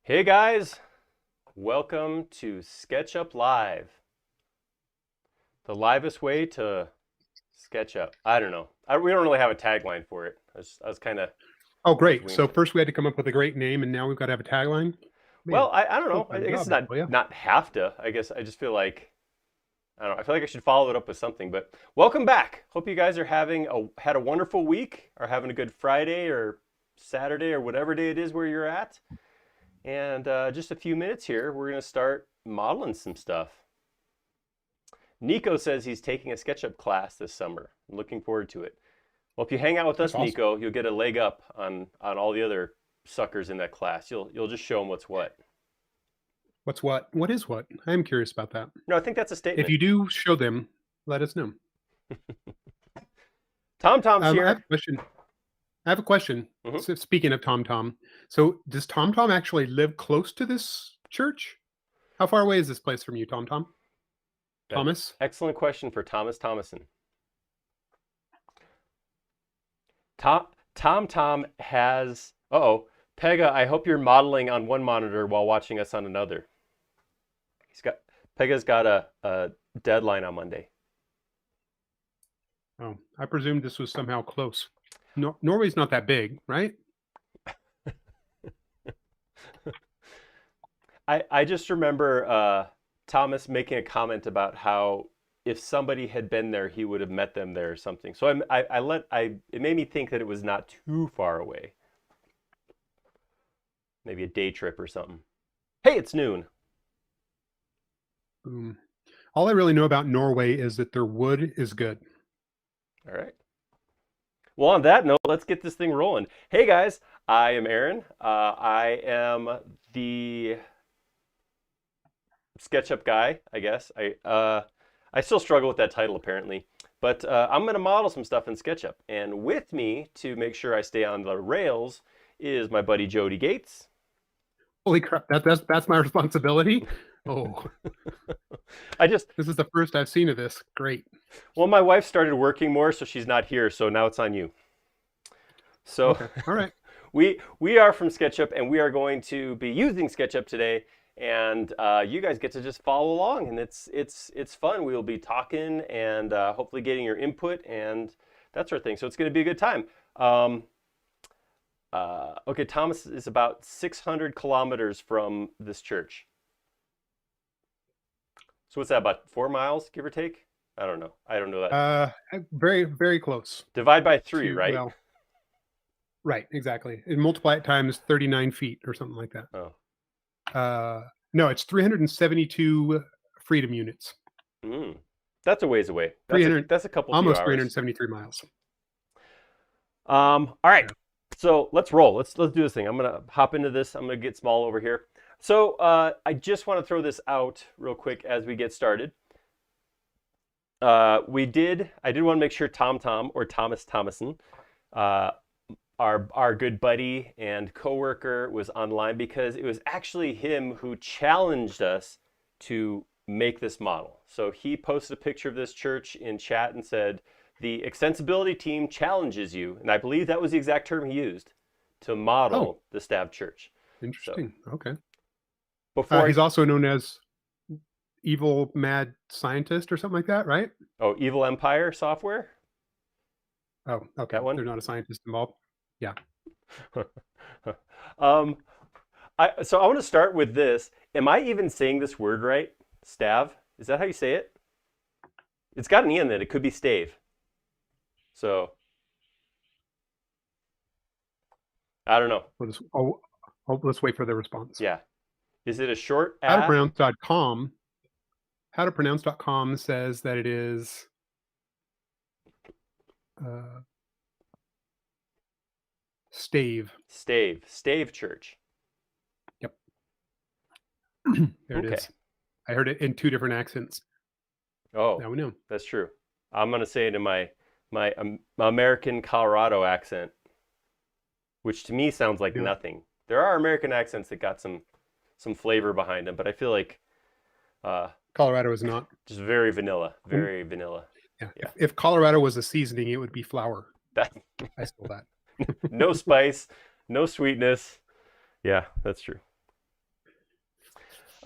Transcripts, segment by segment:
Hey guys, welcome to SketchUp Live, the livest way to SketchUp. I don't know. We don't really have a tagline for it. I was kind of Oh, just great. winging So it. first we had to come up with a great name, and now we've got to have a tagline. Man, Well, I don't know. I full-time guess it's job not for you. not have to. I guess I just feel like I don't know. I feel like I should follow it up with something. But welcome back. Hope you guys are had a wonderful week, or having a good Friday or Saturday or whatever day it is where you're at. And just a few minutes here, we're gonna start modeling some stuff. Nico says he's taking a SketchUp class this summer. I'm looking forward to it. Well, if you hang out with That's us, awesome. Nico, you'll get a leg up on all the other suckers in that class. You'll just show them what's what. What's what? What is what? I am curious about that. No, I think that's a If statement. you do show them, let us know. Tom Tom's I have here. a question. I have a question. Hmm. So speaking of Tom Tom, so does Tom Tom actually live close to this church? How far away is this place from you, Tom Tom? That Thomas? excellent question for Thomas Thomason. Tom has. Uh-oh, Pega. I hope you're modeling on one monitor while watching us on another. He's got Pega's got a deadline on Monday. Oh, I presumed this was somehow close. No, Norway's not that big, right? I just remember Thomas making a comment about how if somebody had been there, he would have met them there or something. So it made me think that it was not too far away, maybe a day trip or something. Hey, it's noon. Boom. All I really know about Norway is that their wood is good. All right. Well, on that note, let's get this thing rolling. Hey guys, I am Aaron. I am the SketchUp guy, I guess. I still struggle with that title apparently, but I'm going to model some stuff in SketchUp. And with me to make sure I stay on the rails is my buddy Jody Gates. Holy crap! That's my responsibility. Oh, I just this is the first I've seen of this. Great. well, my wife started working more, so she's not here. So now it's on you. So Okay. All right. we are from SketchUp, and we are going to be using SketchUp today. And you guys get to just follow along, and it's fun. We'll be talking and hopefully getting your input and that sort of thing. So it's going to be a good time. Okay, Thomas is about 600 kilometers from this church. So what's that, about 4 miles, give or take? I don't know. I don't know that. Very, very close Divide by three, to, right? well, right, exactly. And multiply it times 39 feet or something like that. Oh, No, it's 372 freedom units. mm. That's a ways away. 300, That's a couple few almost hours. 373 miles. All right. Yeah. So let's roll. Let's do this thing. I'm gonna hop into this. I'm gonna get small over here. So I just want to throw this out real quick as we get started. I did want to make sure Tom Tom or Thomas Thomason, uh, our good buddy and coworker, was online because it was actually him who challenged us to make this model. So he posted a picture of this church in chat and said, "The extensibility team challenges you," and I believe that was the exact term he used to Oh, model the Stave church. So interesting. Okay. before I, He's also known as evil mad scientist or something like that, right? oh, Evil Empire software, Oh, okay. that one. They're not a scientist involved. Yeah. um, so I want to start with this. Am I even saying this word right? Stav? Is that how you say it? It's got an E in it. It could be stave. So I don't know. Let's wait for the response. Yeah. Is it a short How to a? pronounce.com. Howtopronounce.com says that it is uh, stave. Stave. Stave church. Yep. There it Okay. is. I heard it in two different accents. Oh, Now we know. that's true. I'm gonna say it in my American Colorado accent, which to me sounds like Do it. nothing. There are American accents that got some flavor behind them, but I feel like uh, Colorado is not. just very vanilla, Um, very vanilla. Yeah. Yeah, If Colorado was a seasoning, it would be flour. that I stole that. no spice, no sweetness. Yeah, that's true.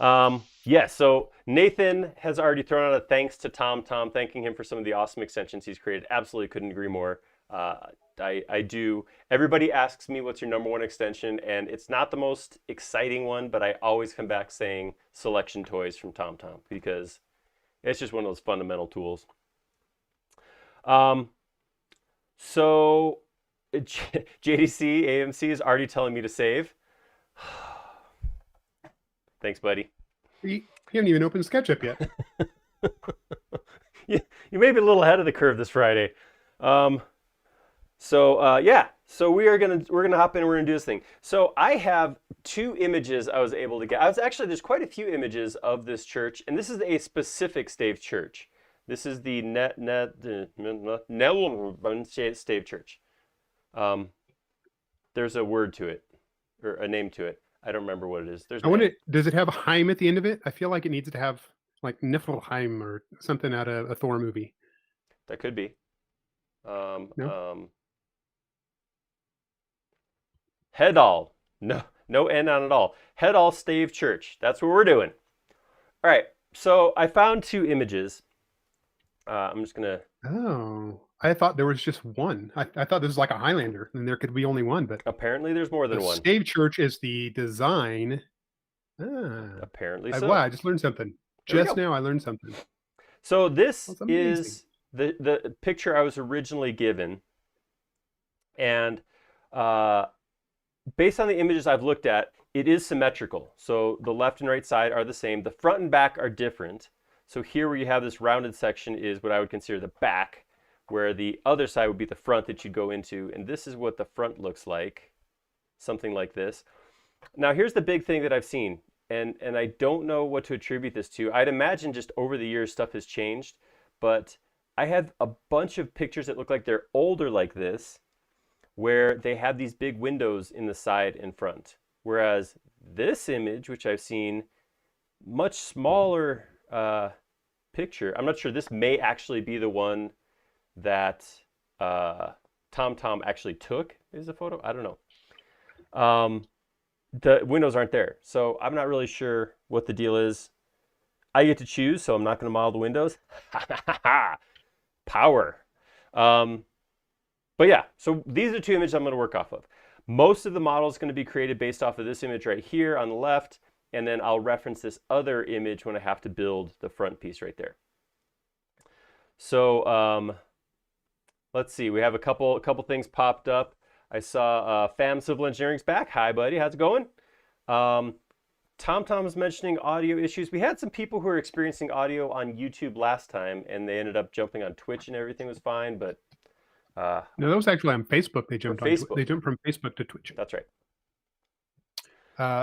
Yeah, so Nathan has already thrown out a thanks to Tom, thanking him for some of the awesome extensions he's created. Absolutely couldn't agree more. Uh, I do. Everybody asks me what's your number one extension, and it's not the most exciting one, but I always come back saying Selection Toys from Tom because it's just one of those fundamental tools. Um, so JDC AMC is already telling me to save. Thanks, buddy. You haven't even opened SketchUp yet. You may be a little ahead of the curve this Friday. Um, yeah, so we're gonna hop in and we're gonna do this thing. So I have two images I was able to get. There's quite a few images of this church, and this is a specific Stave church. This is the Stave church. Um, there's a word to it or a name to it. I don't remember what it is. There's I wonder, does it have a Heim at the end of it? I feel like it needs to have like Niflheim or something out of a Thor movie. That could be. Um, No? um, Hedall. No N on it all. Hedall Stave Church. That's what we're doing. All right. So I found two images. I'm just gonna. Oh, I thought there was just one. I thought this was like a Highlander and there could be only one, but Apparently, there's more than the one. Stave Church is the design. Ah, Apparently so. wow, I just learned something. Just now I learned something. So this That's amazing. is the picture I was originally given, and based on the images I've looked at, it is symmetrical. So the left and right side are the same. The front and back are different. So here where you have this rounded section is what I would consider the back, where the other side would be the front that you go into. And this is what the front looks like, something like this. Now here's the big thing that I've seen, and I don't know what to attribute this to. I'd imagine just over the years stuff has changed, but I have a bunch of pictures that look like they're older like this, where they have these big windows in the side and front. Whereas this image, which I've seen, much smaller picture. I'm not sure. This may actually be the one that Tom actually took as a photo. I don't know. The windows aren't there, so I'm not really sure what the deal is. I get to choose, so I'm not going to model the windows. Power. But yeah, so these are two images I'm going to work off of. Most of the model is going to be created based off of this image right here on the left, and then I'll reference this other image when I have to build the front piece right there. So let's see, we have a couple things popped up. I saw Fam Civil Engineering's back. Hi, buddy, how's it going? Tom was mentioning audio issues. We had some people who were experiencing audio on YouTube last time, and they ended up jumping on Twitch, and everything was fine. But no, that was actually on Facebook. They jumped on. Facebook. They jumped from Facebook to Twitch. That's right.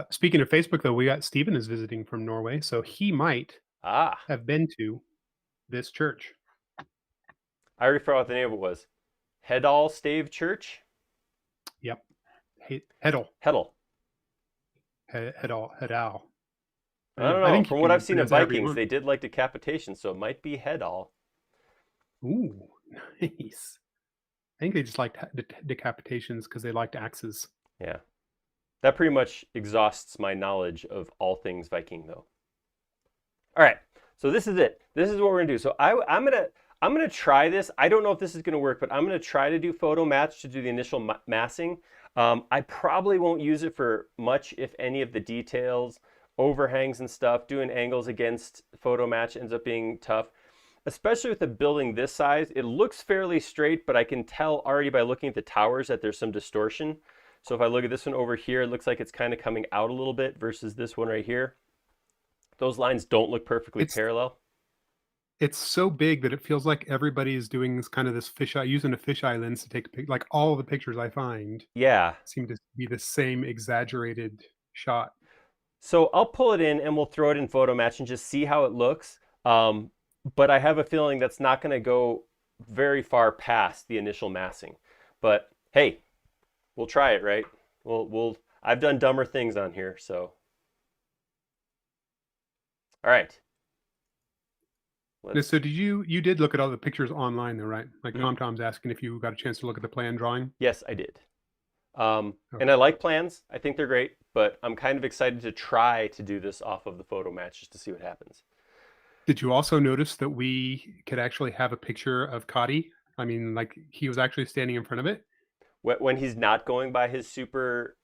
Speaking of Facebook, though, we got Stephen is visiting from Norway, so he might have been to this church. I already forgot what the name of it was. Hedall Stave Church. Yep. Hedal. Hedal. Hedal. I don't know. From what I've seen of Vikings, they did like decapitation, so it might be Hedal. Ooh, nice. I think they just liked decapitations because they liked axes. Yeah. That pretty much exhausts my knowledge of all things Viking, though. All right. So this is it. This is what we're gonna do. So I'm gonna try this. I don't know if this is gonna work, but I'm gonna try to do photo match to do the initial massing. I probably won't use it for much, if any, of the details, overhangs and stuff. Doing angles against photo match ends up being tough, especially with a building this size. It looks fairly straight, but I can tell already by looking at the towers that there's some distortion. So if I look at this one over here, it looks like it's kind of coming out a little bit versus this one right here. Those lines don't look perfectly parallel. It's so big that it feels like everybody is doing this kind of this fisheye, using a fisheye lens to take a picture. Like all the pictures I find, seem to be the same exaggerated shot. So I'll pull it in and we'll throw it in photo match and just see how it looks. But I have a feeling that's not going to go very far past the initial massing. But hey, we'll try it, right? I've done dumber things on here, so. All right. So did you did look at all the pictures online though, right? Like Tom's asking if you got a chance to look at the plan drawing. Yes, I did. And I like plans. I think they're great. but I'm kind of excited to try to do this off of the photo match just to see what happens. Did you also notice that we could actually have a picture of Cotty? I mean, like he was actually standing in front of it. When he's not going by his super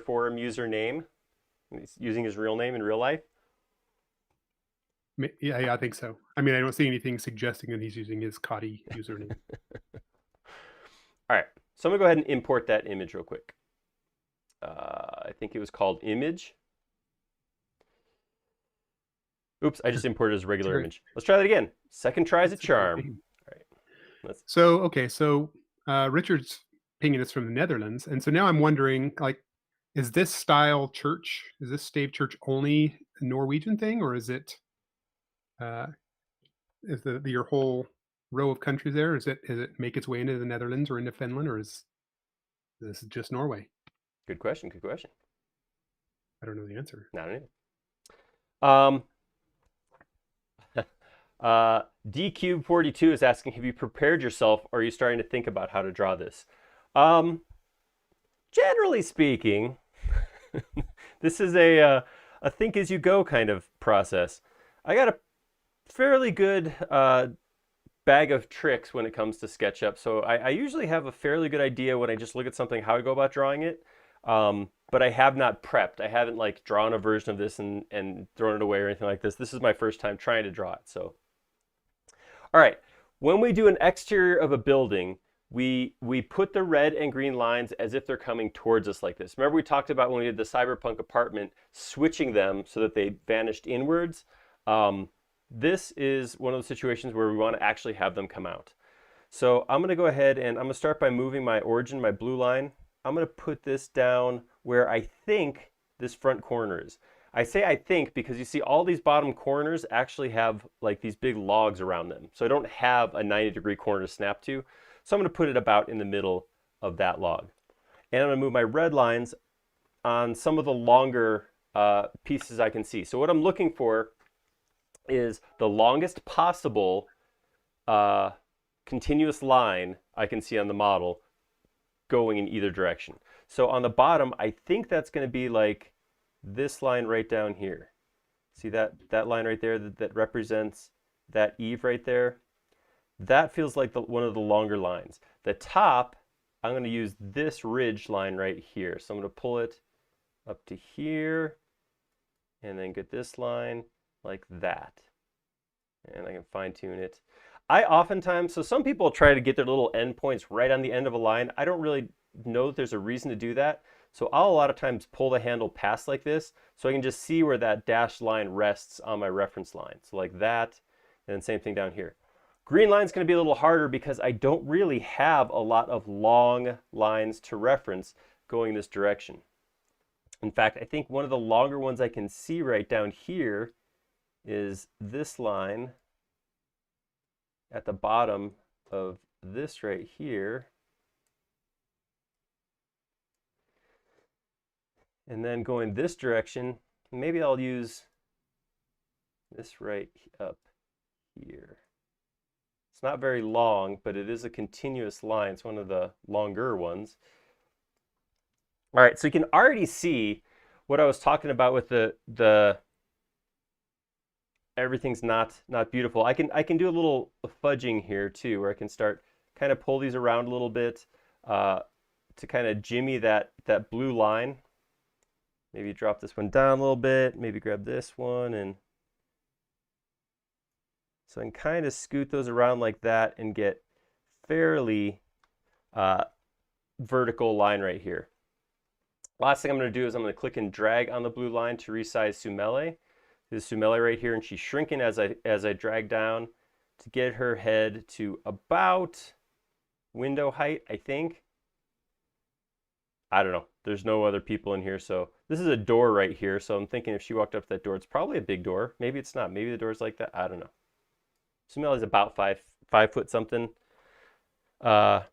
forum username, he's using his real name in real life. Yeah, I think so. I mean, I don't see anything suggesting that he's using his Cotty username. All right, so I'm gonna go ahead and import that image real quick. I think it was called image. Oops, I just imported as a regular image. Let's try that again. Second try is a charm. All right. So Richard's pinging us from the Netherlands, and so now I'm wondering, like, is this style church, is this Stave church only a Norwegian thing, or is it uh, is your whole row of countries there? Is it make its way into the Netherlands or into Finland, or is this just Norway? Good question. Good question. I don't know the answer. Not either. DCube42 is asking, have you prepared yourself, or are you starting to think about how to draw this? Generally speaking, this is a think as you go kind of process. I got a fairly good bag of tricks when it comes to SketchUp, so I usually have a fairly good idea when I just look at something how I go about drawing it. But I have not prepped. I haven't like drawn a version of this and thrown it away or anything like this. This is my first time trying to draw it. So, all right, when we do an exterior of a building, we put the red and green lines as if they're coming towards us like this. Remember we talked about when we did the cyberpunk apartment, switching them so that they vanished inwards. This is one of those situations where we want to actually have them come out. So I'm going to go ahead and I'm going to start by moving my origin, my blue line. I'm going to put this down where I think this front corner is. I say I think because you see all these bottom corners actually have like these big logs around them. So I don't have a 90-degree corner to snap to. So I'm going to put it about in the middle of that log. And I'm going to move my red lines on some of the longer pieces I can see. So what I'm looking for is the longest possible continuous line I can see on the model going in either direction. So on the bottom, I think that's going to be like this line right down here. See that line right there that represents that eave right there? That feels like one of the longer lines. The top, I'm going to use this ridge line right here. So I'm going to pull it up to here and then get this line like that. And I can fine tune it. I oftentimes, so some people try to get their little endpoints right on the end of a line. I don't really know that there's a reason to do that. So I'll a lot of times pull the handle past like this so I can just see where that dashed line rests on my reference line. So like that, and then same thing down here. Green line's going to be a little harder because I don't really have a lot of long lines to reference going this direction. In fact, I think one of the longer ones I can see right down here is this line at the bottom of this right here. And then going this direction, maybe I'll use this right up here. It's not very long, but it is a continuous line. It's one of the longer ones. All right, so you can already see what I was talking about with the everything's not beautiful. I can do a little fudging here too, where I can start kind of pull these around a little bit to kind of jimmy that blue line. Maybe drop this one down a little bit, maybe grab this one, and so I can kind of scoot those around like that and get fairly vertical line right here. Last thing I'm going to do is I'm going to click and drag on the blue line to resize Sumele. This is Sumele right here, and she's shrinking as I drag down to get her head to about window height, I think. I don't know. There's no other people in here, so this is a door right here, so I'm thinking if she walked up to that door, it's probably a big door. Maybe it's not. Maybe the door's like that. I don't know. Sumele is about five foot something. Okay.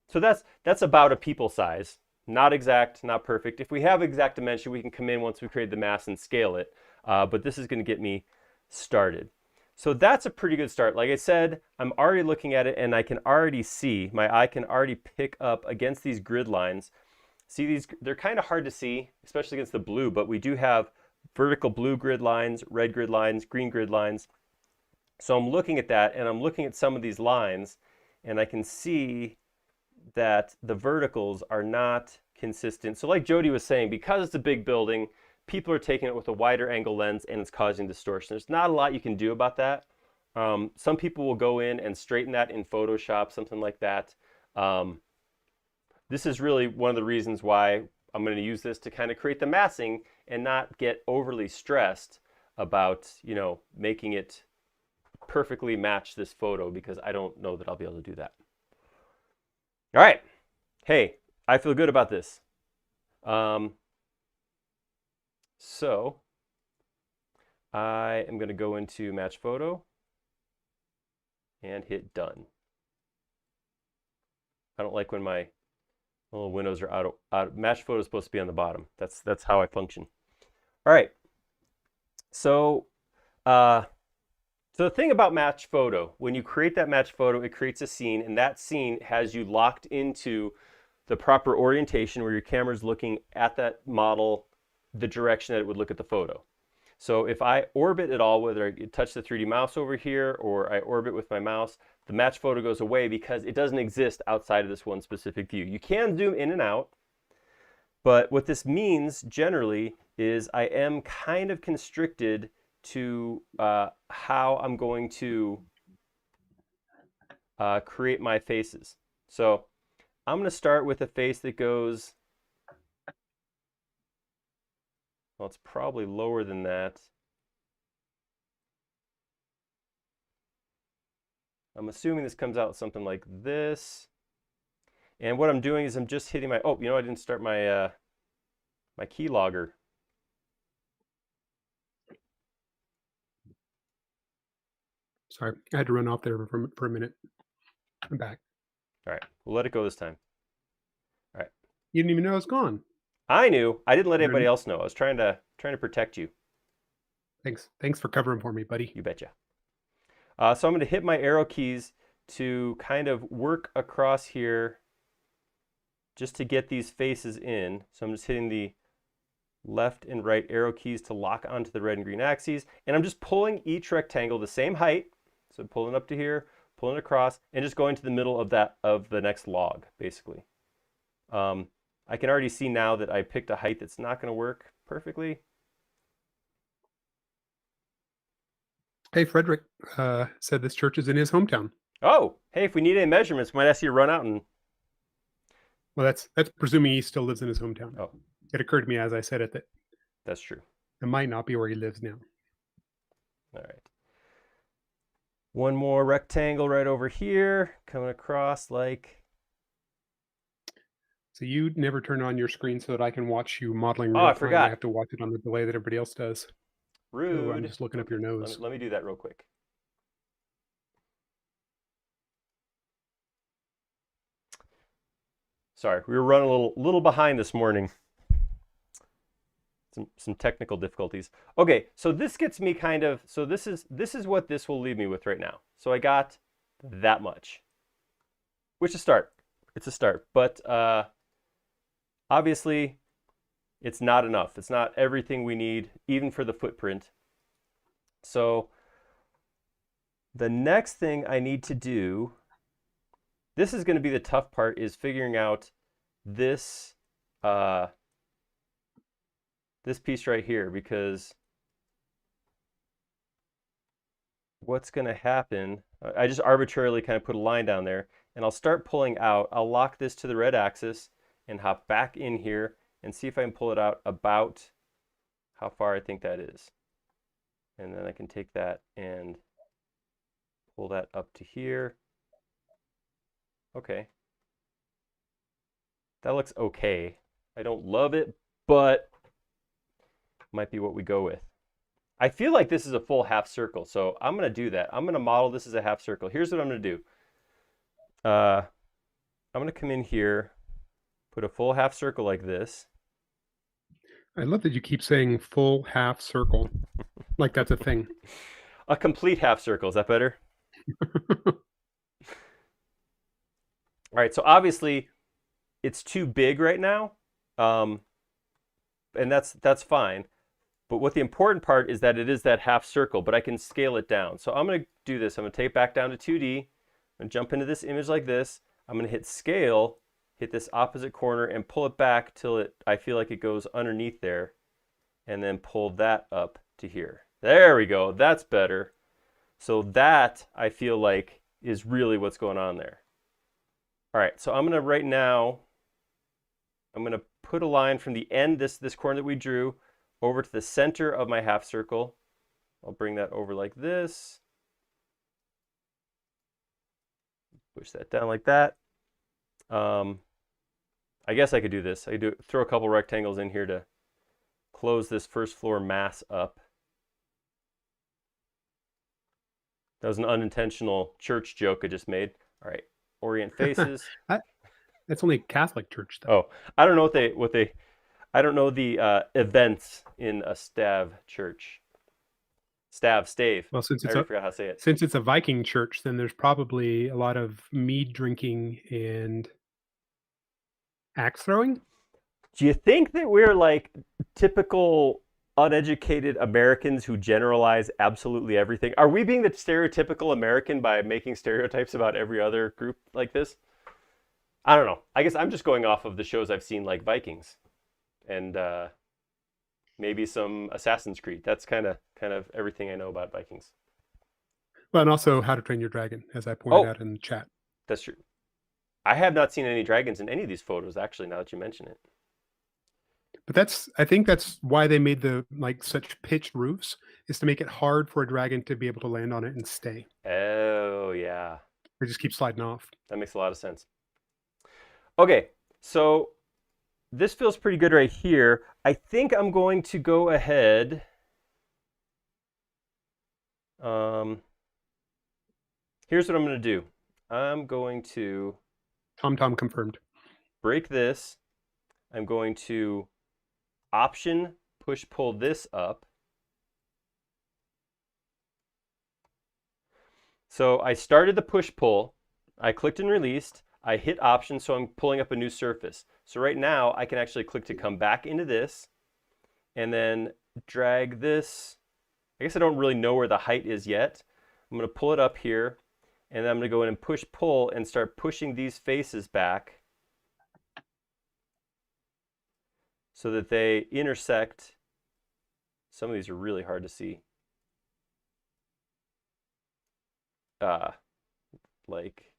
So that's about a people size. Not exact, not perfect. If we have exact dimension, we can come in once we create the mass and scale it. But this is going to get me started. So that's a pretty good start. Like I said, I'm already looking at it and I can already see, my eye can already pick up against these grid lines See these, they're kind of hard to see, especially against the blue, but we do have vertical blue grid lines, red grid lines, green grid lines. So I'm looking at that, and I'm looking at some of these lines, and I can see that the verticals are not consistent. So like Jody was saying, because it's a big building, people are taking it with a wider angle lens, and it's causing distortion. There's not a lot you can do about that. Some people will go in and straighten that in Photoshop, something like that. This is really one of the reasons why I'm going to use this to kind of create the massing and not get overly stressed about, you know, making it perfectly match this photo, because I don't know that I'll be able to do that. All right. Hey, I feel good about this. So I am going to go into match photo and hit done. I don't like when my little windows are out. Match photo is supposed to be on the bottom. That's how I function. All right. So, so the thing about match photo, when you create that match photo, it creates a scene, and that scene has you locked into the proper orientation where your camera is looking at that model the direction that it would look at the photo. So if I orbit at all, whether I touch the 3D mouse over here or I orbit with my mouse, the match photo goes away because it doesn't exist outside of this one specific view. You can zoom in and out, but what this means generally is I am kind of constricted to how I'm going to create my faces. So I'm going to start with a face that goes, well, it's probably lower than that. I'm assuming this comes out something like this. And what I'm doing is I'm just hitting my, oh, you know, I didn't start my, my keylogger. Sorry, I had to run off there for a minute. I'm back. All right, we'll let it go this time. All right. You didn't even know it was gone. I knew. I didn't let anybody else know. I was trying to protect you. Thanks for covering for me, buddy. You betcha. So I'm going to hit my arrow keys to kind of work across here just to get these faces in. So I'm just hitting the left and right arrow keys to lock onto the red and green axes. And I'm just pulling each rectangle the same height. So pulling up to here, pulling across, and just going to the middle of the next log, basically. I can already see now that I picked a height that's not going to work perfectly. Hey, Frederick said this church is in his hometown. Oh, hey, if we need any measurements, we might ask you to run out and... Well, that's presuming he still lives in his hometown. Oh. It occurred to me as I said it that that's true. It might not be where he lives now. All right. One more rectangle right over here, coming across like... So you never turn on your screen so that I can watch you modeling real time. I forgot. I have to watch it on the delay that everybody else does. Rude. So I'm just looking up your nose. Let me do that real quick. Sorry, we were running a little behind this morning. Some technical difficulties. Okay, so this gets me kind of, so this is what this will leave me with right now. So I got that much, which is a start. It's a start, but obviously it's not enough. It's not everything we need, even for the footprint. So the next thing I need to do, this is going to be the tough part, is figuring out this this piece right here, because what's going to happen, I just arbitrarily kind of put a line down there, and I'll start pulling out. I'll lock this to the red axis and hop back in here and see if I can pull it out about how far I think that is. And then I can take that and pull that up to here. Okay. That looks okay. I don't love it, but might be what we go with. I feel like this is a full half circle, so I'm going to do that. I'm going to model this as a half circle. Here's what I'm going to do. I'm going to come in here, put a full half circle like this. I love that you keep saying full half circle, like that's a thing. A complete half circle, is that better? All right, so obviously it's too big right now, Um, and that's fine. But what the important part is that it is that half circle, but I can scale it down. So I'm going to do this. I'm going to take it back down to 2D. I'm going to jump into this image like this. I'm going to hit scale, hit this opposite corner, and pull it back till I feel like it goes underneath there, and then pull that up to here. There we go. That's better. So that, I feel like, is really what's going on there. All right, so I'm going to right now, I'm going to put a line from the end, this corner that we drew, over to the center of my half circle. I'll bring that over like this. Push that down like that. I guess I could do this. I could throw a couple rectangles in here to close this first floor mass up. That was an unintentional church joke I just made. All right, orient faces. That's only Catholic church, though. Oh, I don't know I don't know the events in a Stave church. Stave. Well, I already forgot how to say it. since it's a Viking church, then there's probably a lot of mead drinking and axe throwing. Do you think that we're like typical uneducated Americans who generalize absolutely everything? Are we being the stereotypical American by making stereotypes about every other group like this? I don't know. I guess I'm just going off of the shows I've seen, like Vikings, and maybe some Assassin's Creed. That's kind of everything I know about Vikings. Well, and also How to Train Your Dragon, as I pointed out in the chat. That's true. I have not seen any dragons in any of these photos, actually, now that you mention it. But I think that's why they made the such pitched roofs, is to make it hard for a dragon to be able to land on it and stay. Oh, yeah. They just keep sliding off. That makes a lot of sense. Okay, so this feels pretty good right here. I think I'm going to go ahead. Here's what I'm going to do. I'm going to TomTom confirmed. Break this. I'm going to Option push pull this up. So I started the push pull. I clicked and released. I hit Option, so I'm pulling up a new surface. So right now I can actually click to come back into this and then drag this. I guess I don't really know where the height is yet. I'm going to pull it up here, and then I'm going to go in and push pull and start pushing these faces back so that they intersect. Some of these are really hard to see. Like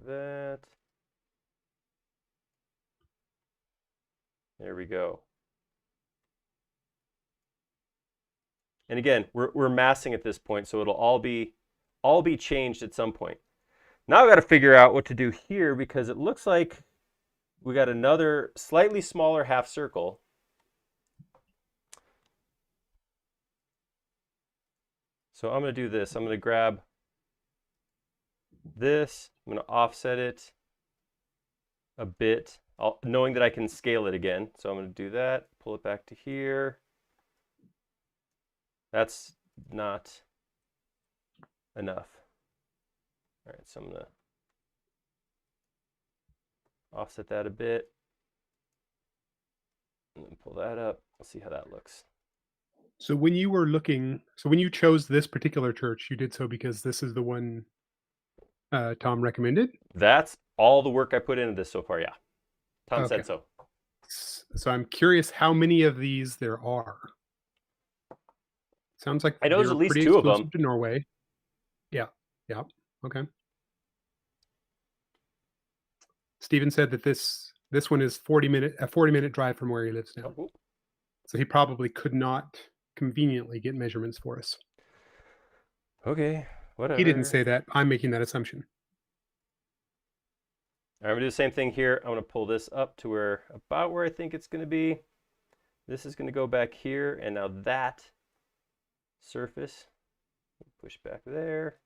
that. There we go. And again, we're massing at this point, so it'll all be changed at some point. Now I've got to figure out what to do here, because it looks like we got another slightly smaller half circle. So I'm going to do this. I'm going to grab this. I'm going to offset it a bit, knowing that I can scale it again. So I'm going to do that, pull it back to here. That's not enough. All right, so I'm going to offset that a bit and then pull that up. Let's see how that looks. So when you chose this particular church, you did so because this is the one Tom recommended? That's all the work I put into this so far, yeah. Tom said so. So I'm curious how many of these there are. Sounds like I know there's at least 2 of them. To Norway. Yeah. Okay. Steven said that this one is a 40-minute drive from where he lives now. Oh. So he probably could not conveniently get measurements for us. Okay, whatever. He didn't say that. I'm making that assumption. All right, I'm going to do the same thing here. I'm going to pull this up to about where I think it's going to be. This is going to go back here, and now that surface, push back there.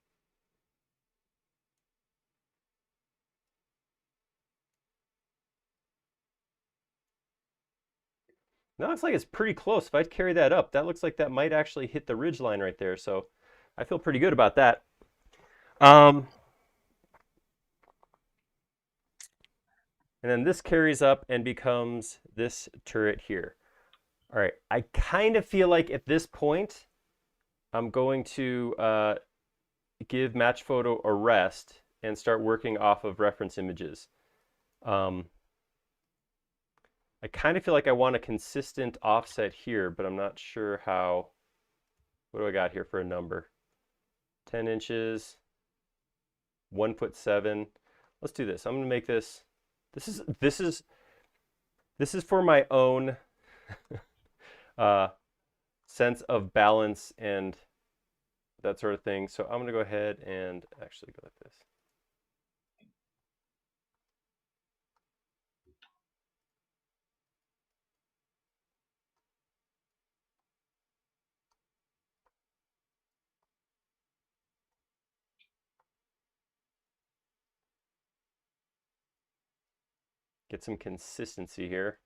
Now it looks like it's pretty close. If I carry that up, that looks like that might actually hit the ridge line right there. So I feel pretty good about that. And then this carries up and becomes this turret here. All right, I kind of feel like at this point, I'm going to give Match Photo a rest and start working off of reference images. I kind of feel like I want a consistent offset here, but I'm not sure how. What do I got here for a number? 10 inches, 1'7". Let's do this. I'm gonna make this. This is for my own uh, sense of balance and that sort of thing. So I'm gonna go ahead and actually go like this. Get some consistency here.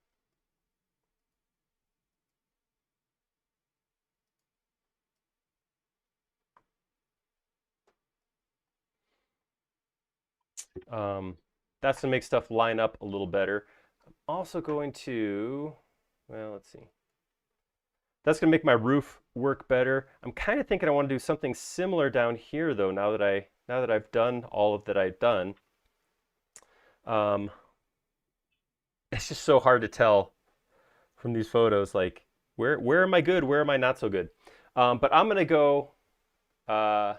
That's gonna make stuff line up a little better. I'm also going to, well, let's see. That's gonna make my roof work better. I'm kind of thinking I want to do something similar down here though. Now that I've done all of that I've done, um, it's just so hard to tell from these photos. Like where am I good? Where am I not so good? But I'm gonna go. Uh,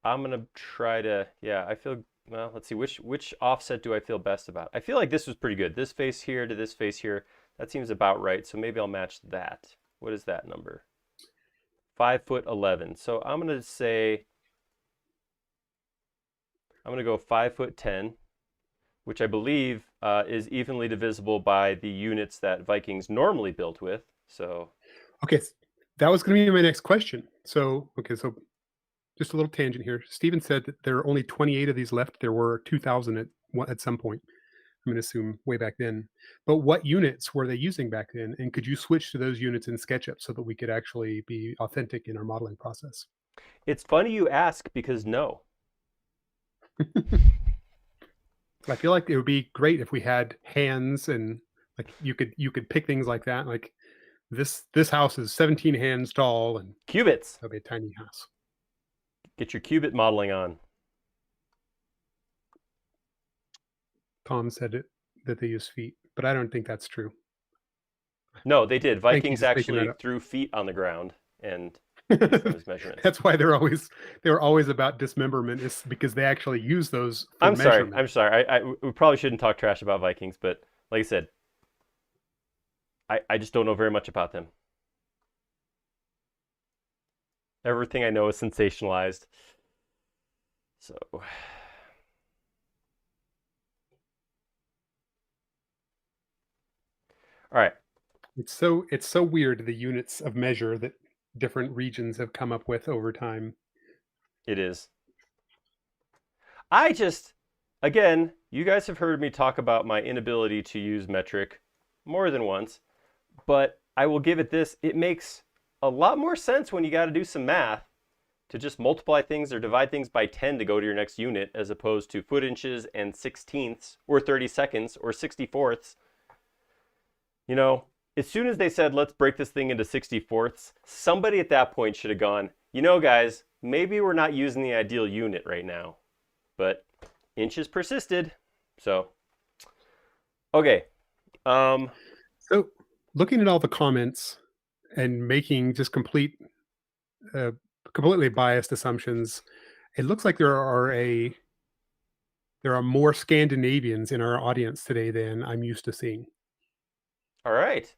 I'm gonna try to. Yeah, I feel. Well, let's see. Which offset do I feel best about? I feel like this was pretty good. This face here to this face here. That seems about right. So maybe I'll match that. What is that number? 5'11". So I'm gonna say I'm gonna go 5'10", which I believe is evenly divisible by the units that Vikings normally built with. So Okay, that was going to be my next question. So, okay, so just a little tangent here. Steven said that there are only 28 of these left. There were 2,000 at some point. I'm going to assume way back then. But what units were they using back then? And could you switch to those units in SketchUp so that we could actually be authentic in our modeling process? it's funny you ask because no. I feel like it would be great if we had hands and like you could pick things like that. Like this house is 17 hands tall and Cubits. that'll be a tiny house. Get your cubit modeling on. Tom said it that they use feet, but I don't think that's true. No, they did. I think he's Vikings just making that actually up. threw feet on the ground and used them as measurements. That's why they're always about dismemberment, is because they actually use those for I'm sorry. measurement. I'm sorry. We probably shouldn't talk trash about Vikings, but like I said, I just don't know very much about them. Everything I know is sensationalized. So, all right. It's so weird, the units of measure that different regions have come up with over time. It is. I just, again, you guys have heard me talk about my inability to use metric more than once, but I will give it this. It makes a lot more sense when you got to do some math to just multiply things or divide things by 10 to go to your next unit as opposed to foot inches and sixteenths or 30 seconds or 64ths. You know, as soon as they said, let's break this thing into 64ths, somebody at that point should have gone, you know, guys, maybe we're not using the ideal unit right now. But inches persisted. So, okay. So, looking at all the comments and making just completely biased assumptions, it looks like there are more Scandinavians in our audience today than I'm used to seeing. All right.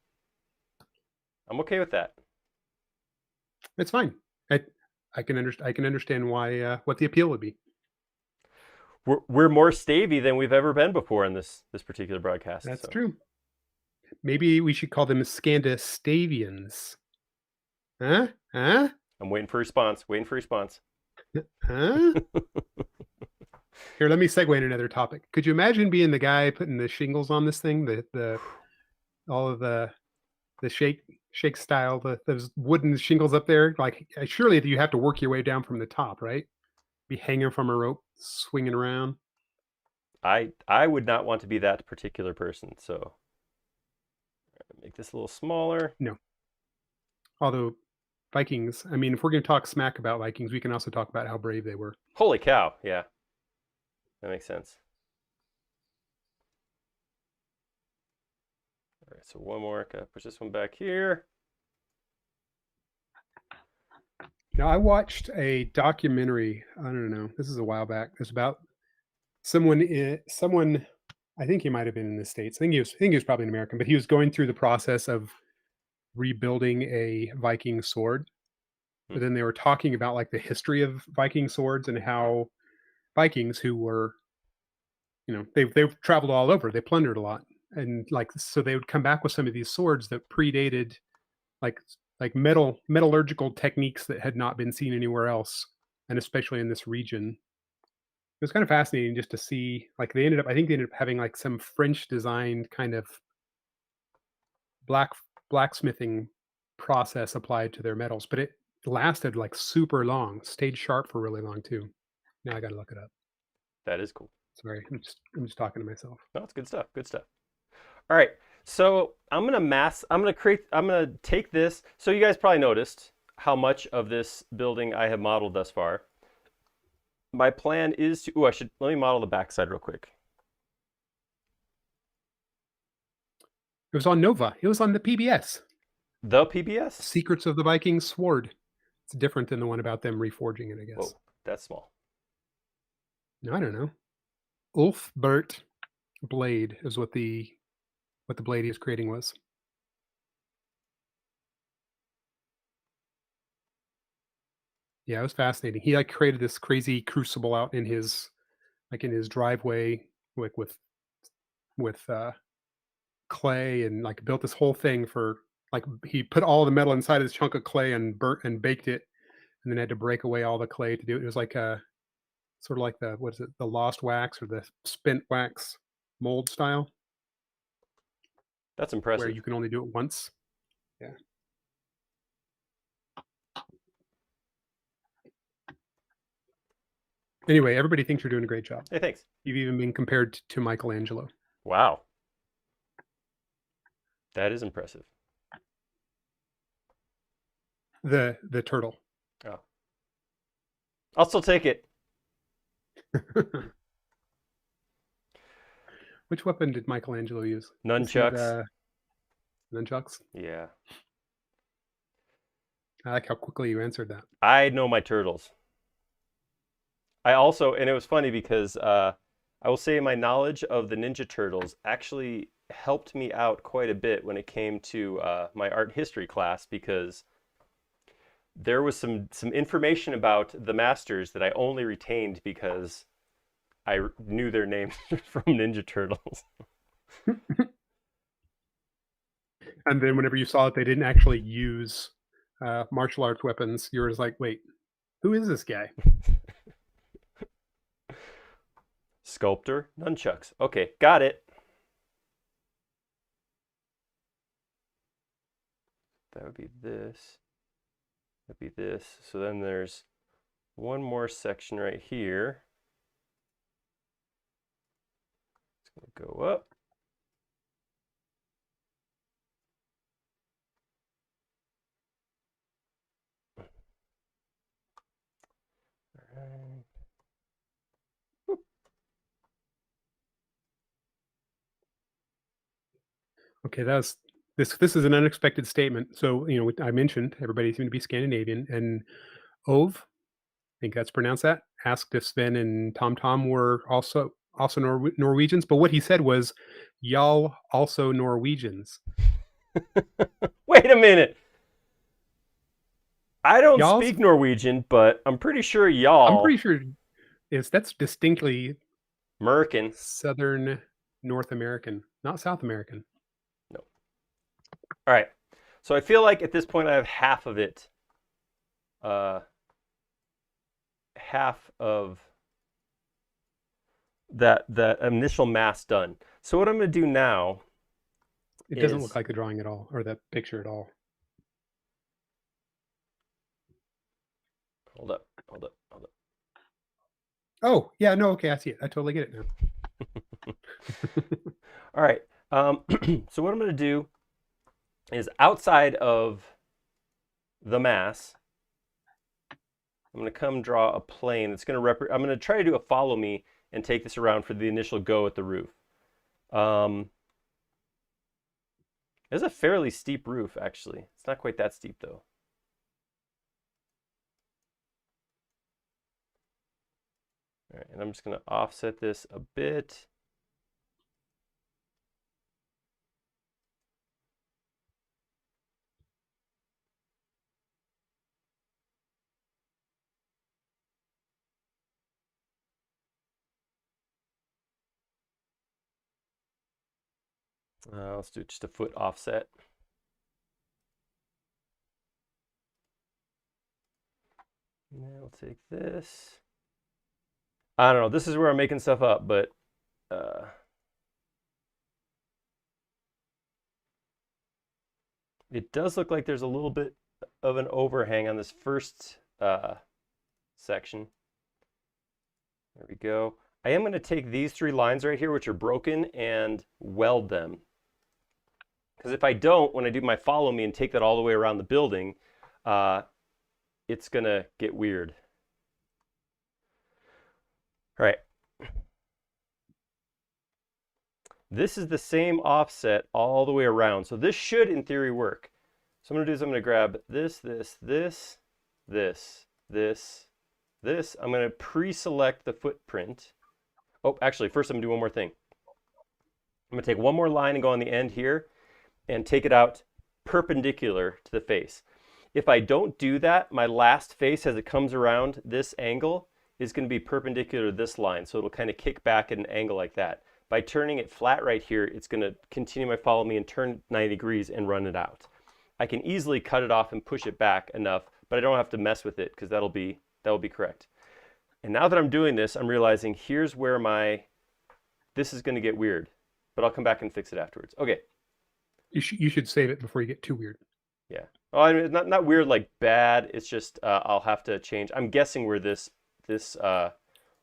I'm okay with that. It's fine. I I can understand why what the appeal would be. We're more stavey than we've ever been before in this particular broadcast. That's So true. Maybe we should call them Scandistavians. Huh? Huh? I'm waiting for response. Waiting for response. Huh? Here, let me segue into another topic. Could you imagine being the guy putting the shingles on this thing, the all of the shake style, those wooden shingles up there? Like, surely you have to work your way down from the top, right? Be hanging from a rope, swinging around. I would not want to be that particular person. So make this a little smaller. No. Although Vikings, I mean, if we're going to talk smack about Vikings, we can also talk about how brave they were. Holy cow! Yeah, that makes sense. All right, so one more. Gotta push this one back here. Now, I watched a documentary. I don't know. This is a while back. It's about someone. I think he might have been in the States. I think he was probably an American, but he was going through the process of rebuilding a Viking sword. Hmm. But then they were talking about like the history of Viking swords and how Vikings, who were, they've traveled all over, they plundered a lot, and like so they would come back with some of these swords that predated like metallurgical techniques that had not been seen anywhere else, and especially in this region. It was kind of fascinating just to see. Like I think they ended up having like some French designed kind of black blacksmithing process applied to their metals, but it lasted like super long, stayed sharp for really long too. Now I got to look it up. That is cool. Sorry, I'm just talking to myself. No, it's good stuff. Good stuff. All right. So I'm gonna take this. So you guys probably noticed how much of this building I have modeled thus far. My plan is to, let me model the backside real quick. It was on Nova. It was on the PBS. The PBS? Secrets of the Viking Sword. It's different than the one about them reforging it, I guess. Whoa, that's small. No, I don't know. Ulfbert blade is what the blade he was creating was. Yeah, it was fascinating. He like created this crazy crucible out in his driveway, like with clay, and like built this whole thing for like he put all the metal inside this chunk of clay and burnt and baked it, and then had to break away all the clay to do it. It was like a sort of like the what is it, the lost wax or the spent wax mold style, That's where impressive. you can only do it once. Yeah. Anyway, everybody thinks you're doing a great job. Hey, thanks. You've even been compared to Michelangelo. Wow. That is impressive. The turtle. Oh. I'll still take it. Which weapon did Michelangelo use? Nunchucks. Nunchucks? Yeah. I like how quickly you answered that. I know my turtles. I also, and it was funny because I will say my knowledge of the Ninja Turtles actually helped me out quite a bit when it came to my art history class, because there was some information about the masters that I only retained because I knew their names from Ninja Turtles. And then whenever you saw that they didn't actually use martial arts weapons, you were just like, wait, who is this guy? Sculptor, nunchucks. Okay, got it. That would be this. That'd be this. So then there's one more section right here. It's going to go up. All right. Okay, this is an unexpected statement. So, I mentioned everybody's going to be Scandinavian, and Ove, I think that's pronounced that, asked if Sven and Tom Tom were also Norwegians, but what he said was, "Y'all also Norwegians." Wait a minute. I don't Y'all's speak Norwegian, but I'm pretty sure I'm y'all, pretty sure that's distinctly Merkin. Southern North American, not South American. No. All right. So I feel like at this point I have half of it. Half of that initial mass done. So what I'm going to do now It doesn't is, look like the drawing at all, or the picture at all. hold up. Oh, yeah, no, okay, I see it. I totally get it now. All right. So what I'm going to do is outside of the mass, I'm going to come draw a plane that's going to I'm going to try to do a follow me and take this around for the initial go at the roof. It's a fairly steep roof, actually. It's not quite that steep, though. All right, and I'm just going to offset this a bit. Let's do just a foot offset. Now we'll take this. I don't know. This is where I'm making stuff up, but it does look like there's a little bit of an overhang on this first section. There we go. I am going to take these 3 lines right here, which are broken, and weld them. Because if I don't, when I do my follow me and take that all the way around the building, it's going to get weird. All right. This is the same offset all the way around. So this should, in theory, work. So I'm going to do is I'm going to grab this, this, this, this, this, this. I'm going to pre-select the footprint. Oh, actually, first I'm going to do one more thing. I'm going to take one more line and go on the end here and take it out perpendicular to the face. If I don't do that, my last face as it comes around this angle is going to be perpendicular to this line. So it'll kind of kick back at an angle like that. By turning it flat right here, it's going to continue my follow me and turn 90 degrees and run it out. I can easily cut it off and push it back enough, but I don't have to mess with it because that'll be correct. And now that I'm doing this, I'm realizing here's where this is going to get weird, but I'll come back and fix it afterwards. Okay. You should save it before you get too weird. Yeah. Oh, I mean, not weird like bad. It's just I'll have to change. I'm guessing where this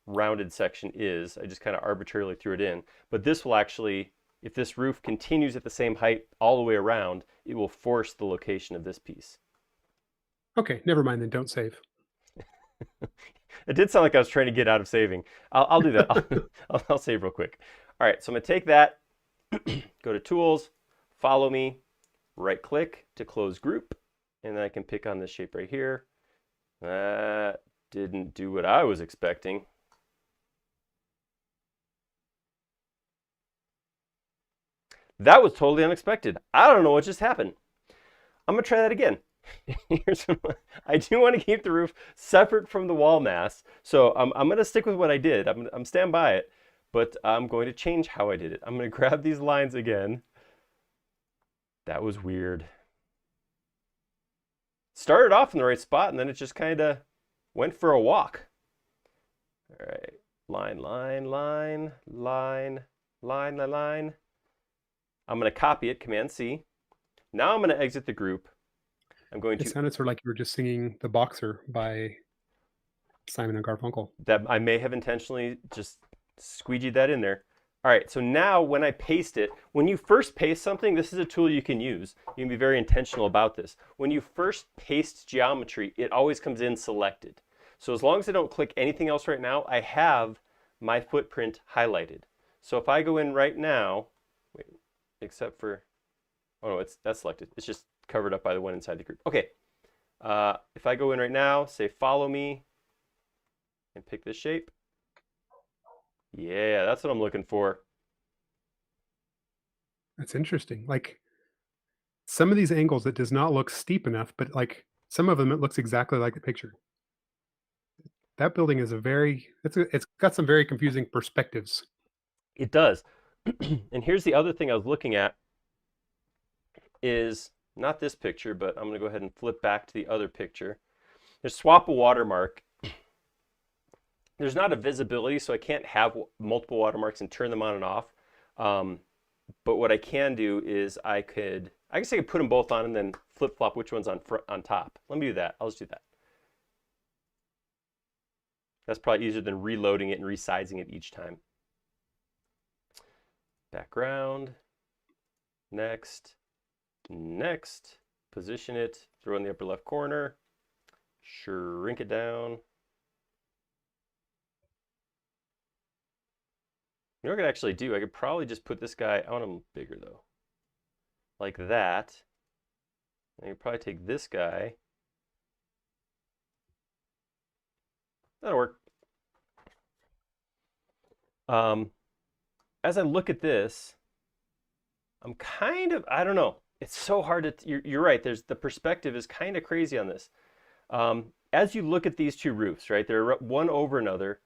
rounded section is. I just kind of arbitrarily threw it in. But this will actually, if this roof continues at the same height all the way around, it will force the location of this piece. Okay, never mind then. Don't save. It did sound like I was trying to get out of saving. I'll do that. I'll save real quick. All right, so I'm going to take that, go to Tools, Follow Me, right-click to close group, and then I can pick on this shape right here. That didn't do what I was expecting. That was totally unexpected. I don't know what just happened. I'm going to try that again. I do want to keep the roof separate from the wall mass, so I'm going to stick with what I did. I'm stand by it, but I'm going to change how I did it. I'm going to grab these lines again. That was weird. Started off in the right spot, and then it just kind of went for a walk. All right, line, line, line, line, line, line, line. I'm going to copy it, Command C. Now I'm going to exit the group. I'm going to. It sounded sort of like you were just singing "The Boxer" by Simon and Garfunkel. That I may have intentionally just squeegeed that in there. All right, so now when I paste it, when you first paste something, this is a tool you can use. You can be very intentional about this. When you first paste geometry, it always comes in selected. So as long as I don't click anything else right now, I have my footprint highlighted. So if I go in right now, wait, except for, oh no, that's selected. It's just covered up by the one inside the group. Okay, if I go in right now, say follow me, and pick this shape. Yeah, that's what I'm looking for. That's interesting. Like some of these angles, it does not look steep enough, but like some of them, it looks exactly like the picture. That building is it's got some very confusing perspectives. It does. And here's the other thing I was looking at is not this picture, but I'm going to go ahead and flip back to the other picture. There's swap a watermark. There's not a visibility, so I can't have multiple watermarks and turn them on and off. But what I can do is I guess I could put them both on and then flip-flop which one's on top. Let me do that. I'll just do that. That's probably easier than reloading it and resizing it each time. background, next, next, position it, throw in the upper left corner, shrink it down. You know what I could actually do? I could probably just put this guy, I want him bigger though, like that. And you probably take this guy. That'll work. As I look at this, I'm kind of, I don't know. It's so hard to, you're right. The perspective is kind of crazy on this. As you look at these two roofs, right, they're one over another,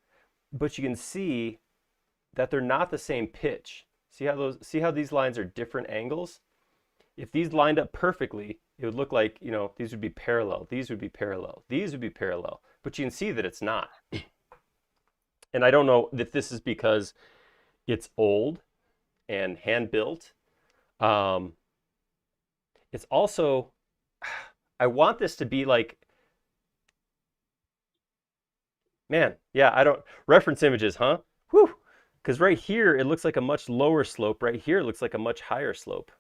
but you can see that they're not the same pitch. See how these lines are different angles? If these lined up perfectly, it would look like, these would be parallel, these would be parallel, these would be parallel, but you can see that it's not. And I don't know if this is because it's old and hand built. It's also, I want this to be like, man, yeah, I don't, reference images, huh? Whew. Because right here, it looks like a much lower slope. Right here, it looks like a much higher slope.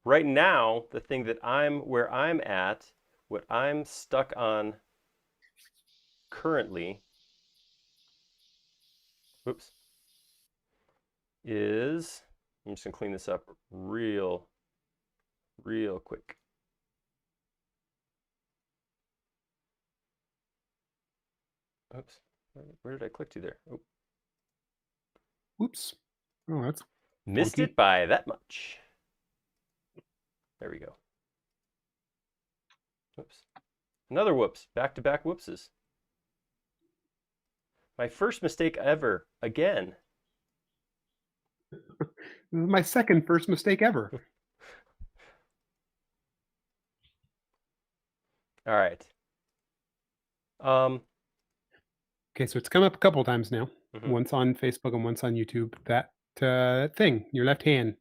Right now, the thing that where I'm at, what I'm stuck on currently, whoops, is, I'm just gonna clean this up real quick. Oops, where did I click to there? Oh. Oops. Oh, that's Missed funky. it by that much. There we go. Whoops. Another whoops. Back-to-back whoopses. My first mistake ever, again. This is my second first mistake ever. All right. Okay, so it's come up a couple times now. Mhm. Once on Facebook and once on YouTube. That thing, your left hand.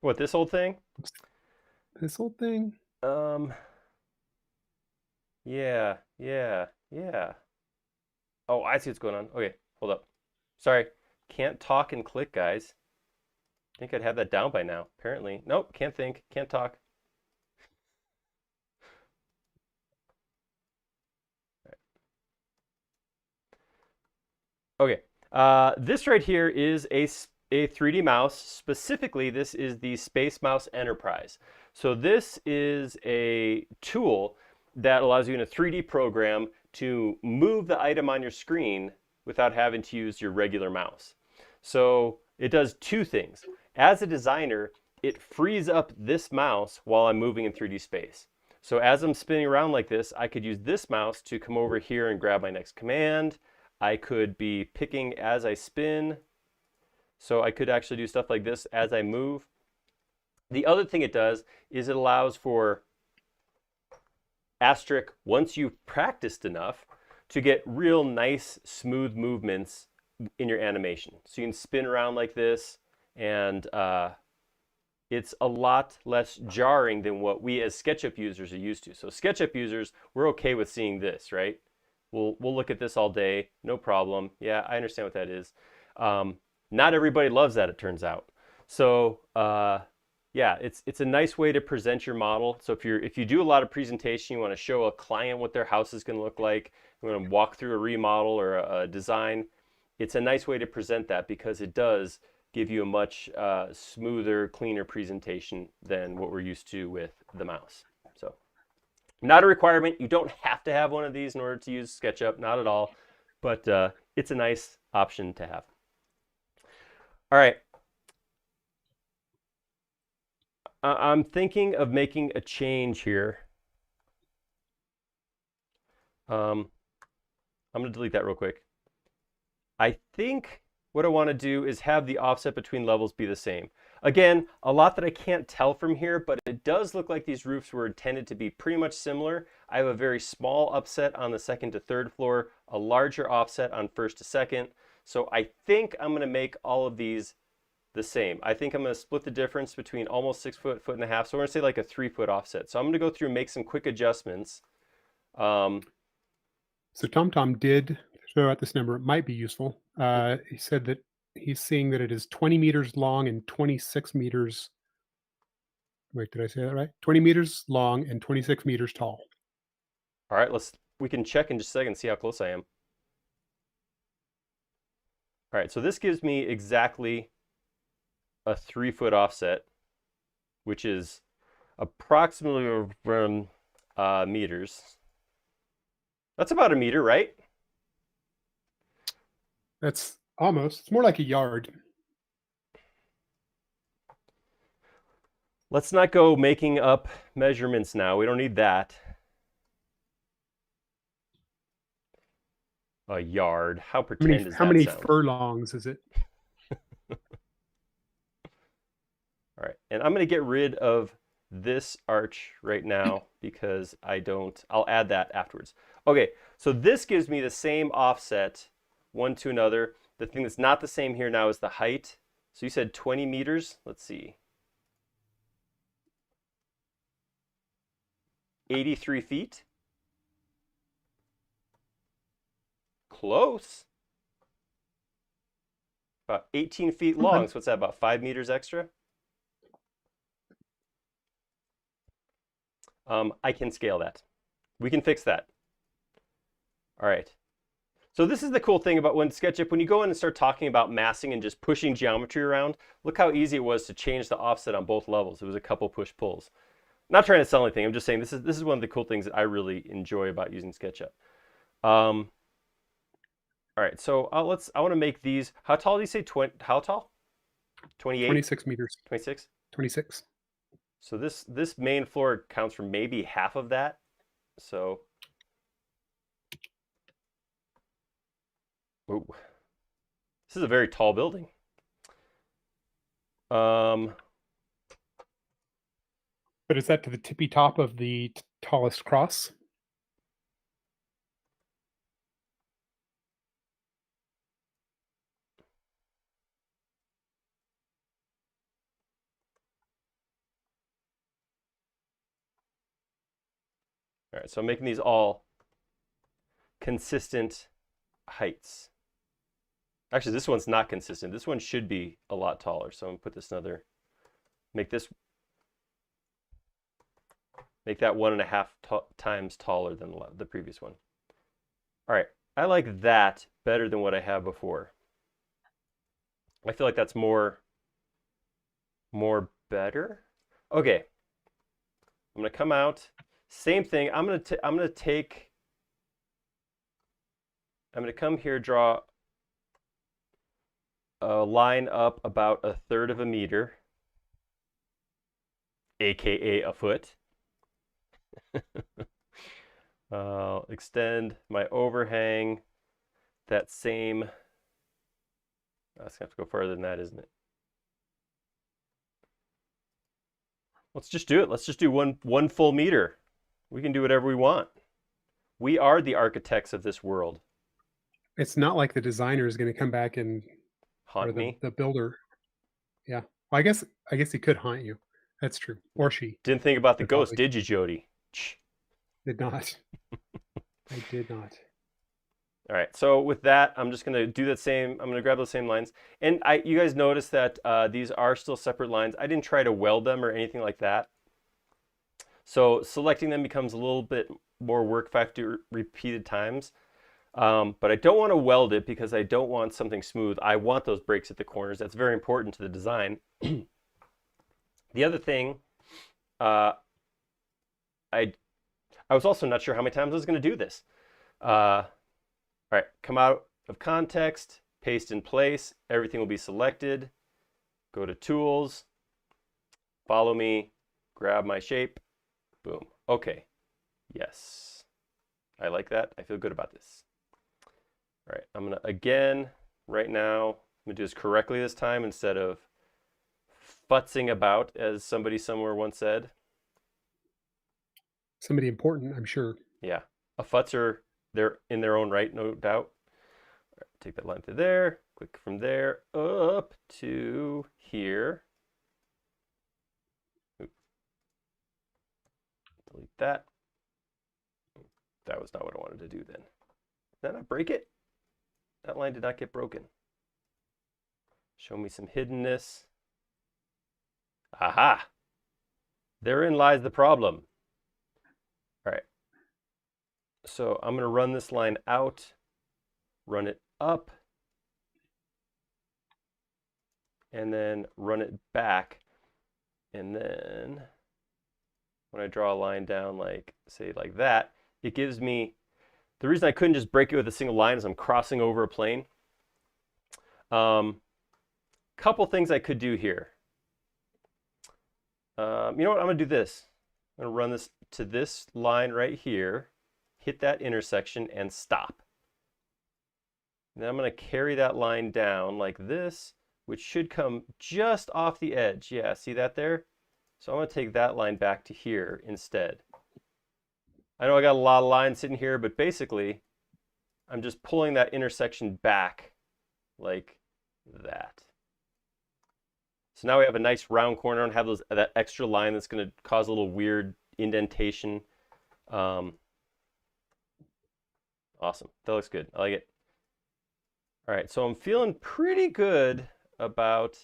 What, this old thing? This whole thing. Yeah. Oh, I see what's going on. Okay, hold up. Sorry. Can't talk and click, guys. I think I'd have that down by now. Apparently. Nope, can't think, can't talk. Okay, this right here is a 3D mouse. Specifically, this is the Space Mouse Enterprise. So this is a tool that allows you in a 3D program to move the item on your screen without having to use your regular mouse. So it does two things. As a designer, it frees up this mouse while I'm moving in 3D space. So as I'm spinning around like this, I could use this mouse to come over here and grab my next command. I could be picking as I spin. So I could actually do stuff like this as I move. The other thing it does is it allows for asterisk, once you've practiced enough, to get real nice, smooth movements in your animation. So you can spin around like this, and it's a lot less jarring than what we as SketchUp users are used to. So SketchUp users, we're okay with seeing this, right? We'll look at this all day, no problem. Yeah, I understand what that is. Not everybody loves that, it turns out. So yeah, it's a nice way to present your model. So if you do a lot of presentation, you want to show a client what their house is going to look like, you want to walk through a remodel or a design, it's a nice way to present that because it does give you a much smoother, cleaner presentation than what we're used to with the mouse. So not a requirement. You don't have to have one of these in order to use SketchUp, not at all, but it's a nice option to have. All right. I'm thinking of making a change here. I'm going to delete that real quick. I think what I want to do is have the offset between levels be the same. Again, a lot that I can't tell from here, but it does look like these roofs were intended to be pretty much similar. I have a very small offset on the second to third floor, a larger offset on first to second. So I think I'm going to make all of these the same. I think I'm going to split the difference between almost 6 foot, foot and a half. So we're going to say like a 3 foot offset. So I'm going to go through and make some quick adjustments. So TomTom did, throw out this number. It might be useful. He said that he's seeing that it is 20 meters long and 26 meters. Wait, did I say that right? 20 meters long and 26 meters tall. All right, we can check in just a second and see how close I am. All right, so this gives me exactly a 3-foot offset, which is approximately around meters. That's about a meter, right? That's almost. It's more like a yard. Let's not go making up measurements now. We don't need that. A yard. How pretend does How that many sound? furlongs is it? All right, and I'm going to get rid of this arch right now because I'll add that afterwards. Okay, so this gives me the same offset one to another. The thing that's not the same here now is the height. So you said 20 meters. Let's see. 83 feet. Close. About 18 feet long. So what's that, about 5 meters extra? I can scale that. We can fix that. All right. So this is the cool thing about when SketchUp, when you go in and start talking about massing and just pushing geometry around, look how easy it was to change the offset on both levels. It was a couple push-pulls. Not trying to sell anything. I'm just saying this is one of the cool things that I really enjoy about using SketchUp. All right, so I want to make these. How tall do you say? How tall? 28? 26 meters. 26? 26. So this main floor counts for maybe half of that. So, ooh, this is a very tall building. But is that to the tippy top of the tallest cross? All right, so I'm making these all consistent heights. Actually, this one's not consistent. This one should be a lot taller. So I'm gonna put this make that 1.5 times taller than the previous one. All right, I like that better than what I have before. I feel like that's more better. Okay, I'm gonna come out. Same thing. I'm gonna come here, draw a line up about 1/3 of a meter, aka a foot. Extend my overhang that same. That's gonna have to go farther than that, isn't it? Let's just do it. Let's just do one full meter. We can do whatever we want. We are the architects of this world. It's not like the designer is going to come back and or Haunt me. the builder. Yeah. Well, I guess he could haunt you. That's true. Or she. Didn't think about the But ghost, probably did you, Jody? did not. I did not. All right, so with that, I'm just gonna do that same, I'm gonna grab those same lines. And you guys notice that these are still separate lines. I didn't try to weld them or anything like that. So selecting them becomes a little bit more work if I have to do repeated times. But I don't want to weld it because I don't want something smooth. I want those breaks at the corners. That's very important to the design. The other thing, I was also not sure how many times I was going to do this. All right, come out of context, paste in place. Everything will be selected. Go to Tools, follow me, grab my shape, boom. Okay, yes. I like that. I feel good about this. All right, I'm gonna, again, right now, I'm gonna do this correctly this time instead of futzing about, as somebody somewhere once said. Somebody important, I'm sure. Yeah, a futzer, they're in their own right, no doubt. All right, take that line to there, click from there up to here. Oop. Delete that. That was not what I wanted to do then. Did I not break it? that line did not get broken. Show me some hiddenness. Aha! Therein lies the problem. All right. So I'm going to run this line out, run it up, and then run it back. And then when I draw a line down like, say like that, it gives me, the reason I couldn't just break it with a single line is I'm crossing over a plane. Couple things I could do here. You know what, I'm gonna do this. I'm gonna run this to this line right here, hit that intersection and stop. Then I'm gonna carry that line down like this, which should come just off the edge. Yeah, see that there? So I'm gonna take that line back to here instead. I know I got a lot of lines sitting here, but basically I'm just pulling that intersection back like that. So now we have a nice round corner and have that extra line that's going to cause a little weird indentation. Awesome. That looks good. I like it. All right, so I'm feeling pretty good about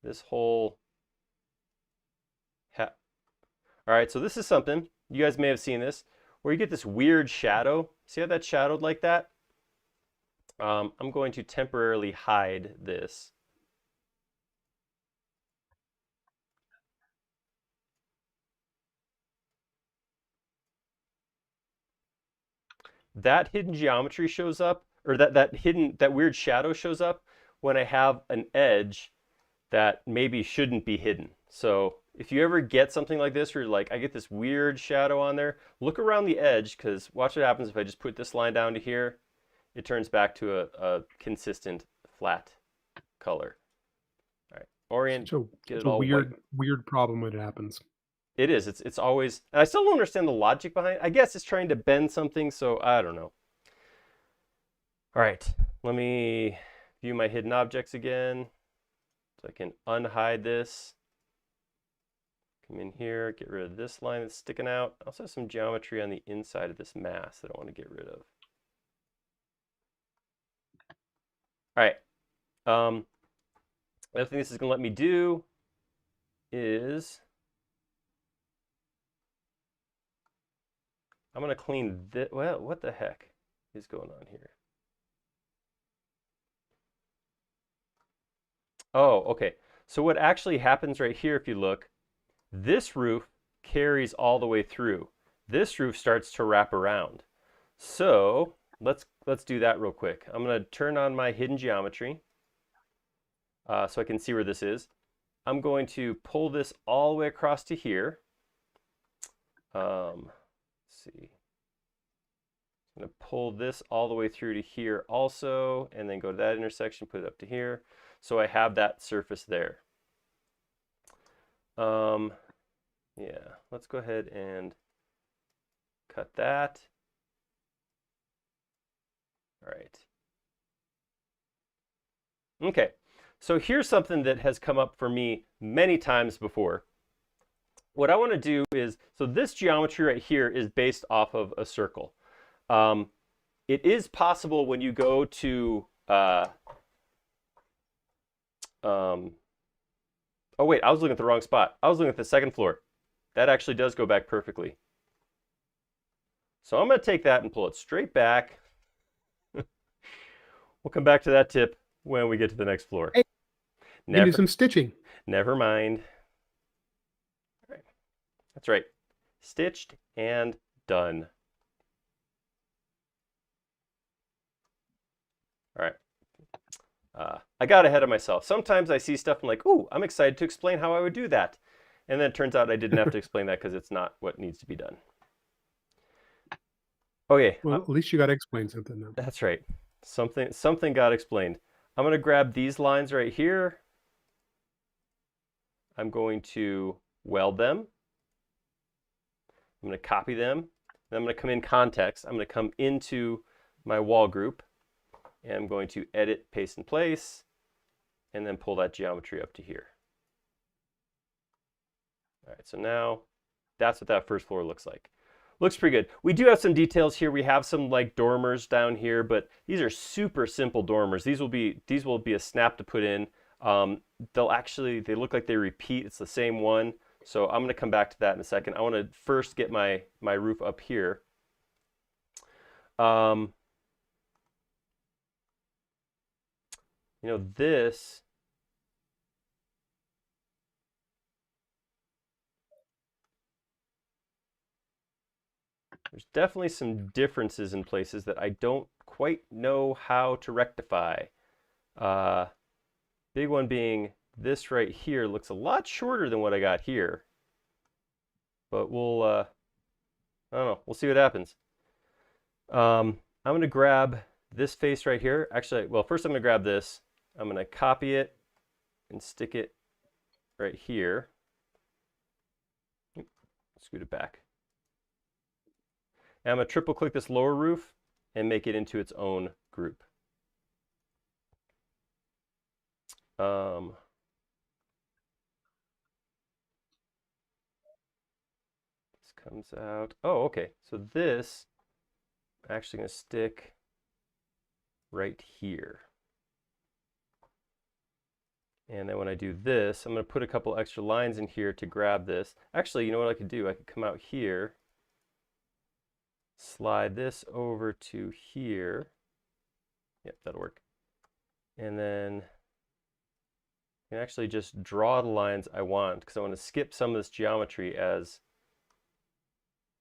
this whole All right, so this is something, you guys may have seen this, where you get this weird shadow. See how that's shadowed like that? I'm going to temporarily hide this. That hidden geometry shows up, or that weird shadow shows up when I have an edge that maybe shouldn't be hidden. So if you ever get something like this where you're like, I get this weird shadow on there, look around the edge, because watch what happens if I just put this line down to here. It turns back to a consistent flat color. All right, orient, get it a all weird problem when it happens. It is. It's always. And I still don't understand the logic behind it. I guess it's trying to bend something, so I don't know. All right, let me view my hidden objects again, so I can unhide this. Come in here, get rid of this line that's sticking out. I also have some geometry on the inside of this mass that I want to get rid of. All right. The other thing this is going to let me do is I'm going to clean this. Well, what the heck is going on here? Oh, okay. So what actually happens right here, if you look, this roof carries all the way through. This roof starts to wrap around. So let's do that real quick. I'm going to turn on my hidden geometry so I can see where this is. I'm going to pull this all the way across to here. Let's see. I'm going to pull this all the way through to here also, and then go to that intersection, put it up to here. So I have that surface there. Yeah, let's go ahead and cut that. All right. Okay, so here's something that has come up for me many times before. What I want to do is, so this geometry right here is based off of a circle. It is possible when you go to, oh wait, I was looking at the wrong spot. I was looking at the second floor. That actually does go back perfectly. So I'm going to take that and pull it straight back. We'll come back to that tip when we get to the next floor. Hey, you can do some stitching. Never mind. All right. That's right. Stitched and done. All right. I got ahead of myself. Sometimes I see stuff and I'm like, ooh, I'm excited to explain how I would do that. And then it turns out I didn't have to explain that because it's not what needs to be done. Okay. Well, at least you got to explain something now. That's right. Something got explained. I'm going to grab these lines right here. I'm going to weld them. I'm going to copy them. Then I'm going to come in context. I'm going to come into my wall group. And I'm going to edit, paste in place, and then pull that geometry up to here. All right, so now that's what that first floor looks like. Looks pretty good. We do have some details here. We have some like dormers down here, but these are super simple dormers. These will be a snap to put in. They look like they repeat. It's the same one. So I'm going to come back to that in a second. I want to first get my roof up here. Um, this. There's definitely some differences in places that I don't quite know how to rectify. Uh, Big one being this right here looks a lot shorter than what I got here. But I don't know, we'll see what happens. I'm gonna grab this face right here. Actually, well, first I'm gonna grab this. I'm gonna copy it and stick it right here. Scoot it back. And I'm gonna triple click this lower roof and make it into its own group. This comes out. Oh, okay. So this I'm actually gonna stick right here. And then when I do this, I'm going to put a couple extra lines in here to grab this. Actually, you know what I could do? I could come out here, slide this over to here. Yep, that'll work. And then I can actually just draw the lines I want because I want to skip some of this geometry as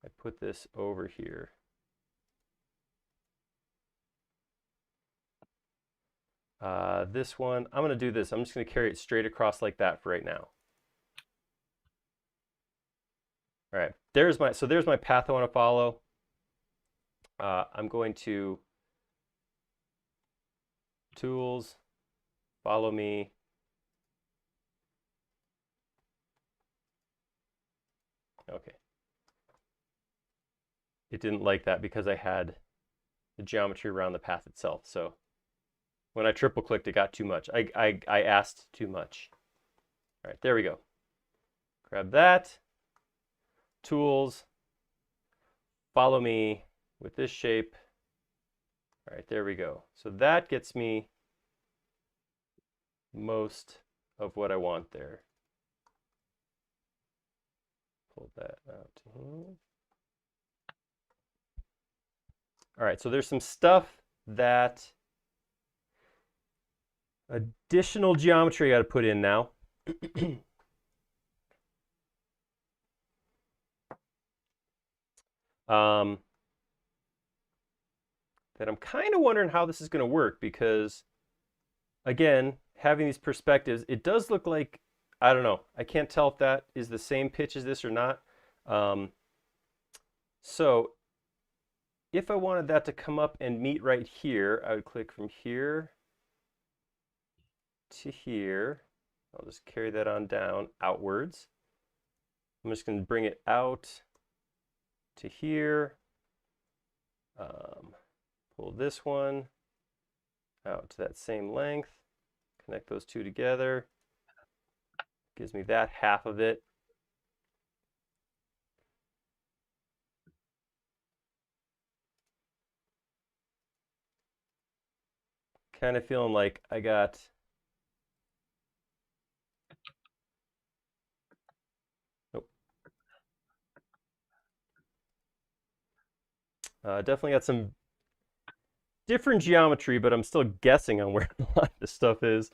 I put this over here. This one, I'm going to do this. I'm just going to carry it straight across like that for right now. All right, there's my path I want to follow. I'm going to tools, follow me. Okay. It didn't like that because I had the geometry around the path itself. So when I triple clicked, it got too much. I asked too much. All right, there we go. Grab that. Tools. Follow me with this shape. All right, there we go. So that gets me most of what I want there. Pull that out. All right, so there's some stuff that additional geometry I got to put in now. That I'm kind of wondering how this is going to work because, again, having these perspectives, it does look like, I don't know, I can't tell if that is the same pitch as this or not. So if I wanted that to come up and meet right here, I would click from here to here. I'll just carry that on down outwards. I'm just going to bring it out to here. Pull this one out to that same length. Connect those two together. Gives me that half of it. Kind of feeling like I got definitely got some different geometry, but I'm still guessing on where a lot of this stuff is.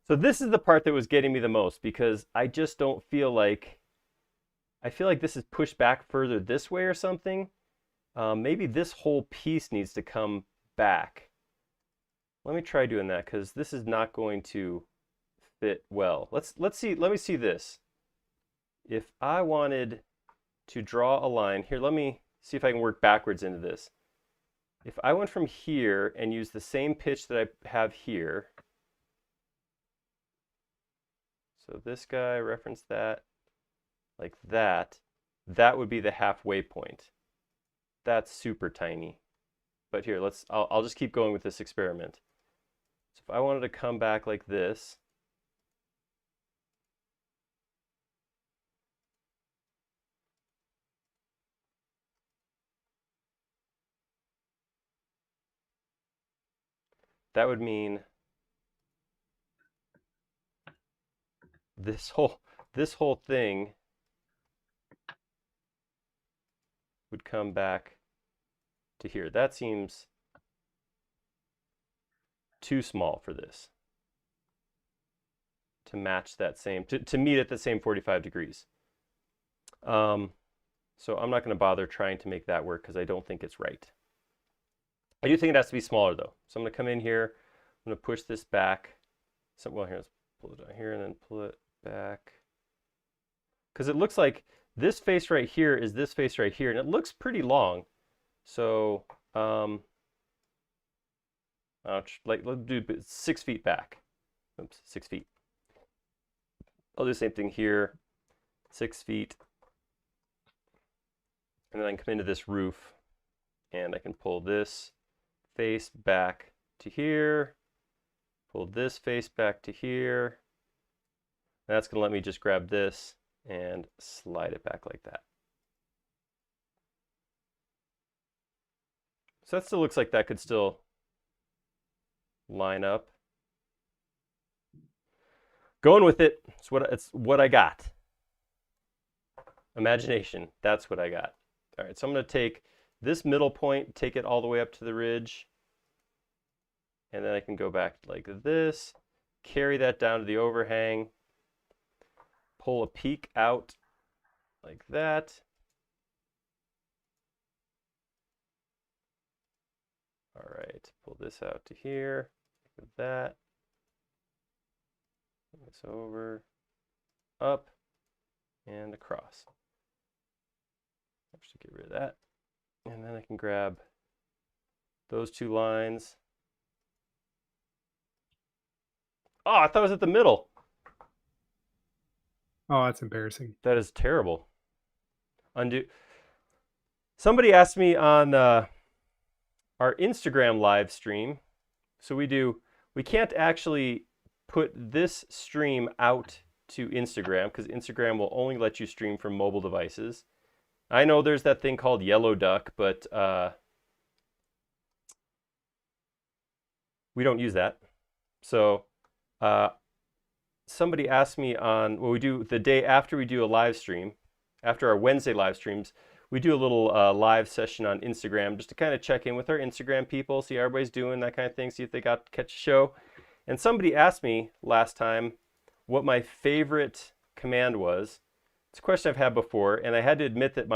So this is the part that was getting me the most because I just don't feel like, I feel like this is pushed back further this way or something. Maybe this whole piece needs to come back. Let me try doing that because this is not going to fit well. Let's see. Let me see this. If I wanted to draw a line here, let me see if I can work backwards into this. If I went from here and used the same pitch that I have here, so this guy, reference that, like that, that would be the halfway point. That's super tiny. But here, I'll just keep going with this experiment. So if I wanted to come back like this, that would mean this whole thing would come back to here. That seems too small for this to match that same, to meet at the same 45 degrees. So I'm not going to bother trying to make that work because I don't think it's right. I do think it has to be smaller though. So I'm going to come in here, I'm going to push this back. So, well, here, let's pull it down here and then pull it back. Because it looks like this face right here is this face right here, and it looks pretty long. So, like, let's do 6 feet back. Oops, 6 feet. I'll do the same thing here, 6 feet. And then I can come into this roof, and I can pull this face back to here, pull this face back to here. And that's going to let me just grab this and slide it back like that. So that still looks like that could still line up. Going with it, it's what I got. Imagination, that's what I got. All right, so I'm going to take this middle point, take it all the way up to the ridge, and then I can go back like this, carry that down to the overhang, pull a peak out like that. All right, pull this out to here, like that. Bring this over, up, and across. Actually, get rid of that. And then I can grab those 2 lines. Oh, I thought it was at the middle. Oh, that's embarrassing. That is terrible. Undo. Somebody asked me on our Instagram live stream. So we can't actually put this stream out to Instagram because Instagram will only let you stream from mobile devices. I know there's that thing called Yellow Duck, but we don't use that. So somebody asked me on, well, we do the day after we do a live stream, after our Wednesday live streams, we do a little live session on Instagram just to kind of check in with our Instagram people, see how everybody's doing, that kind of thing, see if they got to catch a show. And somebody asked me last time what my favorite command was. It's a question I've had before, and I had to admit that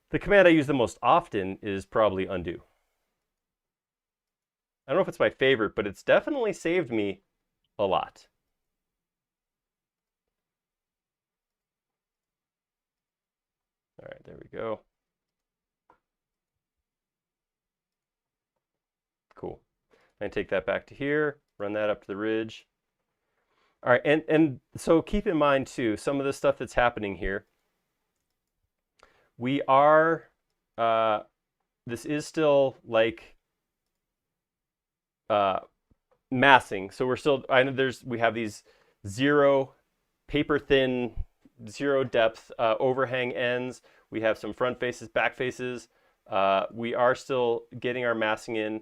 the command I use the most often is probably undo. I don't know if it's my favorite, but it's definitely saved me a lot. All right, there we go. Cool. And take that back to here, run that up to the ridge. All right, and so keep in mind too, some of the stuff that's happening here. We are, this is still like massing. So we're still, I know we have these 0 paper thin, 0 depth overhang ends. We have some front faces, back faces. We are still getting our massing in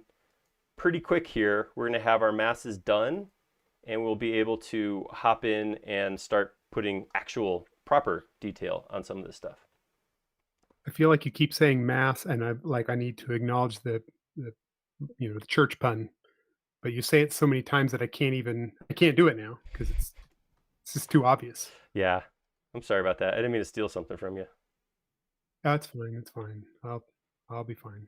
pretty quick here. We're going to have our masses done, and we'll be able to hop in and start putting actual proper detail on some of this stuff. I feel like you keep saying mass, and I need to acknowledge the the church pun, but you say it so many times that I can't do it now because it's just too obvious. Yeah, I'm sorry about that. I didn't mean to steal something from you. That's fine. It's fine. I'll be fine.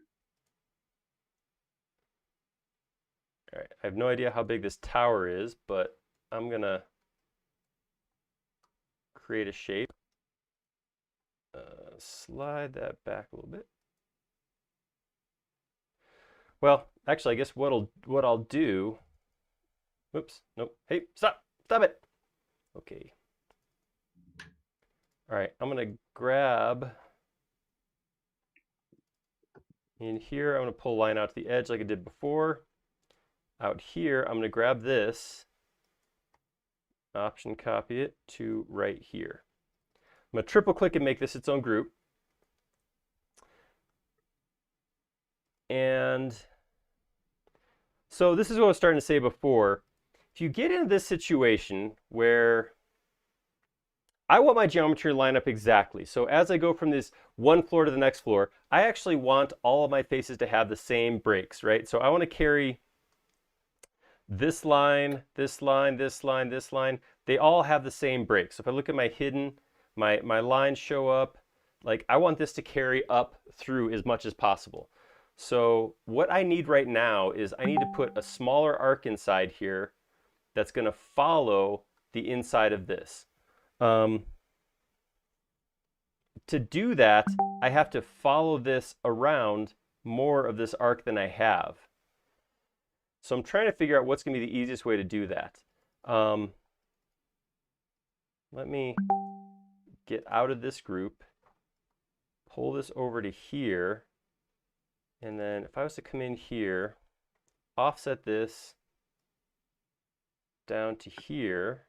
All right, I have no idea how big this tower is, but I'm gonna create a shape. Slide that back a little bit. Well, actually, I guess what I'll do. Whoops, nope. Hey, stop it. Okay. All right, I'm gonna grab in here. I'm gonna pull a line out to the edge like I did before. Out here, I'm gonna grab this, option copy it to right here. I'm gonna triple click and make this its own group. And So this is what I was starting to say before. If you get into this situation where I want my geometry to line up exactly. So as I go from this one floor to the next floor, I actually want all of my faces to have the same breaks, right? So I want to carry this line, this line, this line, this line. They all have the same breaks. So if I look at my hidden, my lines show up. Like I want this to carry up through as much as possible. So what I need right now is I need to put a smaller arc inside here that's going to follow the inside of this. To do that, I have to follow this around more of this arc than I have. So I'm trying to figure out what's going to be the easiest way to do that. Let me get out of this group, pull this over to here, and then if I was to come in here, offset this down to here.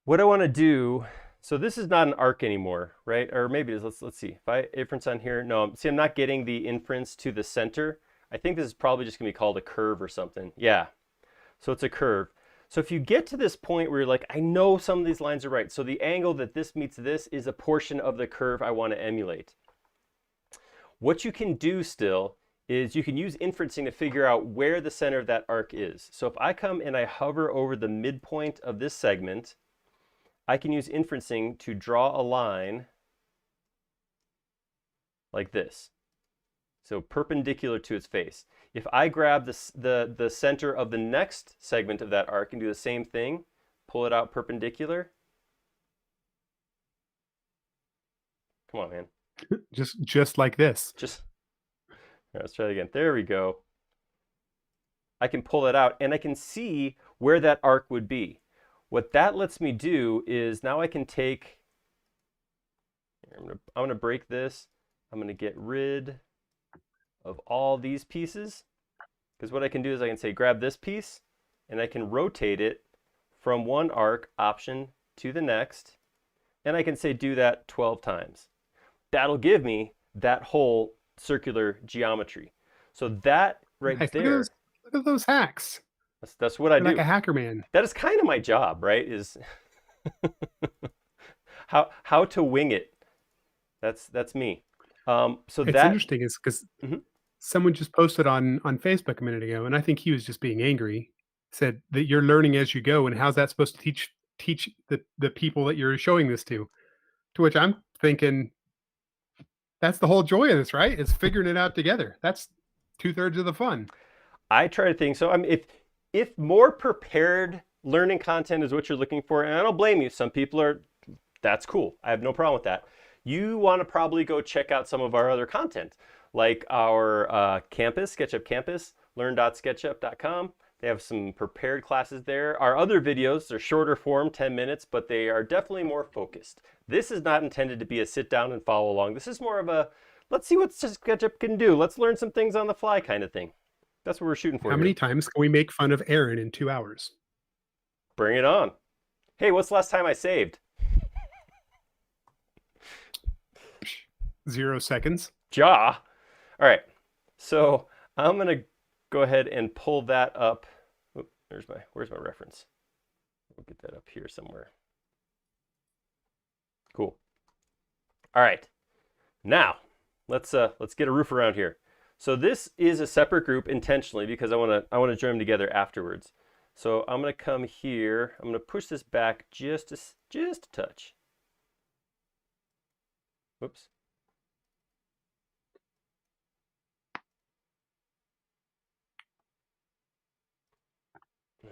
What I want to do, so this is not an arc anymore, right? Or maybe it is. Let's see. If I inference on here, no, see, I'm not getting the inference to the center. I think this is probably just going to be called a curve or something. Yeah, so it's a curve. So if you get to this point where you're like, I know some of these lines are right. So the angle that this meets this is a portion of the curve I want to emulate. What you can do still is you can use inferencing to figure out where the center of that arc is. So if I come and I hover over the midpoint of this segment, I can use inferencing to draw a line like this. So perpendicular to its face. If I grab the center of the next segment of that arc and do the same thing, pull it out perpendicular. Come on, man. Just like this. Let's try it again. There we go. I can pull it out and I can see where that arc would be. What that lets me do is now I can take, I'm going to break this. I'm going to get rid of all these pieces, because what I can do is I can say grab this piece and I can rotate it from one arc option to the next, and I can say do that 12 times. That'll give me that whole circular geometry. So that right Nice. there, Look at those hacks. that's what I You're do. like a hacker man. That is kind of my job, right? Is how to wing it. That's me. So It's that interesting is because mhm. someone just posted on Facebook a minute ago, and I think he was just being angry. Said that you're learning as you go, and how's that supposed to teach the people that you're showing this to? To which I'm thinking, that's the whole joy of this, right? It's figuring it out together. That's 2/3 of the fun. I try to think so. I mean, if more prepared learning content is what you're looking for, and I don't blame you. Some people are. That's cool. I have no problem with that. You want to probably go check out some of our other content, like our campus, SketchUp campus, learn.sketchup.com. They have some prepared classes there. Our other videos are shorter form, 10 minutes, but they are definitely more focused. This is not intended to be a sit down and follow along. This is more of a, let's see what SketchUp can do. Let's learn some things on the fly kind of thing. That's what we're shooting for How here. many times can we make fun of Aaron in 2 hours? Bring it on. Hey, what's the last time I saved? 0 seconds. Jaw. All right. So I'm going to go ahead and pull that up. Oop, where's my reference? We'll get that up here somewhere. Cool. All right. Now, let's get a roof around here. So this is a separate group intentionally because I want to join them together afterwards. So I'm going to come here. I'm going to push this back just a touch. Whoops.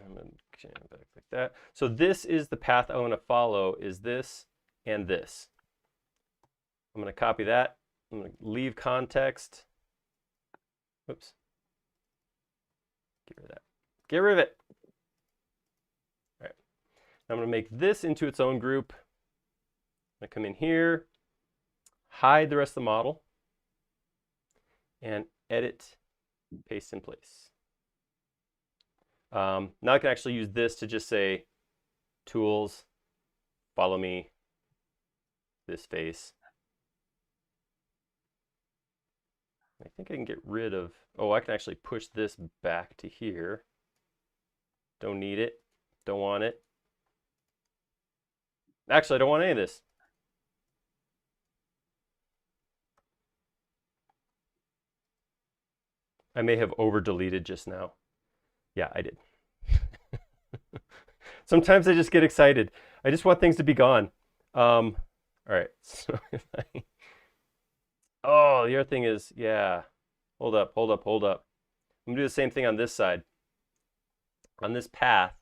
I'm going to jam it back like that. So this is the path I want to follow, is this and this. I'm going to copy that. I'm going to leave context. Oops. Get rid of that. Get rid of it. All right. I'm going to make this into its own group. I'm going to come in here, hide the rest of the model, and edit, paste in place. Now I can actually use this to just say tools, follow me, this face. I think I can get rid of, oh, I can actually push this back to here. Don't need it. Don't want it. Actually, I don't want any of this. I may have over deleted just now. Yeah, I did. Sometimes I just get excited. I just want things to be gone. All right. So if I, oh, the other thing is, yeah. Hold up, hold up, hold up. I'm gonna do the same thing on this side. On this path.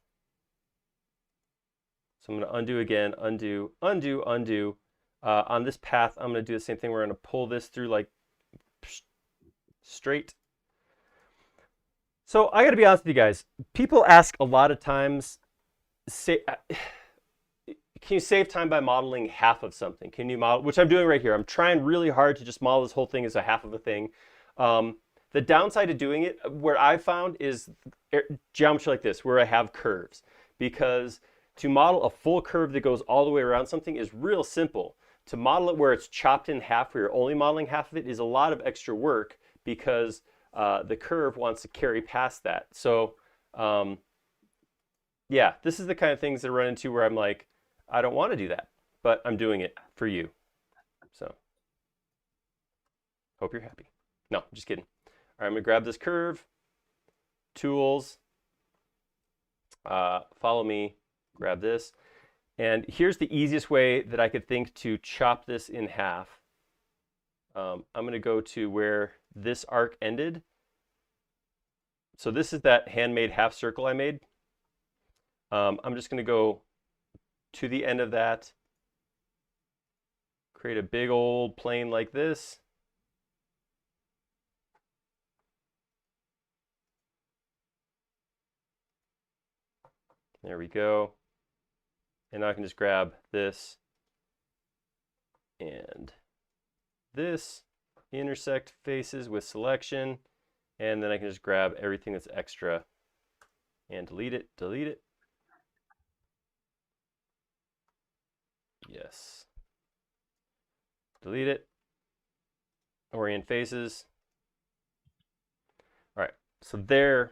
So I'm gonna undo again, undo, undo, undo. On this path, I'm gonna do the same thing. We're gonna pull this through like straight. So I gotta be honest with you guys. People ask a lot of times, say, can you save time by modeling half of something? Can you model, which I'm doing right here. I'm trying really hard to just model this whole thing as a half of a thing. The downside of doing it, where I've found, is geometry like this, where I have curves. Because to model a full curve that goes all the way around something is real simple. To model it where it's chopped in half, where you're only modeling half of it, is a lot of extra work because the curve wants to carry past that. So yeah, this is the kind of things that I run into where I'm like, I don't want to do that, but I'm doing it for you. So hope you're happy. No, I'm just kidding. All right, I'm gonna grab this curve, tools, follow me, grab this. And here's the easiest way that I could think to chop this in half. I'm gonna go to where this arc ended. So this is that handmade half circle I made. I'm just gonna go to the end of that, create a big old plane like this. There we go. And now I can just grab this and this, intersect faces with selection, and then I can just grab everything that's extra and delete it, delete it. Yes. Delete it. Orient faces. All right, so there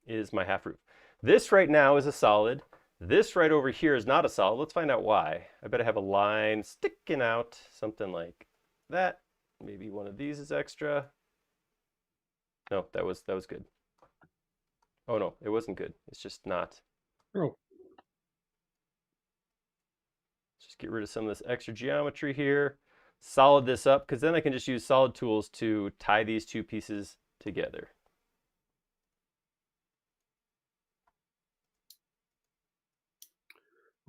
is my half roof. This right now is a solid. This right over here is not a solid. Let's find out why. I bet I have a line sticking out, something like that. Maybe one of these is extra. No, that was good. Oh no, it wasn't good. It's just not. Oh, Just get rid of some of this extra geometry here. Solid this up, because then I can just use solid tools to tie these two pieces together.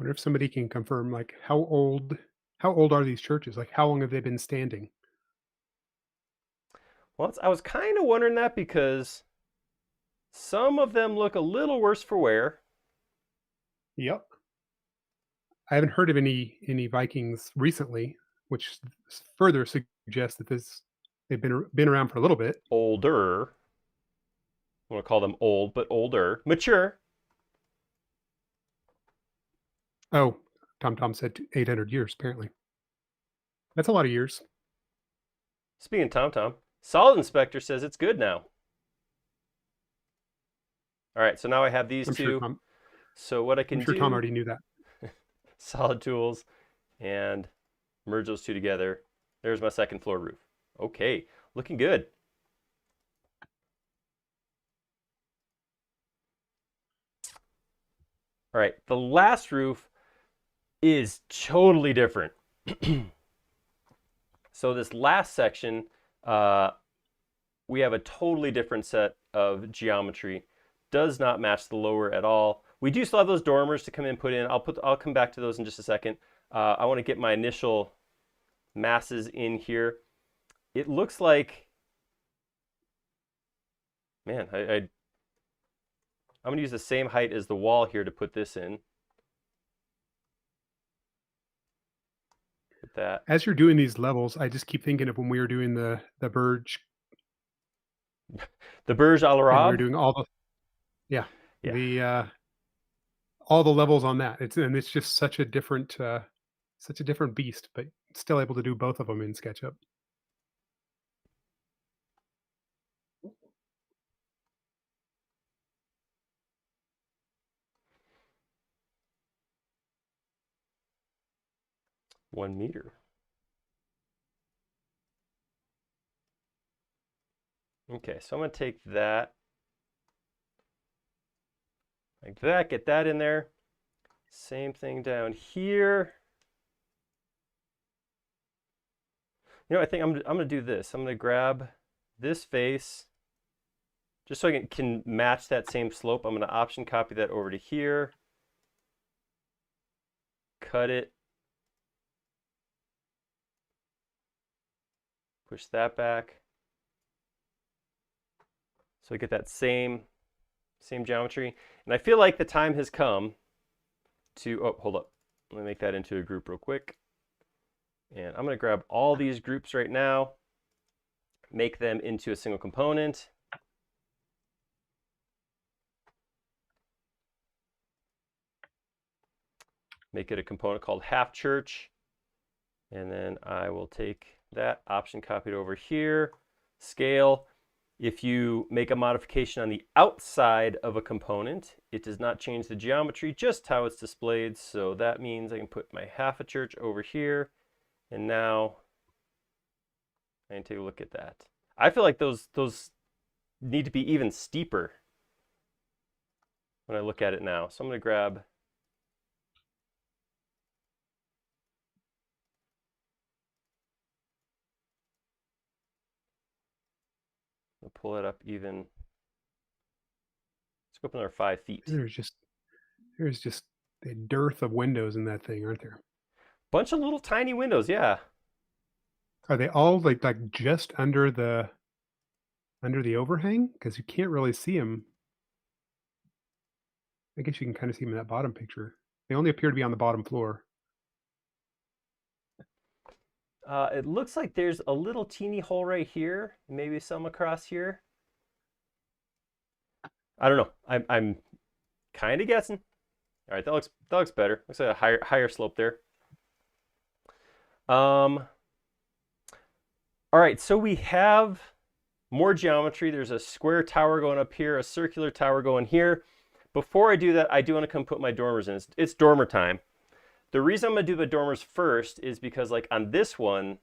wonder if somebody can confirm, like, how old are these churches? Like, how long have they been standing? Well, I was kind of wondering that because some of them look a little worse for wear. Yep. I haven't heard of any Vikings recently, which further suggests that they've been around for a little bit. Older. I want to call them old, but older. Mature. Oh, Tom said 800 years, apparently. That's a lot of years. Speaking of TomTom, Solid Inspector says it's good now. All right, so now I have these I'm sure two. Tom. So what I I'm can sure Tom do, already knew that. solid tools, and merge those two together. There's my second floor roof. Okay, looking good. All right, the last roof is totally different. So this last section, we have a totally different set of geometry. Does not match the lower at all. We do still have those dormers to come in and put in. I'll come back to those in just a second. I want to get my initial masses in here. It looks like, man, I'm going to use the same height as the wall here to put this in. Put that. As you're doing these levels, I just keep thinking of when we were doing the Burj, The Burj Al and we were Arab. doing all the yeah Yeah. the all the levels on that. It's just such a different beast, but still able to do both of them in SketchUp. 1 meter. Okay, so I'm going to take that like that, get that in there. Same thing down here. You know, I think I'm going to do this. I'm going to grab this face just so I can match that same slope. I'm going to option copy that over to here. Cut it. Push that back. So I get that same geometry. And I feel like the time has come to, oh, hold up. Let me make that into a group real quick. And I'm going to grab all these groups right now, make them into a single component. Make it a component called half church. And then I will take that, option copied over here, scale. If you make a modification on the outside of a component, it does not change the geometry, just how it's displayed. So that means I can put my half a church over here. And now I can take a look at that. I feel like those need to be even steeper when I look at it now. So I'm going to grab pull it up even. Let's go up another 5 feet. There's just a dearth of windows in that thing, aren't there? Bunch of little tiny windows, yeah. Are they all like just under the overhang? Because you can't really see them. I guess you can kind of see them in that bottom picture. They only appear to be on the bottom floor. It looks like there's a little teeny hole right here, maybe some across here. I don't know. I'm kind of guessing. All right, that looks better. Looks like a higher slope there. All right, so we have more geometry. There's a square tower going up here, a circular tower going here. Before I do that, I do want to come put my dormers in. It's dormer time. The reason I'm going to do the dormers first is because like on this one,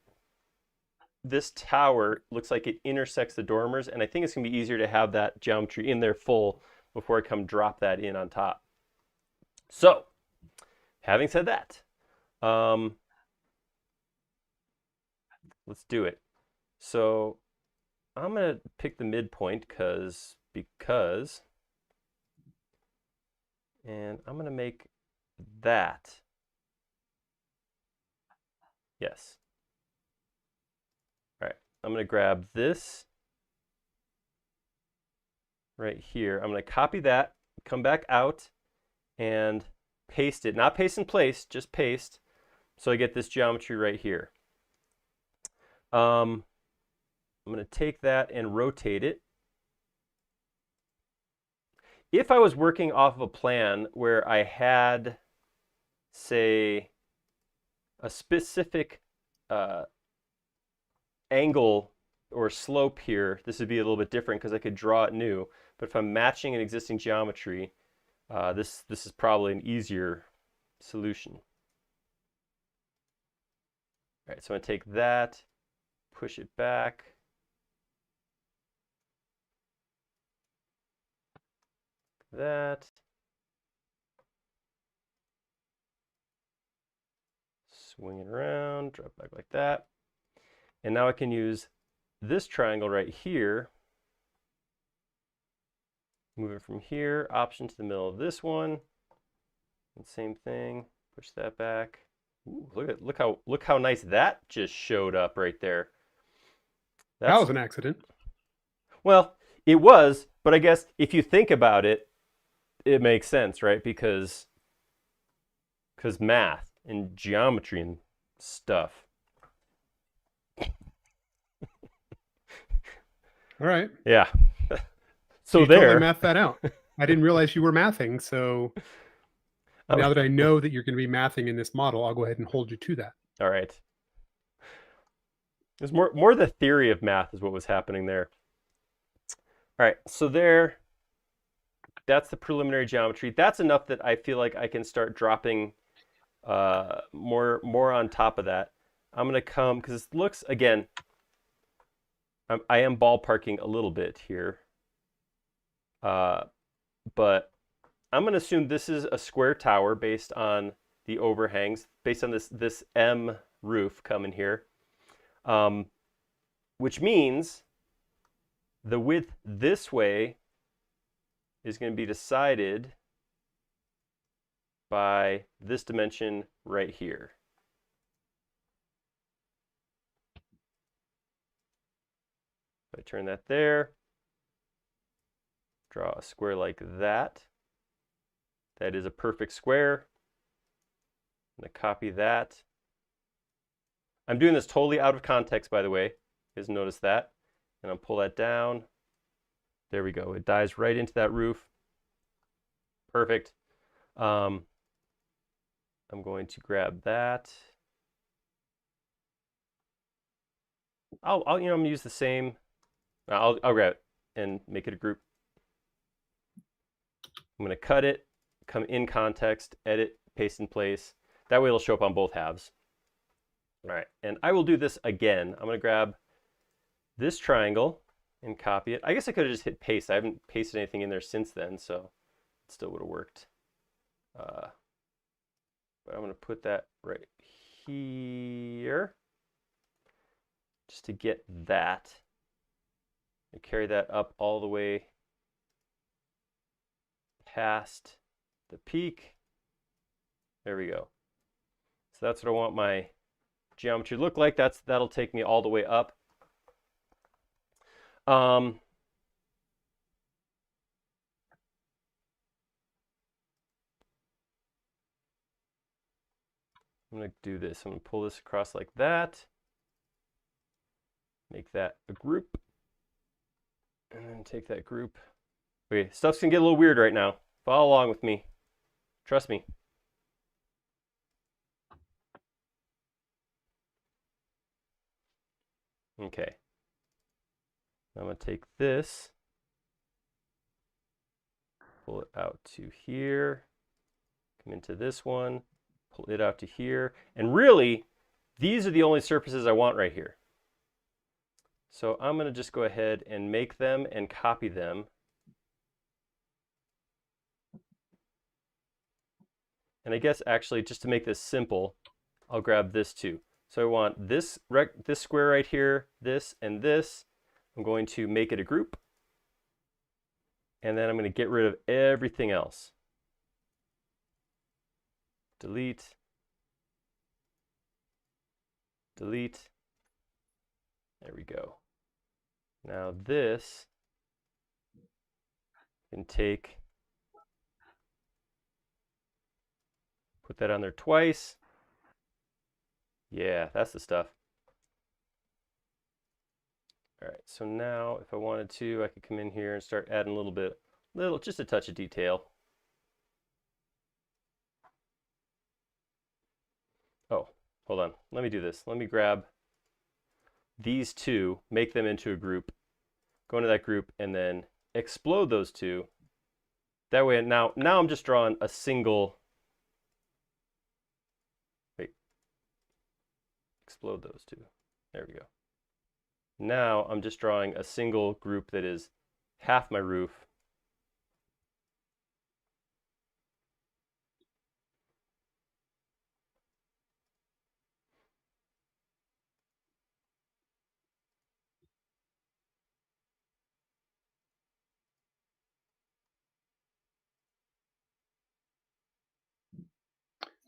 this tower looks like it intersects the dormers, and I think it's going to be easier to have that geometry in there full before I come drop that in on top. So, having said that, let's do it. So I'm going to pick the midpoint because, and I'm going to make that. Yes. All right, I'm going to grab this right here. I'm going to copy that, come back out, and paste it. Not paste in place, just paste. So I get this geometry right here. I'm going to take that and rotate it. If I was working off of a plan where I had, say, a specific angle or slope here, this would be a little bit different because I could draw it new. But if I'm matching an existing geometry, this is probably an easier solution. All right, so I'm going to take that, push it back. That. Swing it around, drop back like that. And now I can use this triangle right here. Move it from here, option to the middle of this one. And same thing, push that back. Ooh, look how nice that just showed up right there. That was an accident. Well, it was, but I guess if you think about it, it makes sense, right? Because math and geometry and stuff. All right. Yeah. So you there. Totally math that out. I didn't realize you were mathing, so now that I know that you're going to be mathing in this model, I'll go ahead and hold you to that. All right. There's more the theory of math is what was happening there. All right, so there, that's the preliminary geometry. That's enough that I feel like I can start dropping more on top of that. I'm gonna come because it looks again. I am ballparking a little bit here, uh, but I'm gonna assume this is a square tower based on the overhangs, based on this M roof coming here, um, which means the width this way is going to be decided by this dimension right here. If I turn that there, draw a square like that. That is a perfect square. I'm going to copy that. I'm doing this totally out of context, by the way. You guys notice that? And I'll pull that down. There we go. It dives right into that roof. Perfect. I'm going to grab that. I'm gonna use the same. I'll grab it and make it a group. I'm gonna cut it, come in context, edit, paste in place. That way it'll show up on both halves. All right, and I will do this again. I'm gonna grab this triangle and copy it. I guess I could have just hit paste. I haven't pasted anything in there since then, so it still would have worked. But I'm gonna put that right here just to get that. And carry that up all the way past the peak. There we go. So that's what I want my geometry to look like. That'll take me all the way up. I'm going to do this. I'm going to pull this across like that. Make that a group. And then take that group. Okay, stuff's going to get a little weird right now. Follow along with me. Trust me. Okay. I'm going to take this, pull it out to here, come into this one, pull it out to here. And really, these are the only surfaces I want right here. So I'm going to just go ahead and make them and copy them. And I guess actually, just to make this simple, I'll grab this too. So I want this square right here, this and this. I'm going to make it a group. And then I'm going to get rid of everything else. Delete. Delete. There we go. Now this can take, put that on there twice. Yeah, that's the stuff. All right, so now if I wanted to, I could come in here and start adding a little bit, just a touch of detail. Oh, hold on. Let me do this. Let me grab these two, make them into a group, go into that group, and then explode those two. That way, now I'm just drawing a single, wait, explode those two. There we go. Now I'm just drawing a single group that is half my roof.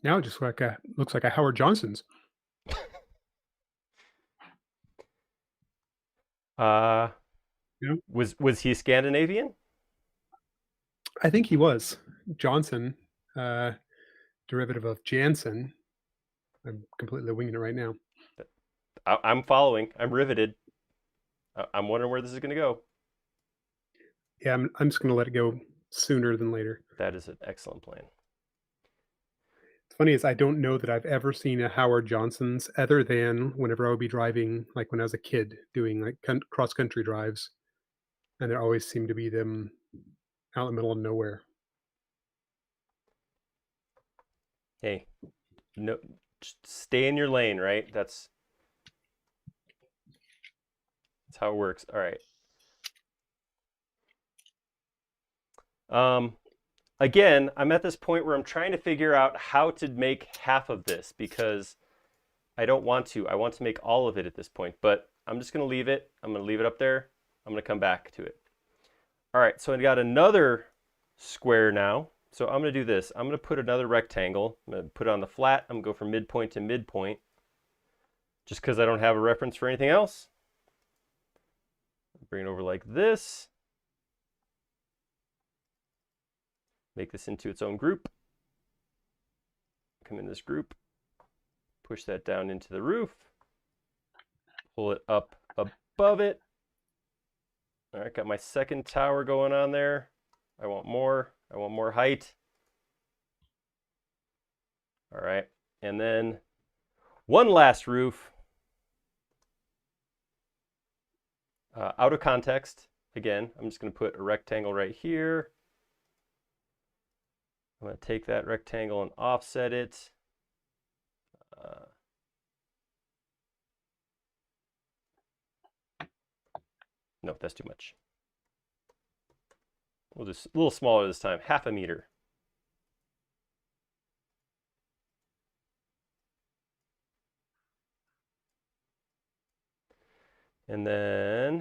Now it just looks like a Howard Johnson's. Uh, Yeah. was he Scandinavian? I think he was. Johnson, derivative of Jansen. I'm completely winging it right now. I'm following. I'm riveted. I'm wondering where this is going to go. Yeah, I'm just going to let it go sooner than later. That is an excellent plan. It's funny is I don't know that I've ever seen a Howard Johnson's other than whenever I would be driving, like when I was a kid, doing like cross country drives, and there always seemed to be them out in the middle of nowhere. Hey, no, just stay in your lane, right? That's how it works. All right. Again, I'm at this point where I'm trying to figure out how to make half of this because I don't want to. I want to make all of it at this point, but I'm just going to leave it. I'm going to leave it up there. I'm going to come back to it. All right, so I got another square now. So I'm going to do this. I'm going to put another rectangle. I'm going to put it on the flat. I'm going to go from midpoint to midpoint just because I don't have a reference for anything else. Bring it over like this. Make this into its own group. Come in this group. Push that down into the roof. Pull it up above it. All right, got my second tower going on there. I want more. I want more height. All right, and then one last roof. Out of context. Again, I'm just going to put a rectangle right here. I'm going to take that rectangle and offset it. No, that's too much. We'll just a little smaller this time, 1/2 meter. And then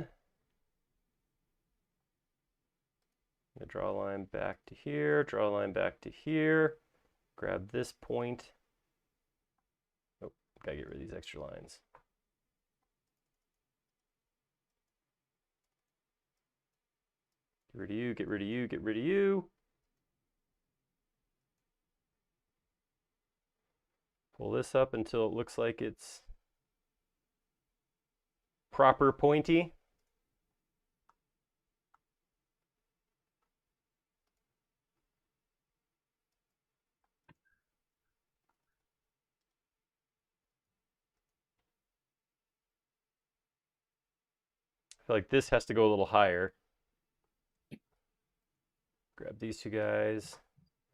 I'm going to draw a line back to here, draw a line back to here, grab this point. Oh, gotta get rid of these extra lines. Get rid of you, get rid of you, get rid of you. Pull this up until it looks like it's proper pointy. I feel like this has to go a little higher. Grab these two guys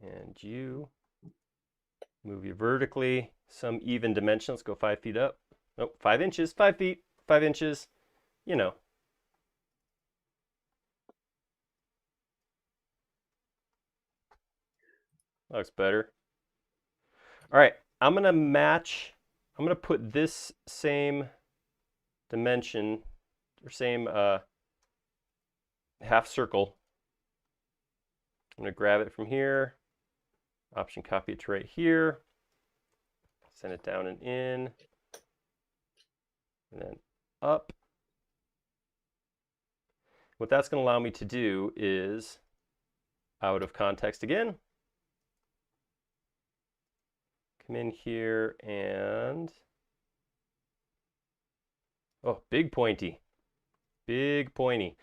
and you. Move you vertically, some even dimension. Let's go 5 feet up. Nope, 5 inches, 5 feet, 5 inches. You know. Looks better. All right, I'm gonna match. I'm gonna put this same dimension or same half circle. I'm gonna grab it from here. Option copy it to right here. Send it down and in. And then up. What that's going to allow me to do is, out of context again, come in here and, oh, big pointy. Big pointy.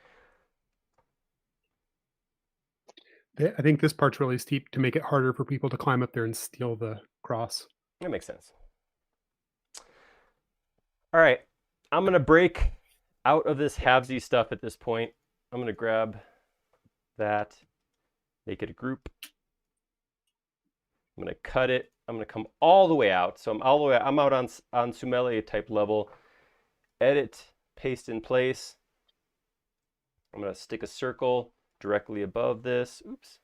I think this part's really steep to make it harder for people to climb up there and steal the cross. That makes sense. All right, I'm going to break out of this halvesy stuff at this point. I'm going to grab that, make it a group. I'm going to cut it. I'm going to come all the way out. So I'm all the way. I'm out on Sumele type level. Edit, paste in place. I'm going to stick a circle directly above this. Oops.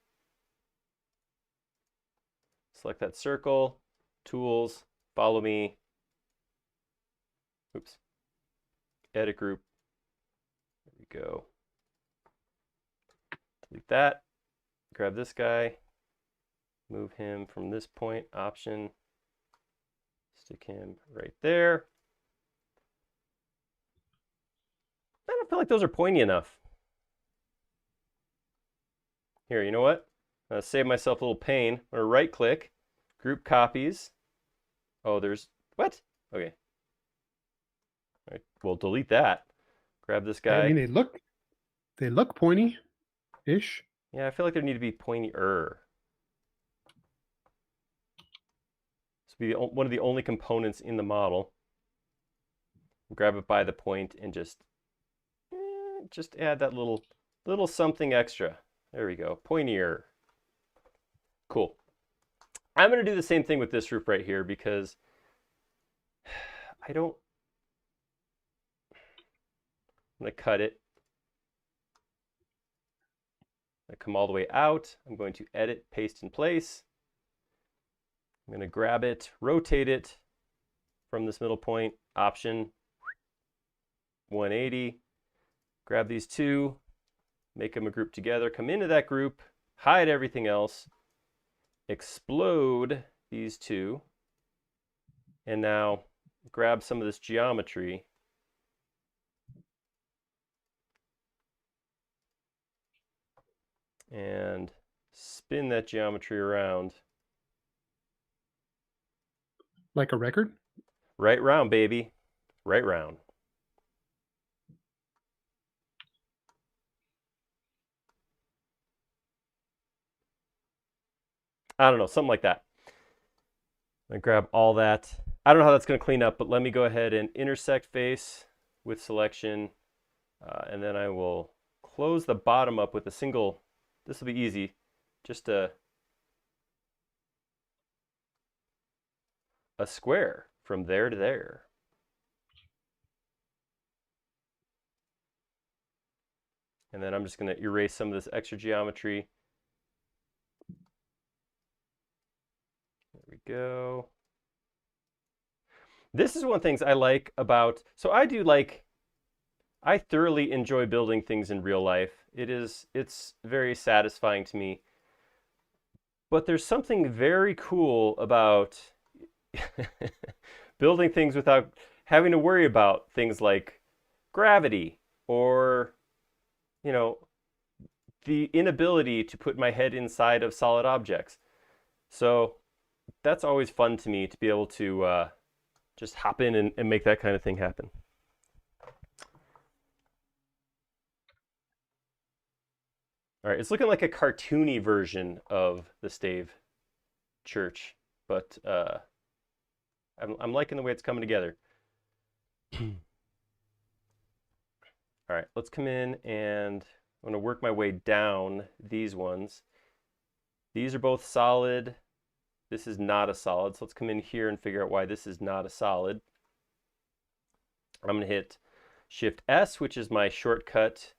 Select that circle. Tools. Follow me. Oops. Edit group. There we go. Delete that. Grab this guy. Move him from this point. Option. Stick him right there. I don't feel like those are pointy enough. Here, you know what? I'm going to save myself a little pain. I'm going to right click, group copies. Oh, there's, what? Okay. All right, well, delete that. Grab this guy. I mean, they look pointy-ish. Yeah, I feel like there need to be pointier. This will be one of the only components in the model. Grab it by the point and just add that little something extra. There we go, pointier. Cool. I'm going to do the same thing with this roof right here because I don't, I'm going to cut it. I'm going to come all the way out. I'm going to edit, paste in place. I'm going to grab it, rotate it from this middle point, option 180, grab these two, make them a group together, come into that group, hide everything else, explode these two, and now grab some of this geometry and spin that geometry around. Like a record? Right round, baby. Right round. I don't know, something like that. I grab all that. I don't know how that's going to clean up, but let me go ahead and intersect face with selection, and then I will close the bottom up with a single. This will be easy, just a square from there to there. And then I'm just going to erase some of this extra geometry. There we go. This is one of the things I like about, so I thoroughly enjoy building things in real life. It's very satisfying to me. But there's something very cool about building things without having to worry about things like gravity or, you know, the inability to put my head inside of solid objects. So that's always fun to me to be able to just hop in and make that kind of thing happen. All right, it's looking like a cartoony version of the Stave church, but I'm liking the way it's coming together. All right, let's come in and I'm going to work my way down these ones. These are both solid. This is not a solid, so let's come in here and figure out why this is not a solid. I'm going to hit Shift S, which is my shortcut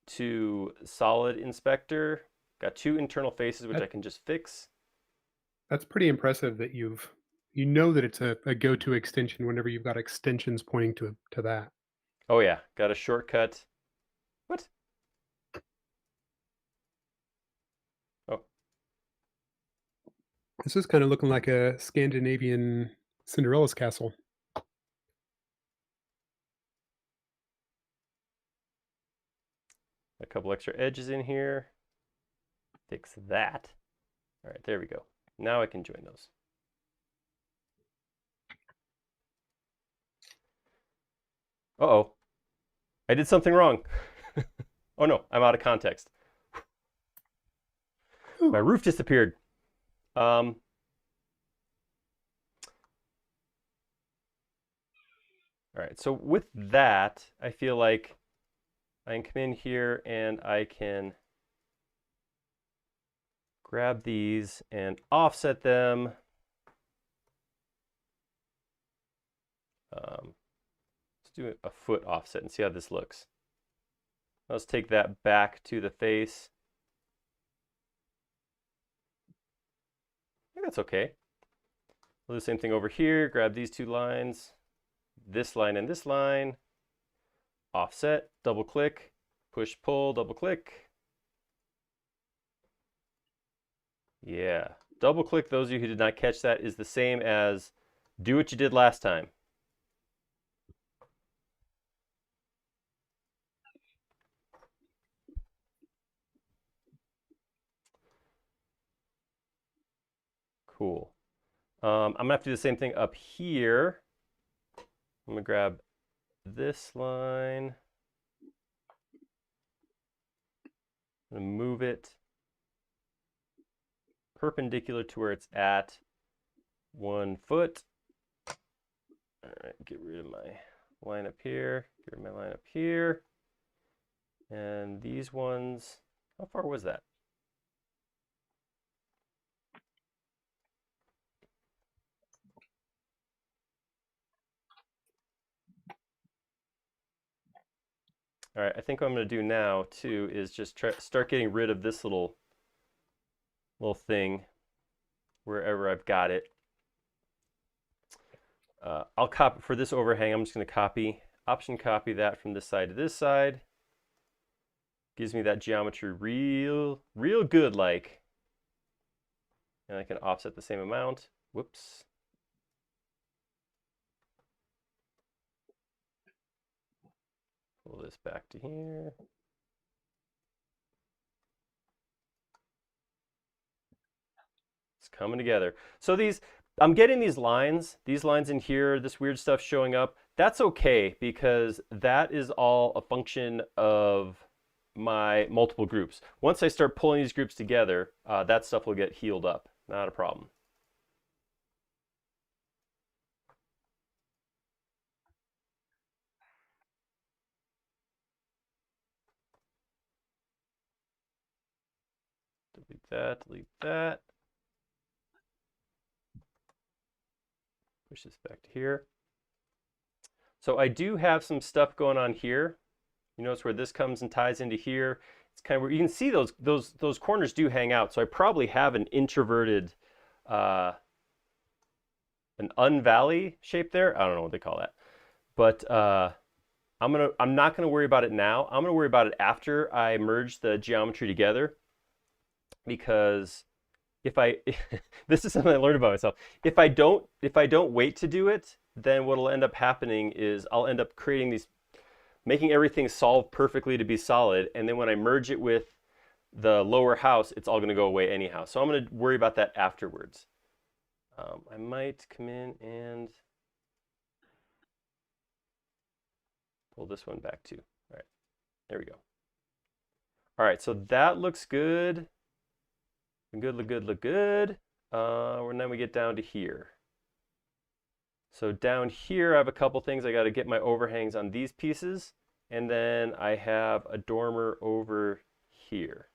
to solid inspector. Got two internal faces, which I can just fix. That's pretty impressive that you know that it's a go-to extension whenever you've got extensions pointing to that. Oh yeah, got a shortcut. What? Oh, This is kind of looking like a Scandinavian Cinderella's castle. a couple extra edges in here. Fix that. All right, there we go. Now I can join those. Uh-oh. I did something wrong. Oh no, I'm out of context. My roof disappeared. All right, so with that, I feel like I can come in here and I can grab these and offset them. Let's do a foot offset and see how this looks. Let's take that back to the face. I think that's okay. We'll do the same thing over here. Grab these two lines, this line and this line. Offset, double click, push, pull, double click. Yeah, double click, those of you who did not catch that, is the same as do what you did last time. Cool. I'm gonna have to do the same thing up here. I'm gonna grab this line. I'm gonna move it perpendicular to where it's at 1 foot. All right, get rid of my line up here, get rid of my line up here. And these ones, how far was that? All right, I think what I'm going to do now too is just start getting rid of this little thing wherever I've got it. I'll copy for this overhang. I'm just going to option copy that from this side to this side. Gives me that geometry real good like. And I can offset the same amount. Whoops. Pull this back to here. It's coming together. So I'm getting these lines in here, this weird stuff showing up. That's okay because that is all a function of my multiple groups. Once I start pulling these groups together, that stuff will get healed up. Not a problem. Delete that, delete that. Push this back to here. So I do have some stuff going on here. You notice where this comes and ties into here. It's kind of where you can see those corners do hang out. So I probably have an introverted, an unvalley shape there. I don't know what they call that, but I'm not gonna worry about it now. I'm gonna worry about it after I merge the geometry together, because if I this is something I learned about myself. If I don't wait to do it, then what'll end up happening is I'll end up creating these, making everything solve perfectly to be solid, and then when I merge it with the lower house, it's all going to go away anyhow. So I'm going to worry about that afterwards. I might come in and pull this one back too. All right, there we go. All right, so that looks good. Look good. And then we get down to here. So down here, I have a couple things. I got to get my overhangs on these pieces. And then I have a dormer over here.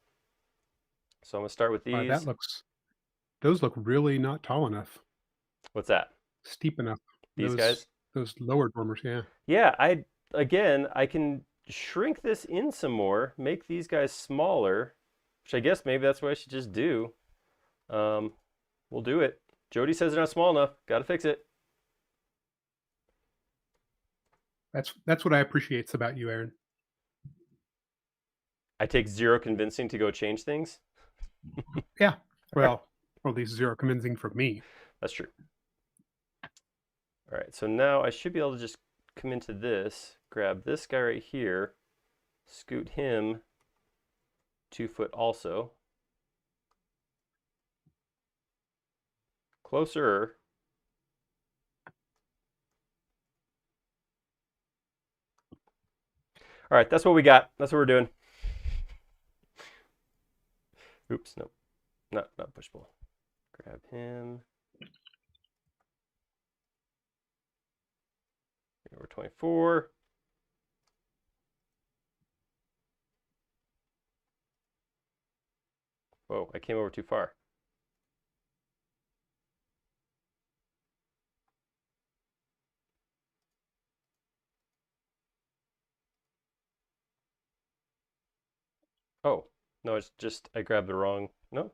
So I'm going to start with these. Those look really not tall enough, What's that? steep enough. These guys? Those lower dormers, yeah. Yeah, I can shrink this in some more, make these guys smaller, which I guess maybe that's what I should just do. We'll do it. Jody says they're not small enough. Got to fix it. That's what I appreciate about you, Aaron. I take zero convincing to go change things. Yeah. Well, at least zero convincing from me. That's true. All right, so now I should be able to just come into this, grab this guy right here, scoot him 2 foot also. Closer. All right, that's what we got. That's what we're doing. Oops, no, not push pull. Grab him. Over 24. Whoa, I came over too far. Oh, no, it's just I grabbed the wrong. No.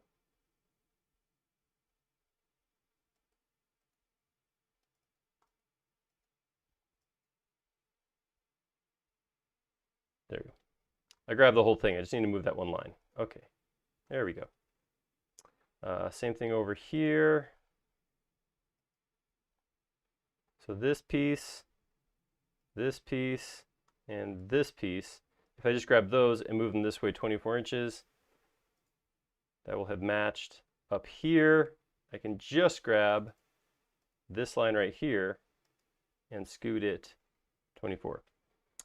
There we go. I grabbed the whole thing. I just need to move that one line. Okay, there we go. Same thing over here. So this piece, and this piece, if I just grab those and move them this way 24 inches, that will have matched. Up here, I can just grab this line right here and scoot it 24.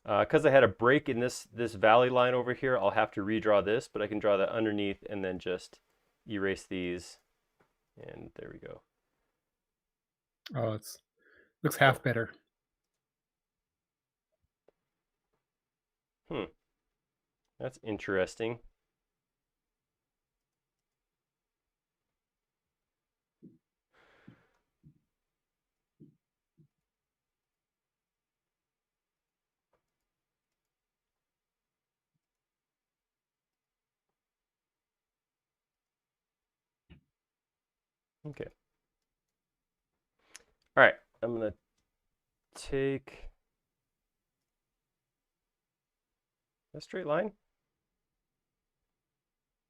Because I had a break in this valley line over here, I'll have to redraw this, but I can draw that underneath and then just erase these, and there we go. Oh, looks half better. That's interesting. Okay. All right. I'm going to take a straight line.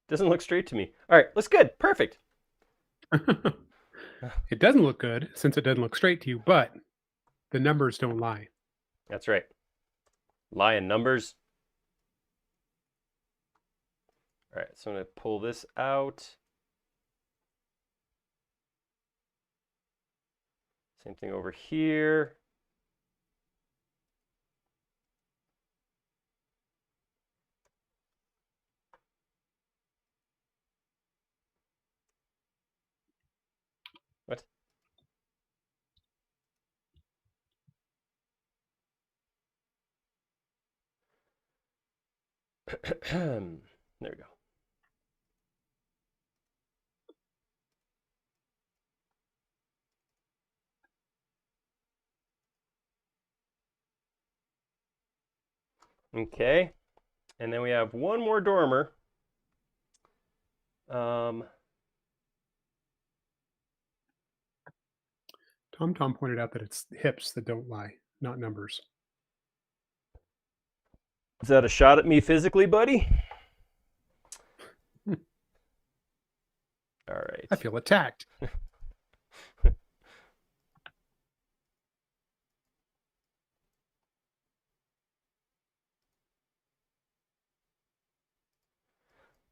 Doesn't look straight to me. All right. Looks good. Perfect. It doesn't look good since it doesn't look straight to you, but the numbers don't lie. That's right. Lying numbers. All right. So I'm going to pull this out. Same thing over here. What? There we go. Okay. And then we have one more dormer. Tom pointed out that it's hips that don't lie, not numbers. Is that a shot at me physically, buddy? All I right. feel attacked.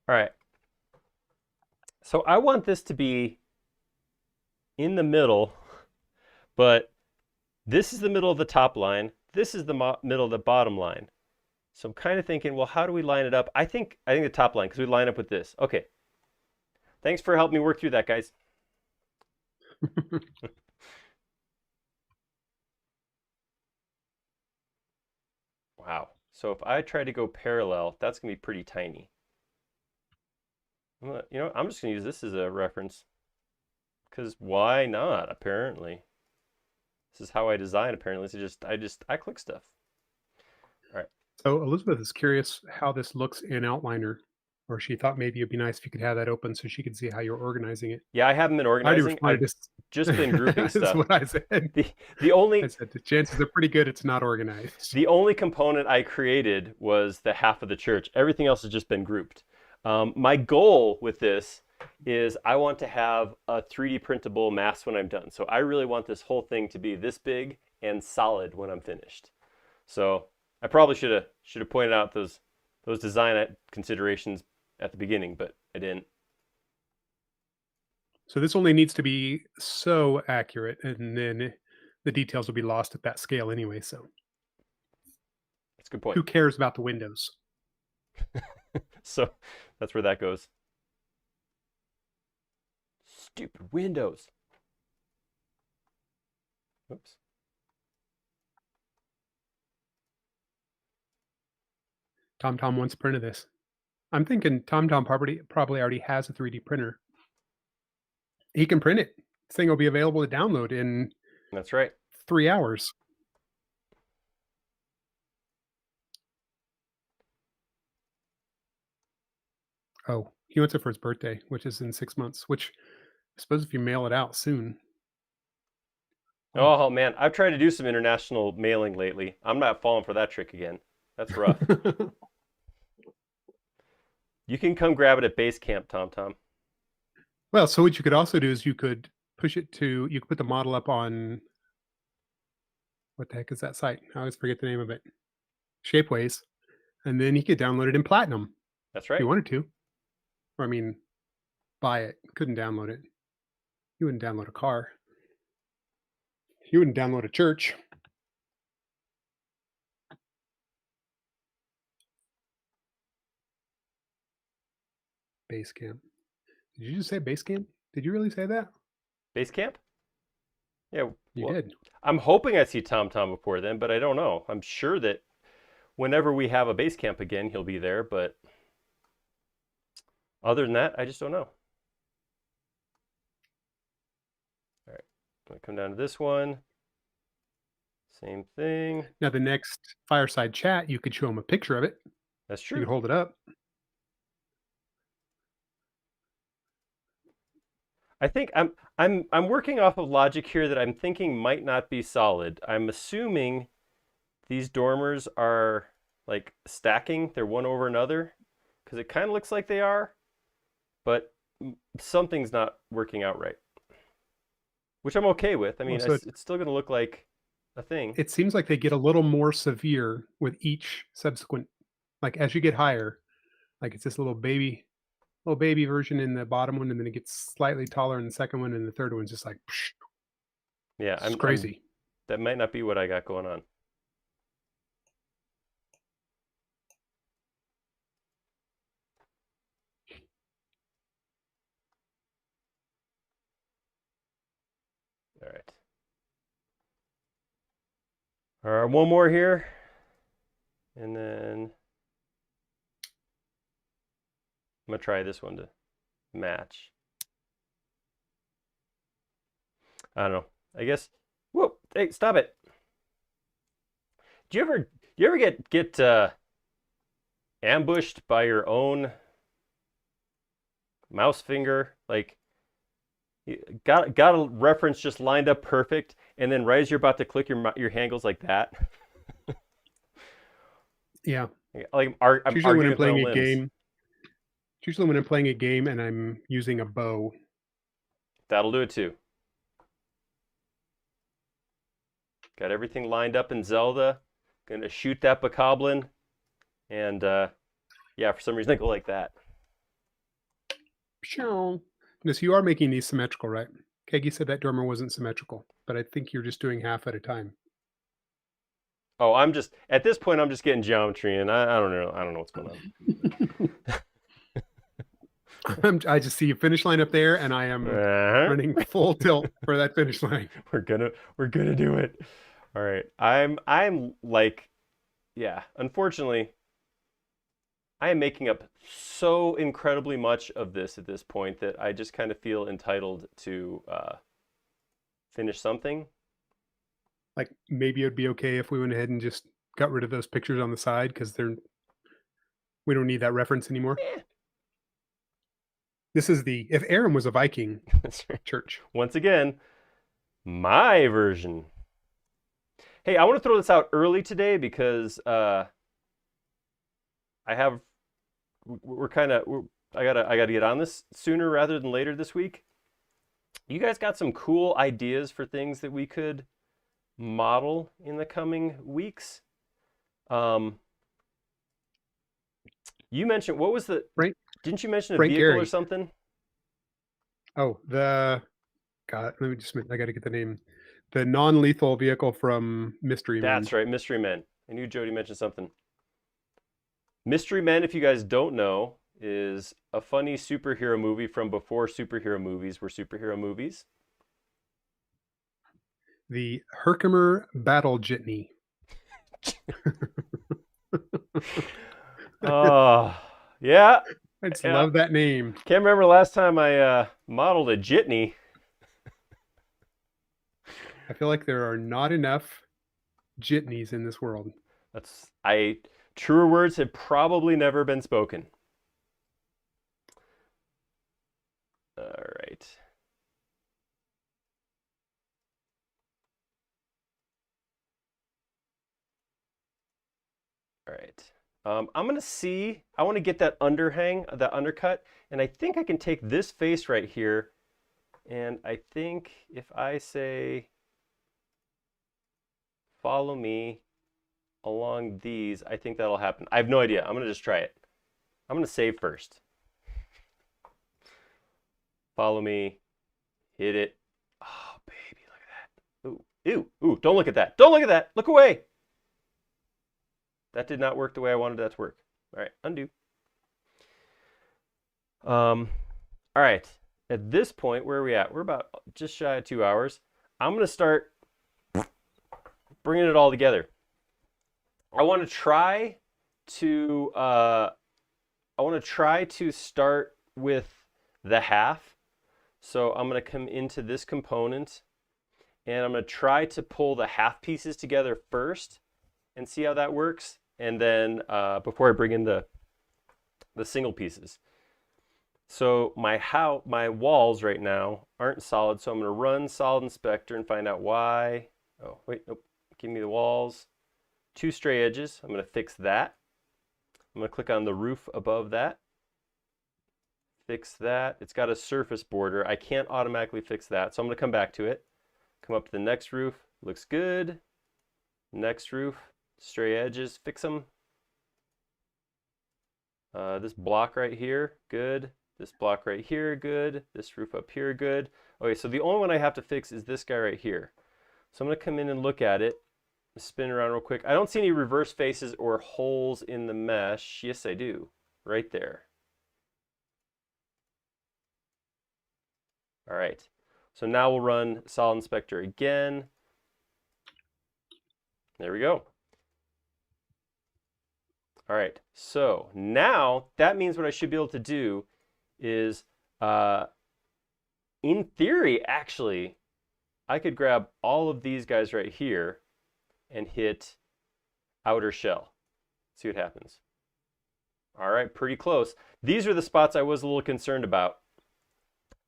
All right. So I want this to be in the middle, but this is the middle of the top line. This is the middle of the bottom line. So I'm kind of thinking, well, how do we line it up? I think the top line, because we line up with this. Okay. Thanks for helping me work through that, guys. Wow. So if I try to go parallel, that's going to be pretty tiny. I'm just going to use this as a reference. Because why not, apparently? This is how I design, apparently. So I click stuff. All right. So Elizabeth is curious how this looks in Outliner, or she thought maybe it'd be nice if you could have that open so she could see how you're organizing it. Yeah, I haven't been I already organizing. responded I've to just been grouping that's stuff. what I said. The the I only said the chances are pretty good it's not organized. the only component I created was the half of the church. Everything else has just been grouped. My goal with this is I want to have a 3D printable mass when I'm done. So I really want this whole thing to be this big and solid when I'm finished. So I probably should have pointed out those design considerations at the beginning, but I didn't. So this only needs to be so accurate, and then the details will be lost at that scale anyway. So That's a good point. who cares about the windows? So that's where that goes. Stupid windows. Oops. TomTom once printed this. I'm thinking TomTom probably already has a 3D printer. He can print it. This thing will be available to download in That's right. 3 hours. Oh, he wants it for his birthday, which is in 6 months. Which I suppose if you mail it out soon. Oh. Oh man, I've tried to do some international mailing lately. I'm not falling for that trick again. That's rough. You can come grab it at base camp, Tom Tom. Well, so what you could also do is you could you could put the model up on, what the heck is that site? I always forget the name of it. Shapeways, and then you could download it in Platinum That's if you right. wanted to. Or I mean, buy it. Couldn't download it. You wouldn't download a car. You wouldn't download a church. Basecamp. Did you just say Basecamp? Did you really say that? Base camp? Yeah. You Well, did. I'm hoping I see Tom Tom before then, but I don't know. I'm sure that whenever we have a base camp again, he'll be there. But other than that, I just don't know. All right. I'm gonna come down to this one. Same thing. Now the next fireside chat, you could show them a picture of it. That's You true. could hold it up. I think I'm working off of logic here that I'm thinking might not be solid. I'm assuming these dormers are like stacking, they're one over another, because it kind of looks like they are, but something's not working out right, which I'm okay with. I Well, mean, so it's still going to look like a thing. it seems like they get a little more severe with each subsequent, like as you get higher, like it's this little baby version in the bottom one, and then it gets slightly taller in the second one, and the third one's just like, psh, Yeah, it's I'm crazy. that might not be what I got going on. All right. All right, one more here, and then I'm gonna try this one to match. I don't know. I guess. Whoa! Hey, stop it! Do you ever get ambushed by your own mouse finger? Like, you got a reference just lined up perfect, and then right as you're about to click, your hand goes like that. Yeah. Like It's I'm usually when arguing I'm with my playing own a limbs. game. It's usually when I'm playing a game and I'm using a bow. That'll do it too. Got everything lined up in Zelda. Gonna shoot that bokoblin, and yeah, for some reason I go like that. Pshhow. No, so you are making these symmetrical, right? Kegi said that dormer wasn't symmetrical, but I think you're just doing half at a time. Oh, I'm just at this point I'm just getting geometry, and I don't know what's going I just see a finish line up there, and I am on. running full tilt for that finish line. We're gonna do it. All right. I'm like, yeah. Unfortunately, I am making up so incredibly much of this at this point that I just kind of feel entitled to finish something. Like maybe it'd be okay if we went ahead and just got rid of those pictures on the side because we don't need that reference anymore. Eh, This is the if Aram was a Viking that's right. church. Once again, my version. Hey, I want to throw this out early today because I have we're kind of I gotta get on this sooner rather than later this week. You guys got some cool ideas for things that we could model in the coming weeks? Um, you mentioned what was the? Frank Didn't you mention a Frank vehicle or Gehry. something? Oh, the God, let me just I gotta get the name. The non-lethal vehicle from Mystery Men. That's right, Mystery Men. I knew Jody mentioned something. Mystery Men, if you guys don't know, is a funny superhero movie from before superhero movies were superhero movies. The Herkimer Battle Jitney. Oh, yeah, I just yeah. love that name. Can't remember last time I modeled a jitney. I feel like there are not enough jitneys in this world. That's I truer words have probably never been spoken. All right. All right. I'm gonna see. I want to get that underhang, that undercut, and I think I can take this face right here, and I think if I say follow me along these, I think that'll happen. I have no idea. I'm gonna just try it. I'm gonna save first. Follow me, hit it. Oh, baby, look at that. Ooh, ew, ooh, don't look at that. Don't look at that. Look away. That did not work the way I wanted that to work. All right, undo. All right. At this point, where are we at? We're about just shy of 2 hours. I'm going to start bringing it all together. I want to try to start with the half. So I'm going to come into this component and I'm going to try to pull the half pieces together first and see how that works. And then before I bring in the single pieces. So my walls right now aren't solid, so I'm going to run solid inspector and find out why. Oh, wait, nope. Give me the walls. Two stray edges. I'm going to fix that. I'm going to click on the roof above that. Fix that. It's got a surface border. I can't automatically fix that, so I'm going to come back to it. Come up to the next roof. Looks good. Next roof. Stray edges. Fix them. This block right here, good. This block right here, good. This roof up here, good. Okay, so the only one I have to fix is this guy right here. So I'm going to come in and look at it, spin around real quick. I don't see any reverse faces or holes in the mesh. Yes, I do, right there. All right, so now we'll run solid inspector again. There we go. All right, so now that means what I should be able to do is, in theory, actually, I could grab all of these guys right here and hit outer shell. See what happens. All right, pretty close. These are the spots I was a little concerned about.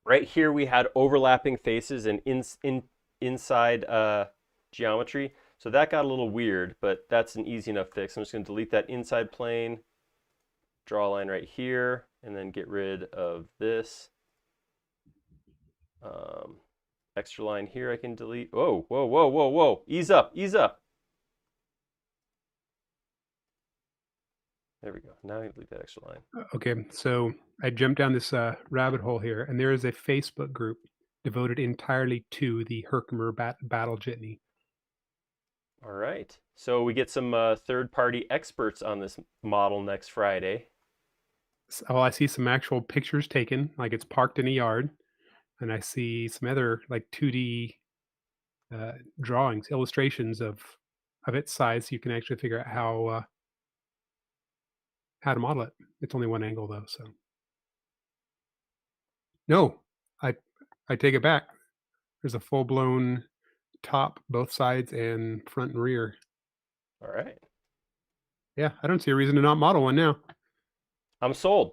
Right here we had overlapping faces and inside geometry. So that got a little weird, but that's an easy enough fix. I'm just going to delete that inside plane, draw a line right here, and then get rid of this. Extra line here I can delete. Whoa, whoa, whoa, whoa, whoa. Ease up, ease up. There we go. Now I can delete that extra line. Okay, so I jumped down this rabbit hole here, and there is a Facebook group devoted entirely to the Herkimer battle jitney. All right. So we get some third-party experts on this model next Friday. So I see some actual pictures taken, like it's parked in a yard, and I see some other like 2D drawings, illustrations of its size. So you can actually figure out how to model it. It's only one angle though, so no, I I take it back. There's a full blown top, both sides, and front and rear. All right. Yeah, I don't see a reason to not model one now. I'm sold.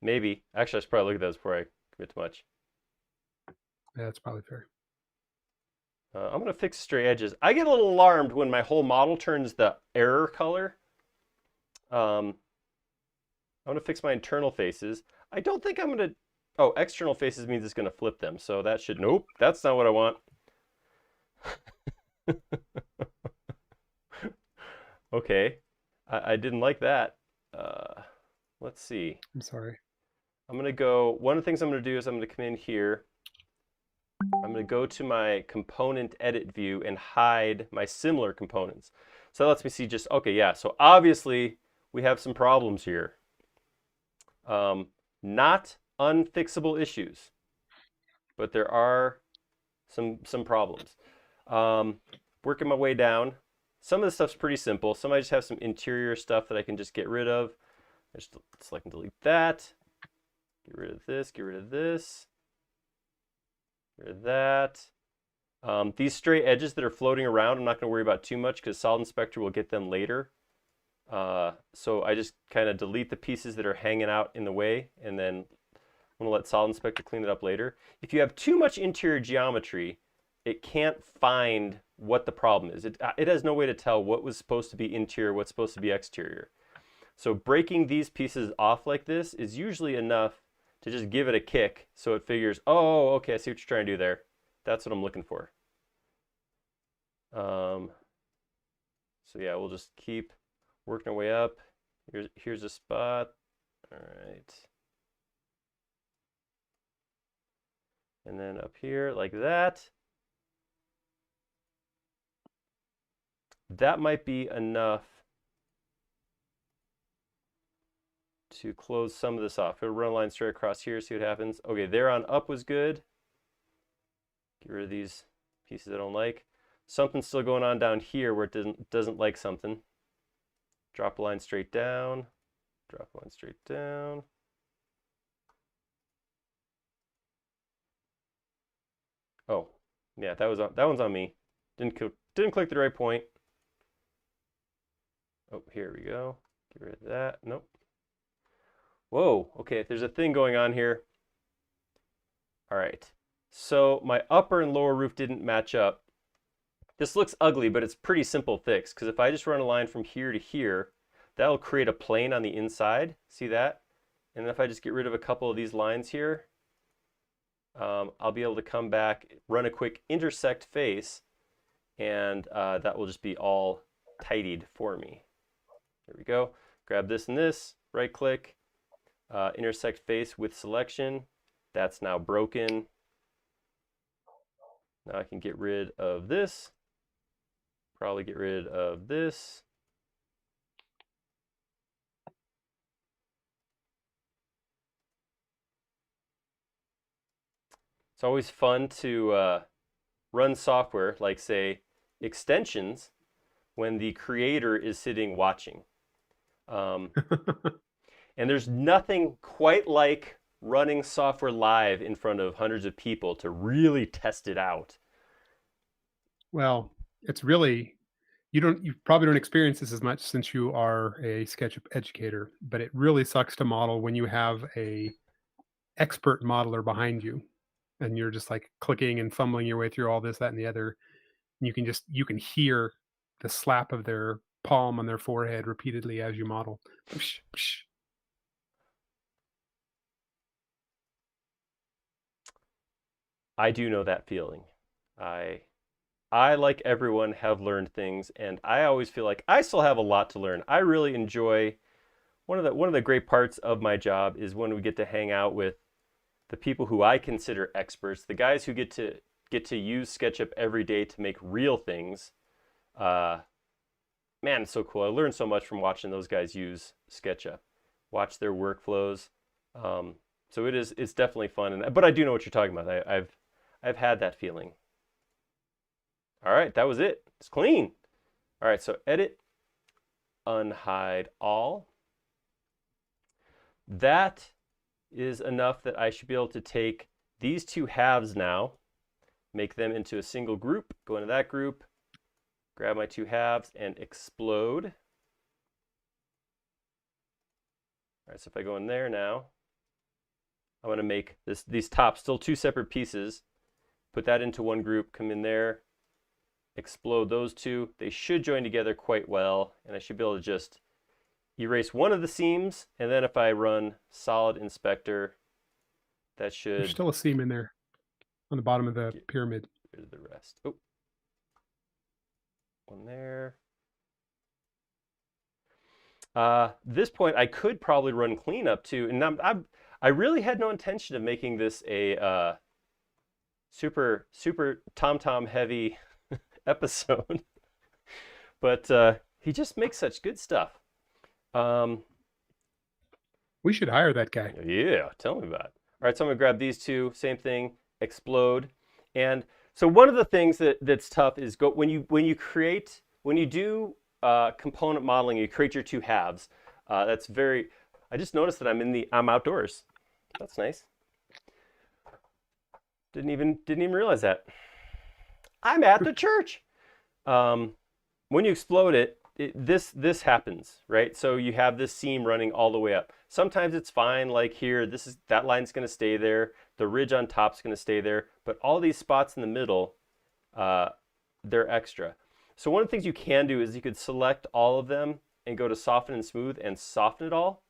Maybe. Actually, I should probably look at those before I commit too much. Yeah, that's probably fair. I'm going to fix stray edges. I get a little alarmed when my whole model turns the error color. I'm going to fix my internal faces. I don't think I'm going to... Oh, external faces means it's going to flip them. So that should... Nope, that's not what I want. Okay. I didn't like that. Let's see. I'm sorry. I'm going to go... One of the things I'm going to do is I'm going to come in here. I'm going to go to my component edit view and hide my similar components. So that lets me see just... Okay, yeah. So obviously, we have some problems here. Not unfixable issues, but there are some problems. Working my way down. Some of the stuff's pretty simple. Some I just have some interior stuff that I can just get rid of. I just select and delete that. Get rid of this, get rid of this. Get rid of that. These stray edges that are floating around, I'm not going to worry about too much because Solid Inspector will get them later. So I just kind of delete the pieces that are hanging out in the way, and then I'm going to let Solid Inspector clean it up later. If you have too much interior geometry, it can't find what the problem is. It has no way to tell what was supposed to be interior, what's supposed to be exterior. So breaking these pieces off like this is usually enough to just give it a kick so it figures, oh, okay, I see what you're trying to do there. That's what I'm looking for. So yeah, we'll just keep working our way up. Here's a spot. All right. And then up here like that. That might be enough to close some of this off. We'll run a line straight across here, see what happens. Okay, there on up was good. Get rid of these pieces I don't like. Something's still going on down here where it doesn't like something. Drop a line straight down. Drop a line straight down. Oh, yeah, that one's on me. Didn't click the right point. Oh, here we go. Get rid of that. Nope. Whoa, okay, there's a thing going on here. All right. So my upper and lower roof didn't match up. This looks ugly, but it's pretty simple fix because if I just run a line from here to here, that'll create a plane on the inside. See that? And then if I just get rid of a couple of these lines here, I'll be able to come back, run a quick intersect face, and that will just be all tidied for me. There we go. Grab this and this, right click, intersect face with selection. That's now broken. Now I can get rid of this, probably get rid of this. It's always fun to run software like, say, extensions when the creator is sitting watching. Um, and there's nothing quite like running software live in front of hundreds of people to really test it out. Well, it's really you probably don't experience this as much since you are a SketchUp educator, but it really sucks to model when you have a expert modeler behind you and you're just like clicking and fumbling your way through all this, that, and the other. And you can hear the slap of their palm on their forehead repeatedly as you model. Psh, psh. I do know that feeling. I I like everyone have learned things, and I always feel like I still have a lot to learn. I really enjoy one of the great parts of my job is when we get to hang out with the people who I consider experts, the guys who get to use SketchUp every day to make real things. Uh, Man, it's so cool. I learned so much from watching those guys use SketchUp, watch their workflows. Um, so it's definitely fun. And but I do know what you're talking about. I've had that feeling. All right, that was it. It's clean. All right, so edit, unhide all. That is enough that I should be able to take these two halves now, make them into a single group, go into that group, grab my two halves and explode. All right, so if I go in there now, I'm going to make these tops still two separate pieces, put that into one group, come in there, explode those two. They should join together quite well, and I should be able to just erase one of the seams, and then if I run solid inspector, that There's should still a seam in there on the bottom of the get pyramid. rid of the rest. Oh, one there. This point, I could probably run cleanup too, and I really had no intention of making this a super tom heavy episode, but he just makes such good stuff. Um, We should hire that guy. yeah, tell me about it. All right, so I'm gonna grab these two, same thing, explode, and so one of the things that's tough is go when you create when you do component modeling, you create your two halves. That's very. I just noticed that I'm outdoors. That's nice. Didn't even realize that. I'm at the church. Um, when you explode this happens, right? So you have this seam running all the way up. Sometimes it's fine, like here, that line's going to stay there. The ridge on top's going to stay there, but all these spots in the middle, they're extra. So one of the things you can do is you could select all of them and go to soften and smooth and soften it all.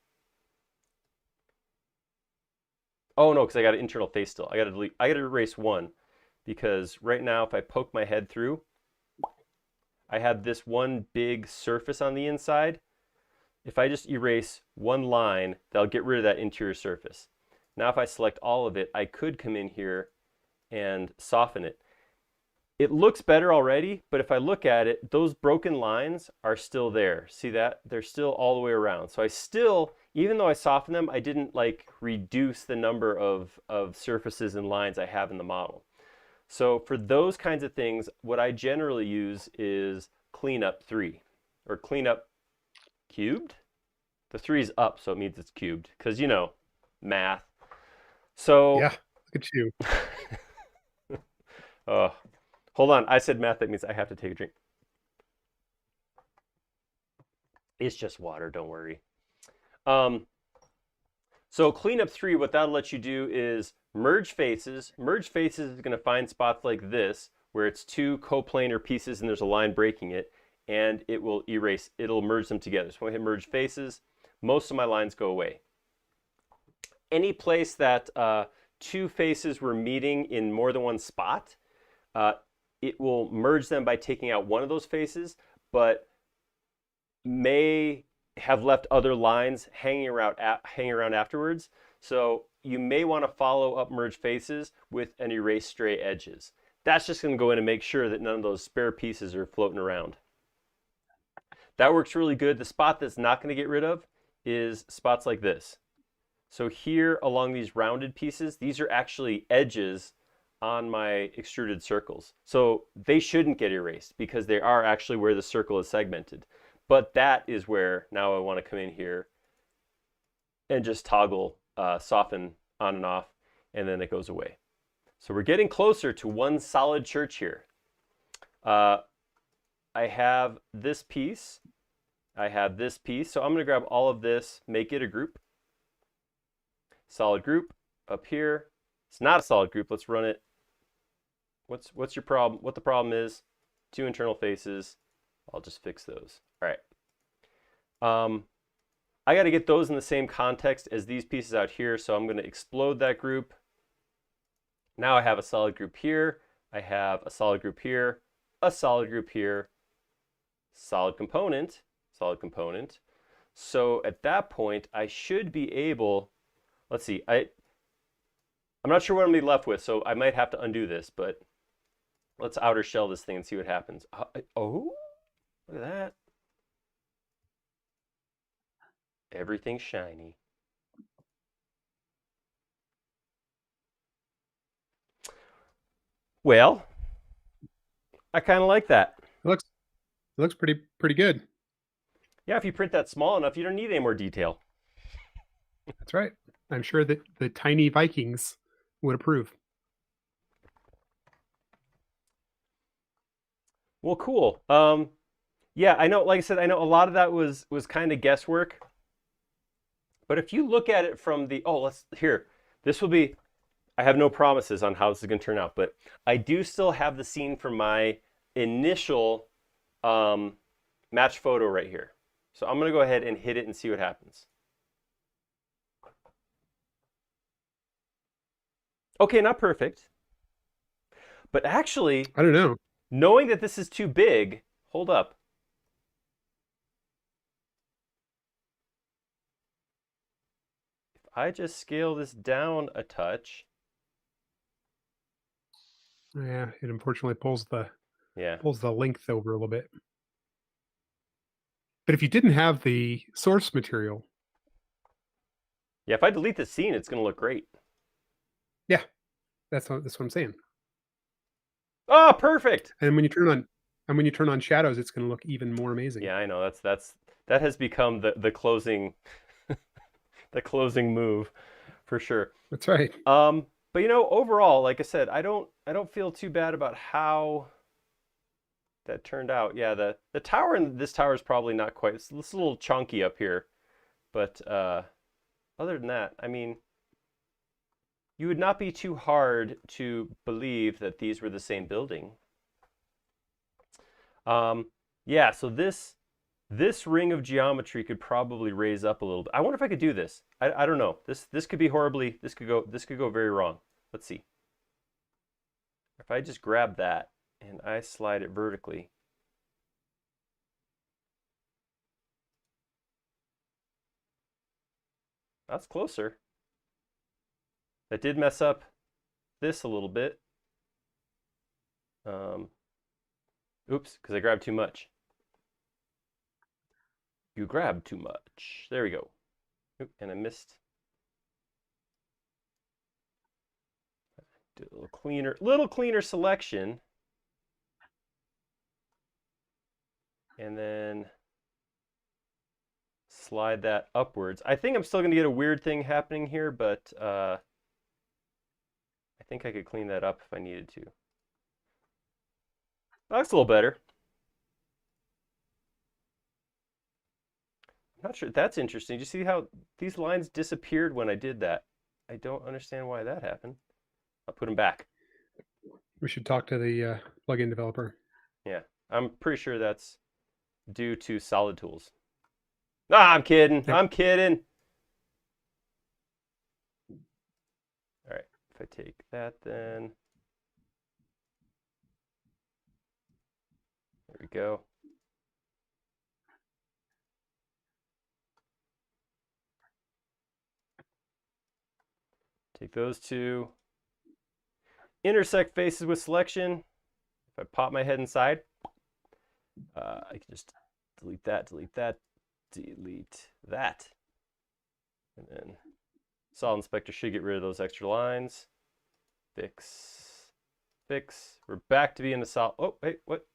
Oh no, because I got an internal face still. I got to delete. I got to erase one because right now, if I poke my head through, I have this one big surface on the inside. If I just erase one line, that'll get rid of that interior surface. Now if I select all of it, I could come in here and soften it. It looks better already, but if I look at it, those broken lines are still there. See that? They're still all the way around. So I still, even though I softened them, I didn't like reduce the number of surfaces and lines I have in the model. So for those kinds of things, what I generally use is cleanup 3 or cleanup cubed. The 3 is up, so it means it's cubed because, you know, math. So, Yeah, look at you. uh, hold on. I said math. That means I have to take a drink. It's just water. Don't worry. Um, So cleanup 3, what that'll let you do is merge faces. Merge faces is going to find spots like this where it's two coplanar pieces and there's a line breaking it, and it will erase, it'll merge them together. So when I hit merge faces, most of my lines go away. Any place that two faces were meeting in more than one spot, uh, it will merge them by taking out one of those faces, but may have left other lines hanging around afterwards. So you may want to follow up merge faces with an erase stray edges. That's just going to go in and make sure that none of those spare pieces are floating around. That works really good. The spot that's not going to get rid of is spots like this. So here along these rounded pieces, these are actually edges on my extruded circles. So they shouldn't get erased because they are actually where the circle is segmented. But that is where now I want to come in here and just toggle soften on and off, and then it goes away. So we're getting closer to one solid church here. I have this piece. I have this piece. So I'm going to grab all of this, make it a group. Solid group up here. It's not a solid group. Let's run it. What's your problem? What the problem is? Two internal faces. I'll just fix those. All right. I got to get those in the same context as these pieces out here. So I'm going to explode that group. Now I have a solid group here. I have a solid group here, a solid group here, solid component, solid component. So at that point, I should be able, let's see, I'm not sure what I'm going to be left with, so I might have to undo this, but let's outer shell this thing and see what happens. Oh, look at that. Everything's shiny. Well, I kind of like that. It looks pretty good. Yeah, if you print that small enough, you don't need any more detail. That's right. I'm sure that the tiny Vikings would approve. Well, cool. Yeah, I know, like I said, I know a lot of that was kind of guesswork. But if you look at it from the, this will be, I have no promises on how this is going to turn out, but I do still have the scene from my initial match photo right here. So I'm going to go ahead and hit it and see what happens. Okay, not perfect. But actually, I don't know. knowing that this is too big, hold up. If I just scale this down a touch. Yeah, it unfortunately pulls the length over a little bit. But if you didn't have the source material, Yeah, if I delete the scene, it's going to look great. yeah, that's what I'm saying. Oh, perfect. And when you turn on shadows, it's going to look even more amazing. Yeah, I know. That has become the closing the closing move for sure. That's right. But overall, like I said, I don't feel too bad about how that turned out. Yeah, the tower in this tower is probably not quite. It's a little chunky up here, but other than that, I mean, you would not be too hard to believe that these were the same building. Yeah, so this ring of geometry could probably raise up a little bit. I wonder if I could do this. I don't know. This could be horribly. This could go very wrong. Let's see. If I just grab that and I slide it vertically. That's closer. That did mess up this a little bit. Oops, because I grabbed too much. You grabbed too much. There we go. Oop, and I missed. Do a little cleaner selection. And then slide that upwards. I think I'm still going to get a weird thing happening here, but I think I could clean that up if I needed to. That's a little better. Not sure. That's interesting. Do you see how these lines disappeared when I did that? I don't understand why that happened. I'll put them back. We should talk to the plugin developer. Yeah, I'm pretty sure that's due to solid tools. Ah, I'm kidding. Yep. I'm kidding. All right, if I take that then, there we go. Take those two, intersect faces with selection. If I pop my head inside, I can just delete that, delete that, delete that. And then Solid Inspector should get rid of those extra lines. Fix, fix. We're back to being the solid. Oh, wait, what?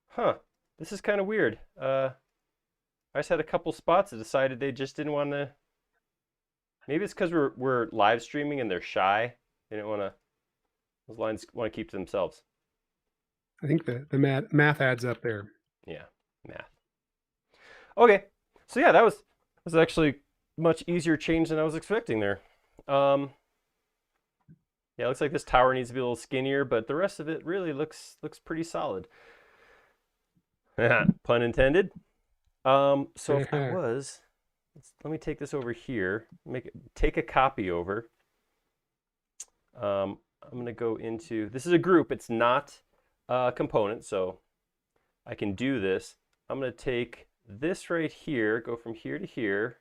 Huh, this is kind of weird. I just had a couple spots that decided they just didn't want to. Maybe it's because we're live streaming and they're shy. They didn't want to. Those lines want to keep to themselves. I think the math adds up there. Yeah, math. Okay, so yeah, that was actually much easier change than I was expecting there. Yeah, it looks like this tower needs to be a little skinnier, but the rest of it really looks pretty solid. Pun intended. So if I was, let me take this over here. Take a copy over. I'm going to go into, this is a group. It's not a component, so I can do this. I'm going to take this right here, go from here to here.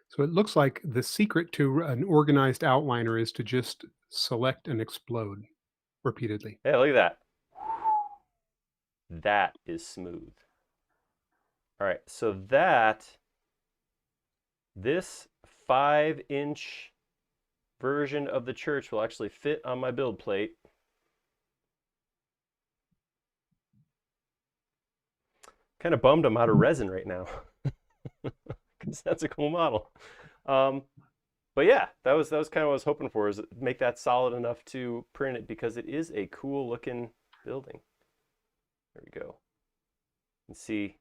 So it looks like the secret to an organized outliner is to just select and explode repeatedly. Hey, look at that. That is smooth. All right, so this 5-inch version of the church will actually fit on my build plate. Kind of bummed I'm out of resin right now, because that's a cool model. But yeah, that was kind of what I was hoping for, is make that solid enough to print it, because it is a cool looking building. There we go. And see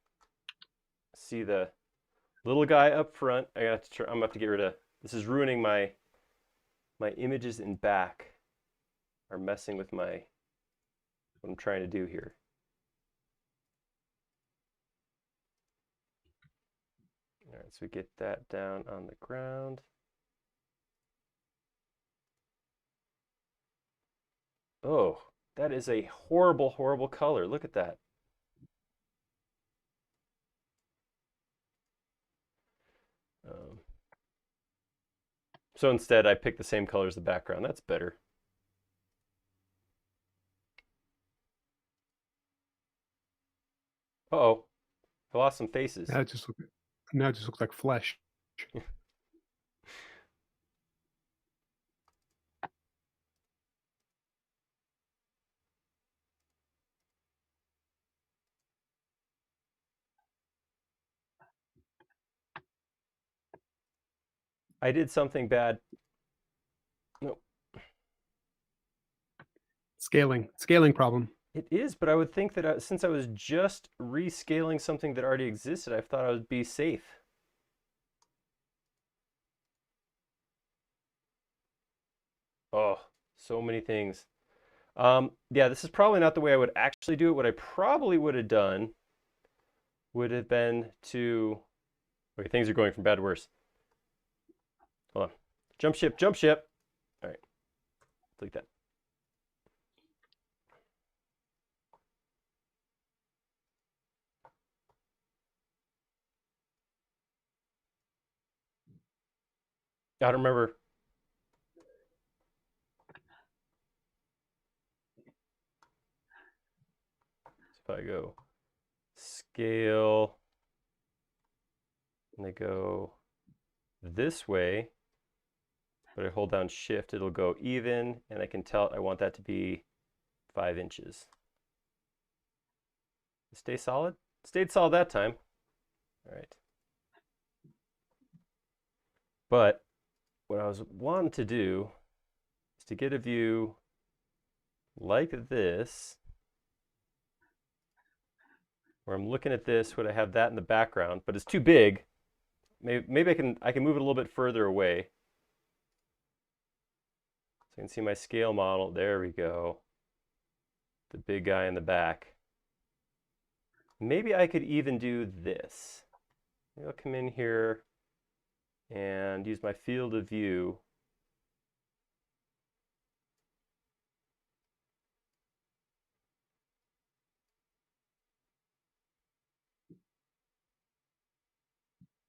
the little guy up front. I'm gonna have to get rid of. This is ruining my images in back. Are messing with what I'm trying to do here. All right, so we get that down on the ground. Oh, that is a horrible, horrible color. Look at that. So instead, I picked the same color as the background. That's better. Uh-oh, I lost some faces. Now it just looks like flesh. I did something bad. No, Scaling problem. it is, but I would think that since I was just rescaling something that already existed, I thought I would be safe. Oh, so many things. Yeah, this is probably not the way I would actually do it. What I probably would have done would have been to. Okay, things are going from bad to worse. Hold on. Jump ship, jump ship. All right, delete that. I don't remember. So if I go scale, and I go this way, but I hold down shift, it'll go even, and I can tell I want that to be 5 inches. Stay solid? Stayed solid that time. All right. But what I was wanting to do is to get a view like this. where I'm looking at this, would I have that in the background? But it's too big. Maybe I can move it a little bit further away. So you can see my scale model. There we go. The big guy in the back. Maybe I could even do this. Maybe I'll come in here and use my field of view.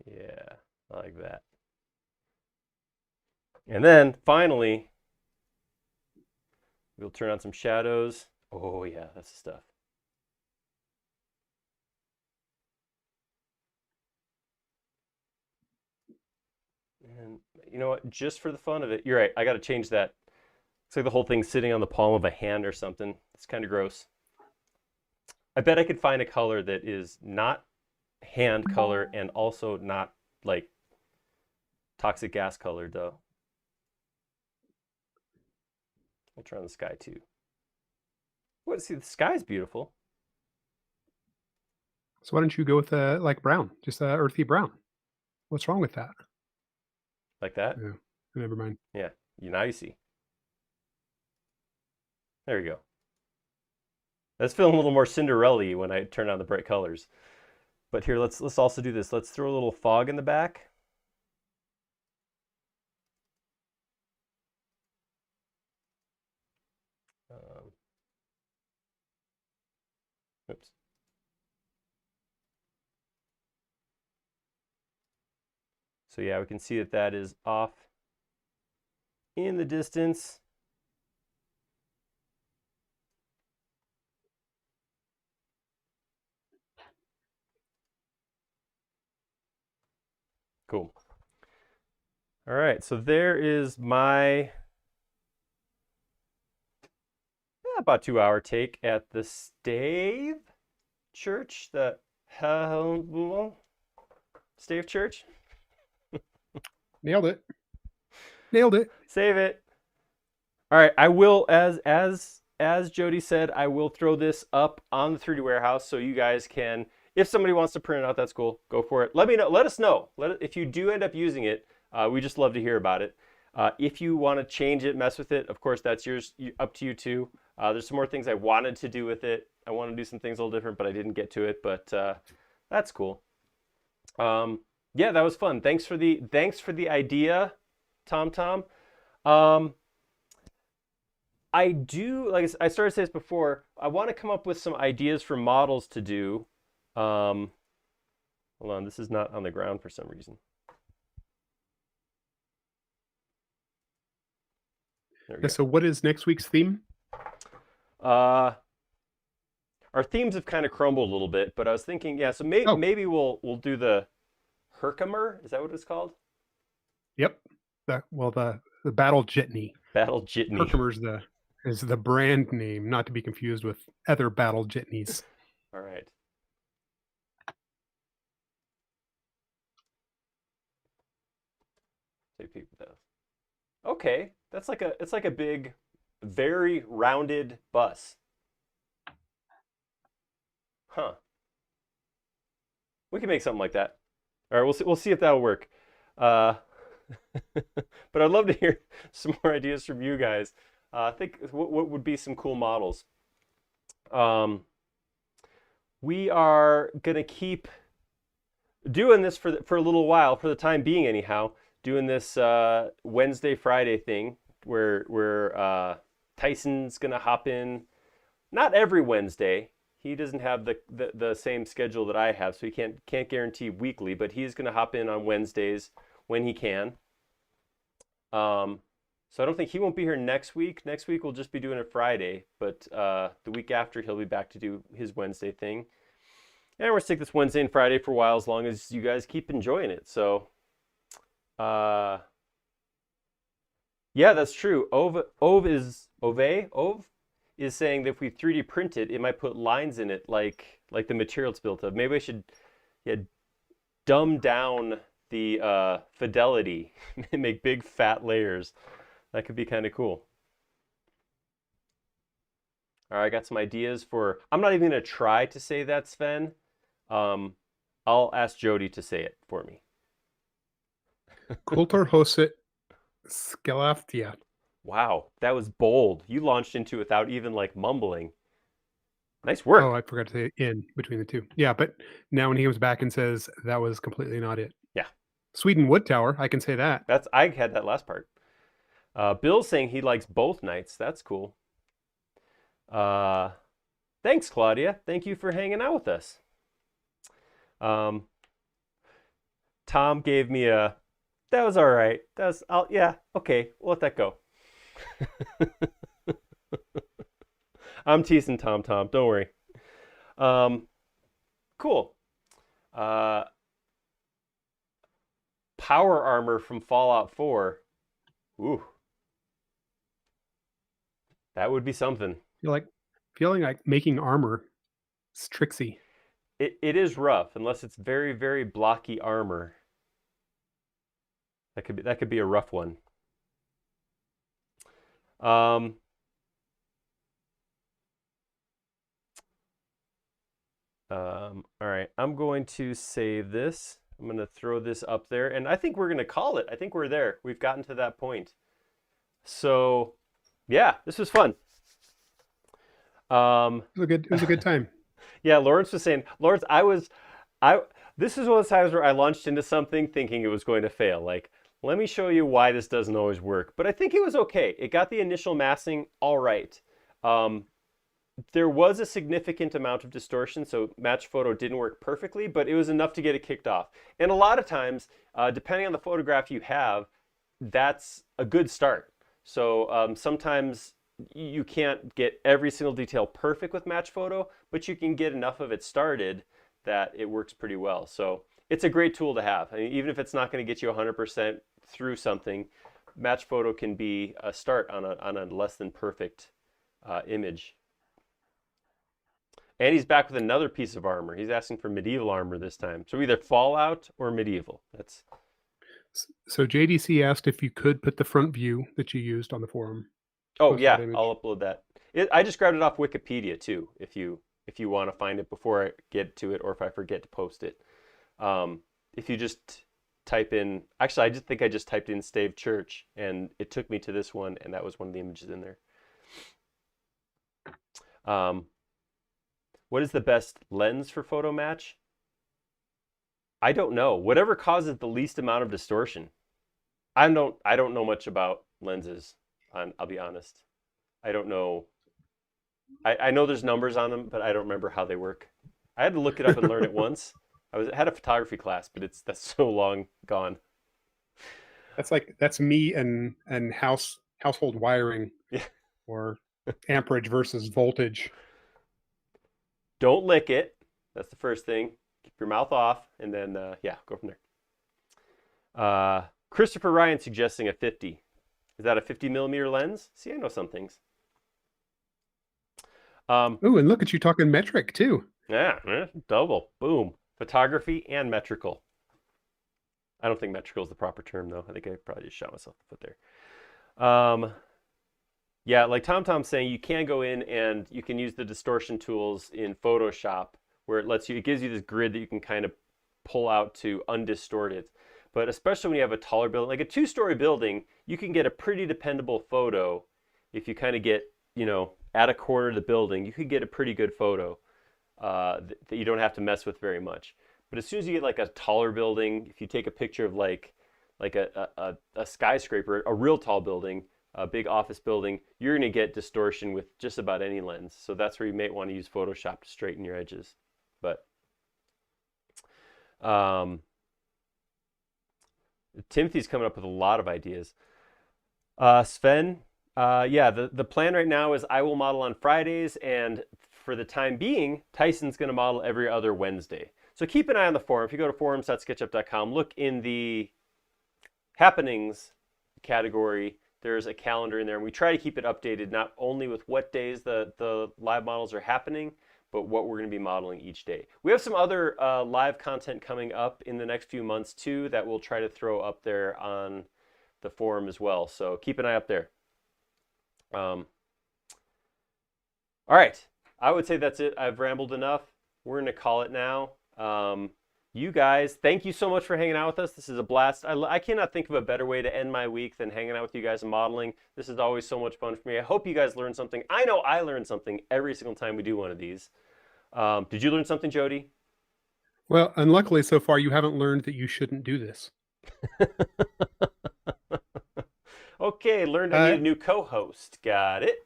Yeah, I like that. And then finally, we'll turn on some shadows. Oh yeah, that's the stuff. And you know what? Just for the fun of it, you're right. I got to change that. It's like the whole thing's sitting on the palm of a hand or something. It's kind of gross. I bet I could find a color that is not hand color and also not like toxic gas colored though. We'll turn on the sky too. What? See, the sky's beautiful. So why don't you go with like brown, just earthy brown? What's wrong with that? Like that? Yeah, never mind. Yeah. Now you see. There you go. That's feeling a little more Cinderella-y when I turn on the bright colors. But here, let's also do this. Let's throw a little fog in the back. Oops. So yeah, we can see that that is off in the distance. Cool. All right, so there is my about 2 hour take at the Stave Church, the Stave Church. Nailed it. Nailed it. Save it. All right, I will, as Jody said, I will throw this up on the 3D warehouse so you guys can, if somebody wants to print it out, that's cool. Go for it. Let me know. Let us know. If you do end up using it, we just love to hear about it. If you want to change it, mess with it, of course, that's yours, up to you too. There's some more things I wanted to do with it. I want to do some things a little different, but I didn't get to it. But that's cool. Yeah, that was fun. Thanks for the idea, Tom. I do, like I started to say this before, I want to come up with some ideas for models to do. Hold on, this is not on the ground for some reason. There we Yeah, go. so what is next week's theme? Our themes have kind of crumbled a little bit, but I was thinking, yeah, so maybe we'll do the Herkimer. Is that what it's called? Yep. The Battle Jitney. Battle Jitney. Herkimer's is the brand name, not to be confused with other Battle Jitneys. All right. Take peek with those. Okay, it's like a big, very rounded bus. Huh. We can make something like that. All right, we'll see if that'll work. Uh, but I'd love to hear some more ideas from you guys. I think what would be some cool models. We are gonna keep doing this for a little while, for the time being, anyhow. Doing this Wednesday Friday thing where Tyson's gonna hop in. Not every Wednesday. He doesn't have the same schedule that I have, so he can't guarantee weekly. But he's gonna hop in on Wednesdays when he can. So I don't think he won't be here next week. Next week we'll just be doing it Friday, but the week after he'll be back to do his Wednesday thing. And we're gonna stick this Wednesday and Friday for a while, as long as you guys keep enjoying it. So, yeah, that's true. Ove is saying that if we 3D print it, it might put lines in it like the material it's built of. Maybe I should, yeah, dumb down the fidelity and make big fat layers. That could be kind of cool. All right, I got some ideas for. I'm not even gonna try to say that, Sven. Um, I'll ask Jody to say it for me. Coulter Hoset Skelaftia. Wow, that was bold. You launched into it without even like mumbling. Nice Oh, work. I forgot to say in between the two. Yeah, but now when he comes back and says that was completely not it. Yeah, Sweden Wood Tower, I can say that. that's I had that last part. Bill's saying he likes both nights. That's cool. Uh, thanks, Claudia. Thank you for hanging out with us. Um, Tom gave me a. That was all right. That's. Yeah. Okay. We'll let that go. I'm teasing Tom. Tom. Don't worry. Um, cool. Uh, power armor from Fallout 4. Ooh, that would be something. Feel like feeling like making armor is tricksy. It is rough unless it's very very blocky armor. That could be a rough one. Um, all right, I'm going to save this. I'm going to throw this up there, and I think we're going to call it. I think we're there. We've gotten to that point. So, yeah, this was fun. Um, It was a good time. yeah, Lawrence was saying, Lawrence, I. This is one of the times where I launched into something thinking it was going to fail. Like, let me show you why this doesn't always work. But I think it was okay. It got the initial massing all right. Um, there was a significant amount of distortion, so match photo didn't work perfectly, but it was enough to get it kicked off. And a lot of times, depending on the photograph you have, that's a good start. So sometimes you can't get every single detail perfect with match photo, but you can get enough of it started that it works pretty well. So it's a great tool to have. I mean, even if it's not going to get you 100% through something, match photo can be a start on a less than perfect image. And he's back with another piece of armor. He's asking for medieval armor this time. So either Fallout or medieval. That's So JDC asked if you could put the front view that you used on the forum. oh Post that yeah, image. I'll upload that. I just grabbed it off Wikipedia too. If you want to find it before I get to it, or if I forget to post it, if you just type in, actually, I just think I just typed in Stave Church, and it took me to this one, and that was one of the images in there. Um, what is the best lens for photo match? I don't know. Whatever causes the least amount of distortion. I don't know much about lenses. I'll be honest. I don't know. I know there's numbers on them, but I don't remember how they work. I had to look it up and learn it once. Had a photography class, but that's so long gone. That's me and household wiring Yeah. or amperage versus voltage. Don't lick it. That's the first thing. Keep your mouth off, and then yeah, go from there. Christopher Ryan suggesting a 50. Is that a 50 millimeter lens? See, I know some things. Oh, and look at you talking metric too. Yeah, double. Boom. Photography and metrical. I don't think metrical is the proper term, though. I think I probably just shot myself in the foot there. Yeah, like TomTom's saying, you can go in and you can use the distortion tools in Photoshop where it gives you this grid that you can kind of pull out to undistort it. But especially when you have a taller building, like a two-story building, you can get a pretty dependable photo if you kind of get, at a corner of the building, you could get a pretty good photo that you don't have to mess with very much. But as soon as you get like a taller building, if you take a picture of like a skyscraper, a real tall building, a big office building, you're going to get distortion with just about any lens. So that's where you may want to use Photoshop to straighten your edges. But um, Timothy's coming up with a lot of ideas. Sven, yeah, the plan right now is I will model on Fridays, and for the time being, Tyson's going to model every other Wednesday. So keep an eye on the forum. If you go to forums.sketchup.com, look in the happenings category. There's a calendar in there, and we try to keep it updated not only with what days the live models are happening, but what we're going to be modeling each day. We have some other live content coming up in the next few months too that we'll try to throw up there on the forum as well. So keep an eye up there. All right, I would say that's it. I've rambled enough. We're going to call it now. You guys, thank you so much for hanging out with us. This is a blast. I cannot think of a better way to end my week than hanging out with you guys and modeling. This is always so much fun for me. I hope you guys learned something. I know I learned something every single time we do one of these. Did you learn something, Jody? Well, unluckily so far you haven't learned that you shouldn't do this. Okay, learned I need Uh, a new co-host. Got it.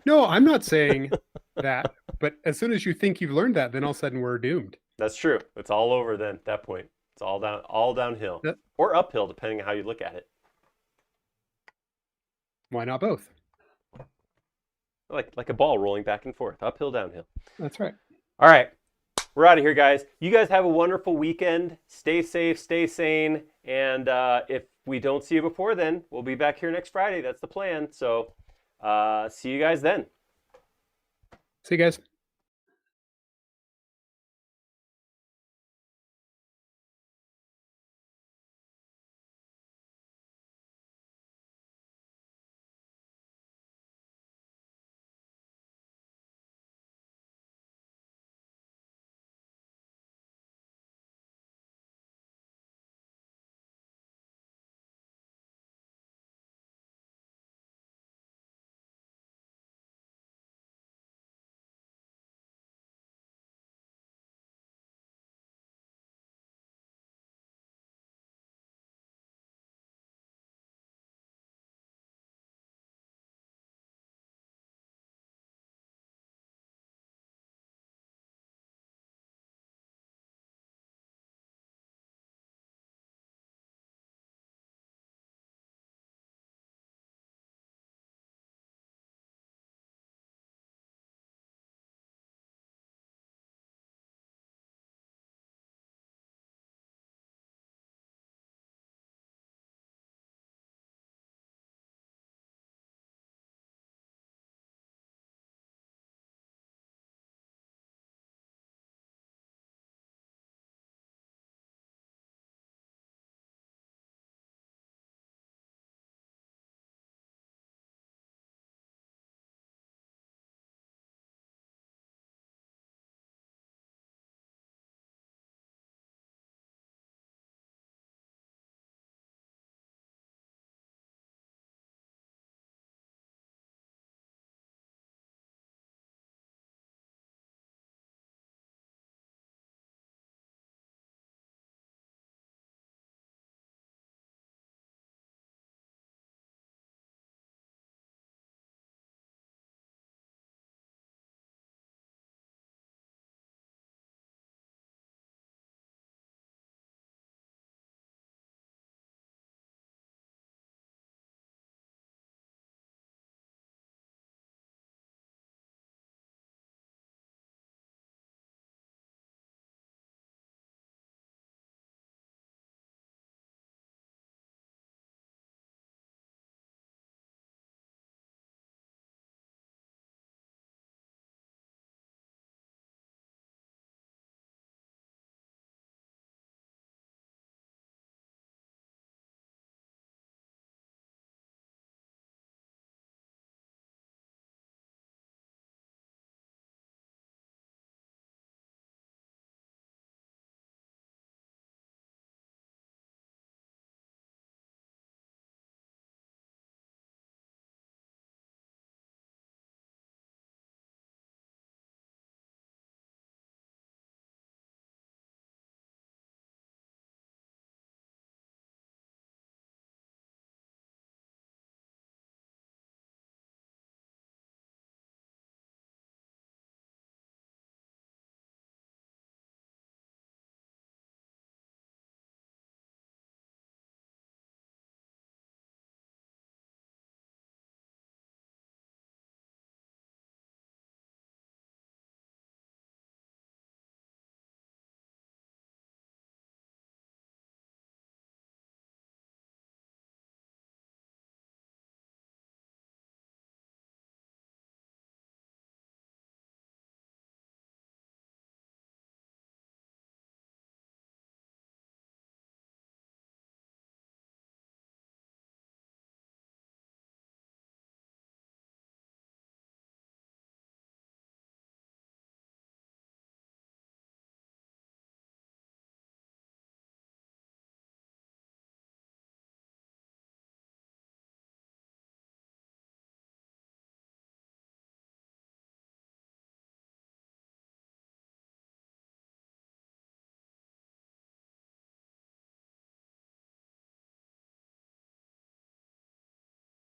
no, I'm not saying that, but as soon as you think you've learned that, then all of a sudden we're doomed. That's true. It's all over then at that point. It's all downhill. That- Or uphill, depending on how you look at it. Why not both? Like a ball rolling back and forth, uphill, downhill. That's right. All right. We're out of here, guys. You guys have a wonderful weekend. Stay safe, stay sane, and if we don't see you before then, we'll be back here next Friday. That's the plan. So see you guys then. See you guys.